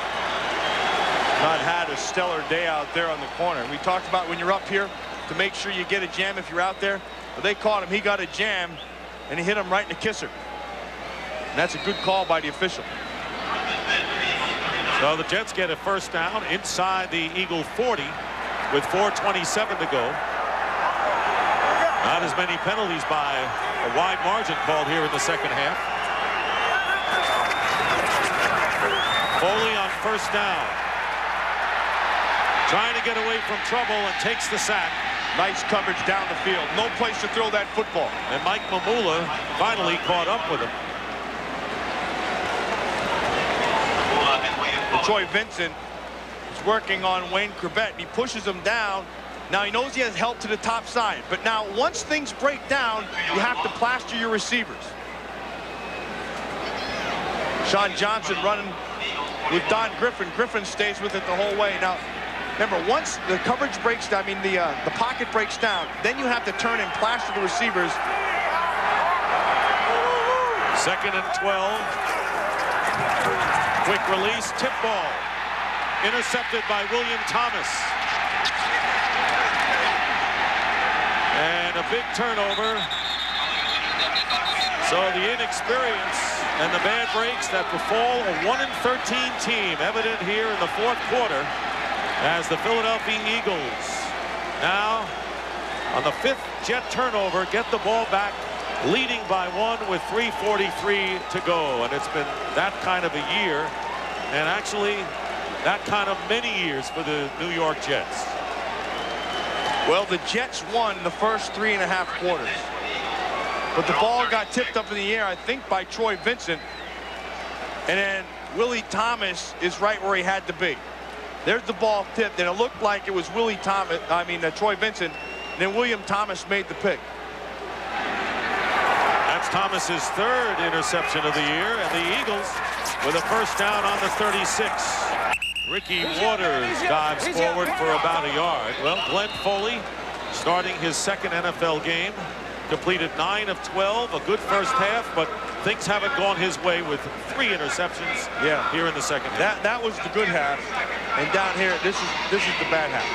[SPEAKER 2] Not had a stellar day out there on the corner. We talked about when you're up here to make sure you get a jam if you're out there. But they caught him. He got a jam, and he hit him right in the kisser. And that's a good call by the official.
[SPEAKER 1] So the Jets get a first down inside the Eagle 40 with 4:27 to go. Not as many penalties by a wide margin called here in the second half. Foley on first down. Trying to get away from trouble and takes the sack.
[SPEAKER 2] Nice coverage down the field. No place to throw that football.
[SPEAKER 1] And Mike Mamula finally caught up with him.
[SPEAKER 2] Troy Vincent is working on Wayne Corbett. He pushes him down. Now he knows he has help to the top side. But now once things break down, you have to plaster your receivers. Sean Johnson running with Don Griffin. Griffin stays with it the whole way. Now, remember, once the coverage breaks down, the pocket breaks down, then you have to turn and plaster the receivers.
[SPEAKER 1] 2nd and 12. Quick release, tip ball. Intercepted by William Thomas. And a big turnover. So the inexperience and the bad breaks that befall a 1-13 team evident here in the fourth quarter as the Philadelphia Eagles now on the 5th Jet turnover get the ball back, leading by 1 with 3:43 to go. And it's been that kind of a year, and actually that kind of many years for the New York Jets.
[SPEAKER 2] Well, the Jets won the first 3.5 quarters. But the ball got tipped up in the air, I think, by Troy Vincent. And then Willie Thomas is right where he had to be. There's the ball tipped, and it looked like it was Troy Vincent. And then William Thomas made the pick.
[SPEAKER 1] That's Thomas's 3rd interception of the year, and the Eagles with a first down on the 36. Ricky Waters dives forward for about a yard. Well, Glenn Foley starting his 2nd NFL game, completed 9 of 12, a good first half, but things haven't gone his way with 3 interceptions here in the second half.
[SPEAKER 2] That was the good half, and down here, this is the bad half.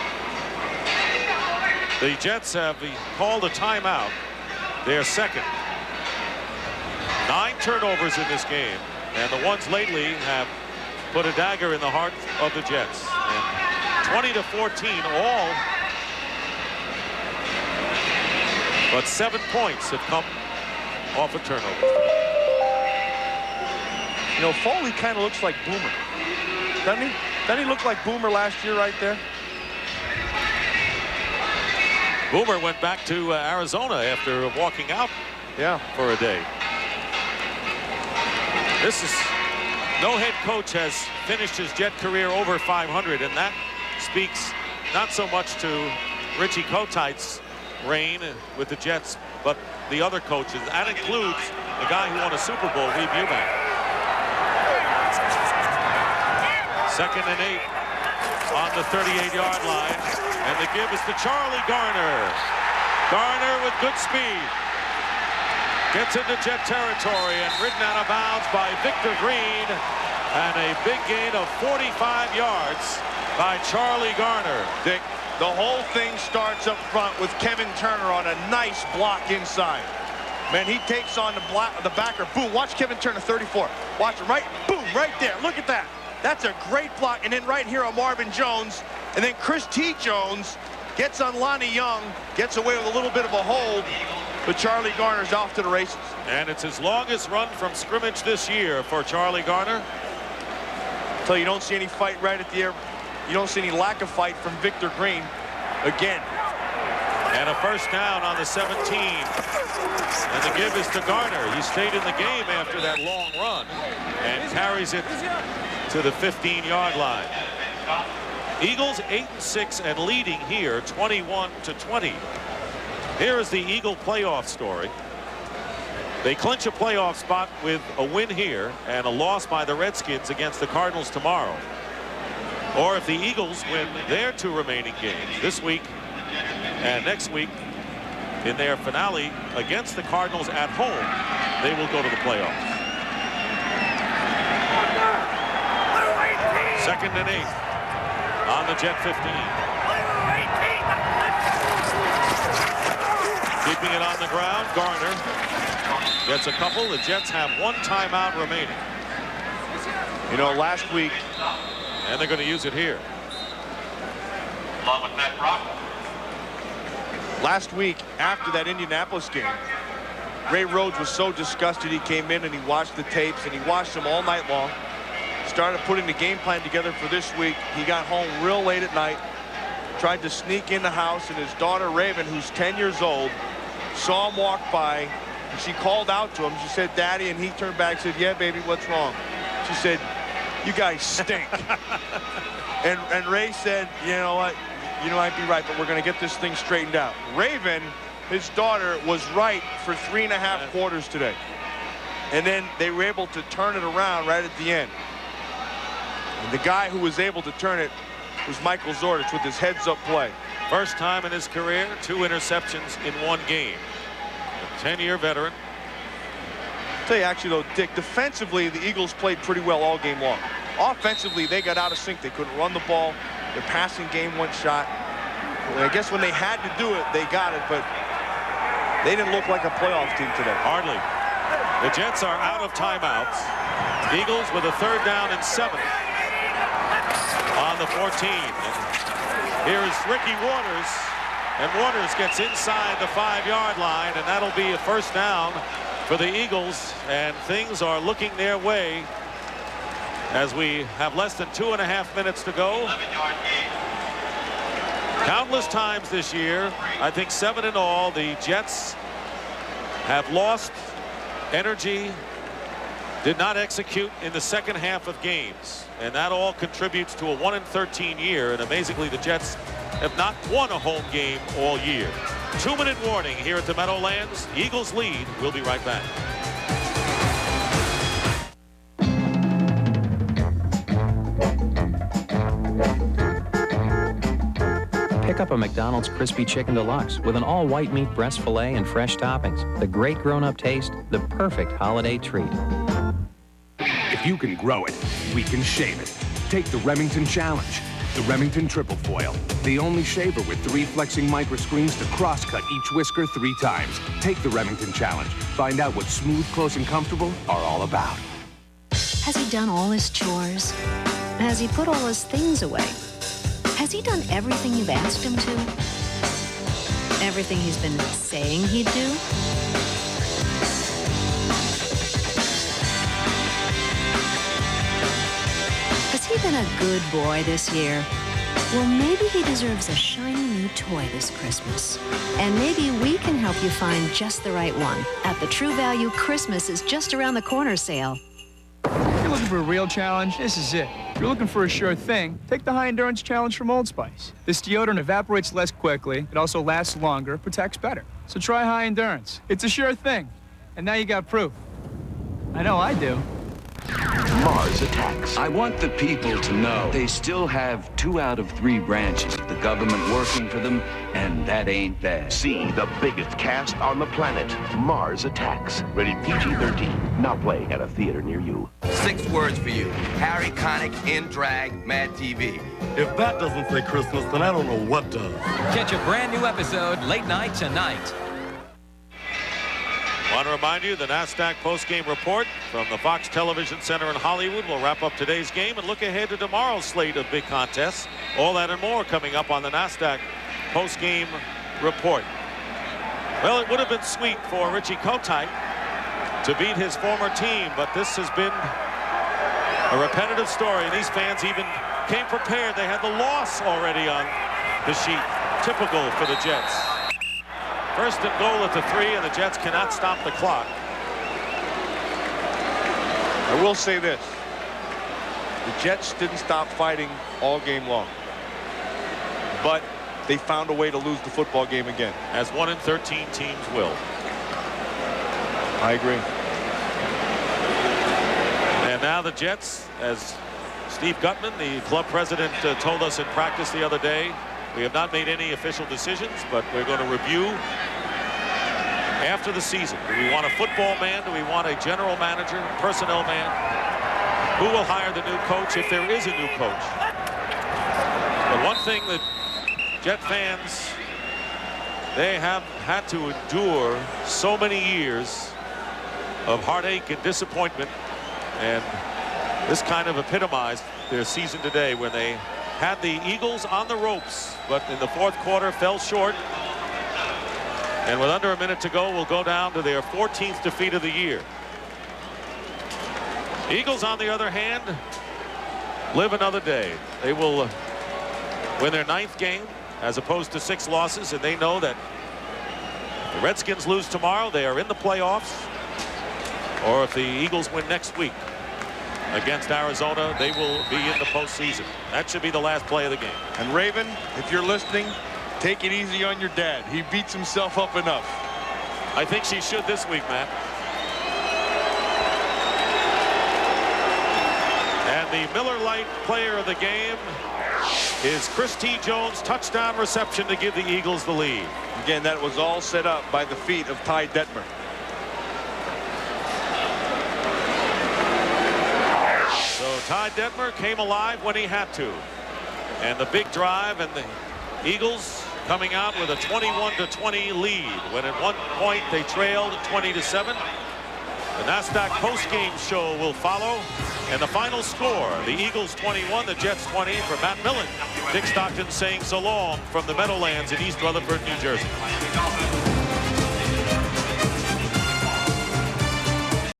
[SPEAKER 1] The Jets have called a timeout, their 2nd. 9 turnovers in this game, and the ones lately have put a dagger in the heart of the Jets. And 20-14 all, but 7 points have come off a turnover.
[SPEAKER 2] You know, Foley kind of looks like Boomer, doesn't he? Doesn't he look like Boomer last year right there?
[SPEAKER 1] Boomer went back to Arizona after walking out for a day. No head coach has finished his Jet career over 500, and that speaks not so much to Richie Kotite's reign with the Jets, but the other coaches. That includes the guy who won a Super Bowl, Reeve Eubank. 2nd and 8 on the 38-yard line, and the give is to Charlie Garner. Garner with good speed. Gets into Jet territory and ridden out of bounds by Victor Green, and a big gain of 45 yards by Charlie Garner.
[SPEAKER 2] Dick, the whole thing starts up front with Kevin Turner on a nice block inside. Man, he takes on the backer. Boom, watch Kevin Turner, 34. Watch him, right, boom, right there. Look at that. That's a great block. And then right here on Marvin Jones. And then Chris T. Jones gets on Lonnie Young, gets away with a little bit of a hold. But Charlie Garner's off to the races.
[SPEAKER 1] And it's his longest run from scrimmage this year for Charlie Garner.
[SPEAKER 2] So you don't see any fight right at the air. You don't see any lack of fight from Victor Green again.
[SPEAKER 1] And a first down on the 17. And the give is to Garner. He stayed in the game after that long run and carries it to the 15-yard line. Eagles 8-6 and leading here 21-20. Here is the Eagle playoff story. They clinch a playoff spot with a win here and a loss by the Redskins against the Cardinals tomorrow. Or if the Eagles win their 2 remaining games this week and next week in their finale against the Cardinals at home, they will go to the playoffs. 2nd and 8 on the Jet 15. Keeping it on the ground, Garner gets a couple. The Jets have 1 timeout remaining.
[SPEAKER 2] You know, last week,
[SPEAKER 1] and they're going to use it here.
[SPEAKER 2] Last week, after that Indianapolis game, Ray Rhodes was so disgusted. He came in and he watched the tapes, and he watched them all night long. Started putting the game plan together for this week. He got home real late at night, tried to sneak in the house, and his daughter Raven, who's 10 years old, saw him walk by, and she called out to him. She said, "Daddy," and he turned back and said, "Yeah, baby, what's wrong?" She said, "You guys stink." and Ray said, "You know what? You might be right, but we're going to get this thing straightened out." Raven, his daughter, was right for 3.5 quarters today. And then they were able to turn it around right at the end. And the guy who was able to turn it was Michael Zordich with his heads-up play.
[SPEAKER 1] First time in his career, 2 interceptions in 1 game. A 10-year veteran.
[SPEAKER 2] I'll tell you, actually, though, Dick, defensively, the Eagles played pretty well all game long. Offensively, they got out of sync. They couldn't run the ball. Their passing game went shot. And I guess when they had to do it, they got it, but they didn't look like a playoff team today.
[SPEAKER 1] Hardly. The Jets are out of timeouts. The Eagles with a 3rd down and 7 on the 14. And here is Ricky Waters, and Waters gets inside the 5-yard line, and that'll be a 1st down for the Eagles, and things are looking their way as we have less than 2.5 minutes to go. Countless times this year, I think 7 in all, the Jets have lost energy, did not execute in the second half of games, and that all contributes to a 1-13 year. And amazingly, the Jets have not won a home game all year. 2-minute warning here at the Meadowlands. The Eagles lead. We'll be right back.
[SPEAKER 28] Pick up a McDonald's Crispy Chicken Deluxe with an all-white meat breast filet and fresh toppings. The great grown-up taste, the perfect holiday treat.
[SPEAKER 12] If you can grow it, we can shave it. Take the Remington Challenge. The Remington Triple Foil. The only shaver with 3 flexing micro screens to cross-cut each whisker 3 times. Take the Remington Challenge. Find out what smooth, close, and comfortable are all about.
[SPEAKER 13] Has he done all his chores? Has he put all his things away? Has he done everything you've asked him to? Everything he's been saying he'd do? Has he been a good boy this year? Well, maybe he deserves a shiny new toy this Christmas. And maybe we can help you find just the right one at the True Value Christmas is Just Around the Corner sale.
[SPEAKER 17] If you're looking for a real challenge, this is it. If you're looking for a sure thing, take the High Endurance Challenge from Old Spice. This deodorant evaporates less quickly, it also lasts longer, protects better. So try High Endurance. It's a sure thing. And now you got proof. I know I do.
[SPEAKER 18] Mars Attacks. I want the people to know they still have 2 out of 3 branches of the government working for them, and that ain't bad.
[SPEAKER 10] See the biggest cast on the planet, Mars Attacks. Rated PG-13. Not playing at a theater near you.
[SPEAKER 24] 6 words for you. Harry Connick in drag, Mad TV.
[SPEAKER 25] If that doesn't say Christmas, then I don't know what does.
[SPEAKER 28] Catch a brand new episode late night tonight.
[SPEAKER 1] I want to remind you the NASDAQ postgame report from the Fox Television Center in Hollywood will wrap up today's game and look ahead to tomorrow's slate of big contests. All that and more coming up on the NASDAQ postgame report. Well, it would have been sweet for Richie Kotite to beat his former team, but this has been a repetitive story. These fans even came prepared. They had the loss already on the sheet. Typical for the Jets. 1st and goal at the 3, and the Jets cannot stop the clock.
[SPEAKER 2] I will say this. The Jets didn't stop fighting all game long. But they found a way to lose the football game again.
[SPEAKER 1] As 1-13 teams will.
[SPEAKER 2] I agree.
[SPEAKER 1] And now the Jets, as Steve Gutman, the club president, told us in practice the other day, we have not made any official decisions, but we're going to review after the season. Do we want a football man? Do we want a general manager, personnel man? Who will hire the new coach if there is a new coach? But one thing that Jet fans, they have had to endure so many years of heartache and disappointment, and this kind of epitomized their season today when they had the Eagles on the ropes, but in the 4th quarter fell short. And with under a minute to go, we'll go down to their 14th defeat of the year. Eagles, on the other hand, live another day. They will win their 9th game as opposed to 6 losses, and they know that if the Redskins lose tomorrow, they are in the playoffs. Or if the Eagles win next week against Arizona, they will be in the postseason. That should be the last play of the game.
[SPEAKER 2] And Raven, if you're listening, take it easy on your dad. He beats himself up enough.
[SPEAKER 1] I think she should this week, Matt. And the Miller Lite player of the game is Chris T. Jones' touchdown reception to give the Eagles the lead.
[SPEAKER 2] Again, that was all set up by the feet of Ty Detmer.
[SPEAKER 1] So Ty Detmer came alive when he had to. And the big drive, and the Eagles coming out with a 21-20 lead, when at one point they trailed 20-7. The NASDAQ postgame show will follow, and the final score, the Eagles 21, the Jets 20. For Matt Millen, Dick Stockton saying so long from the Meadowlands in East Rutherford, New Jersey.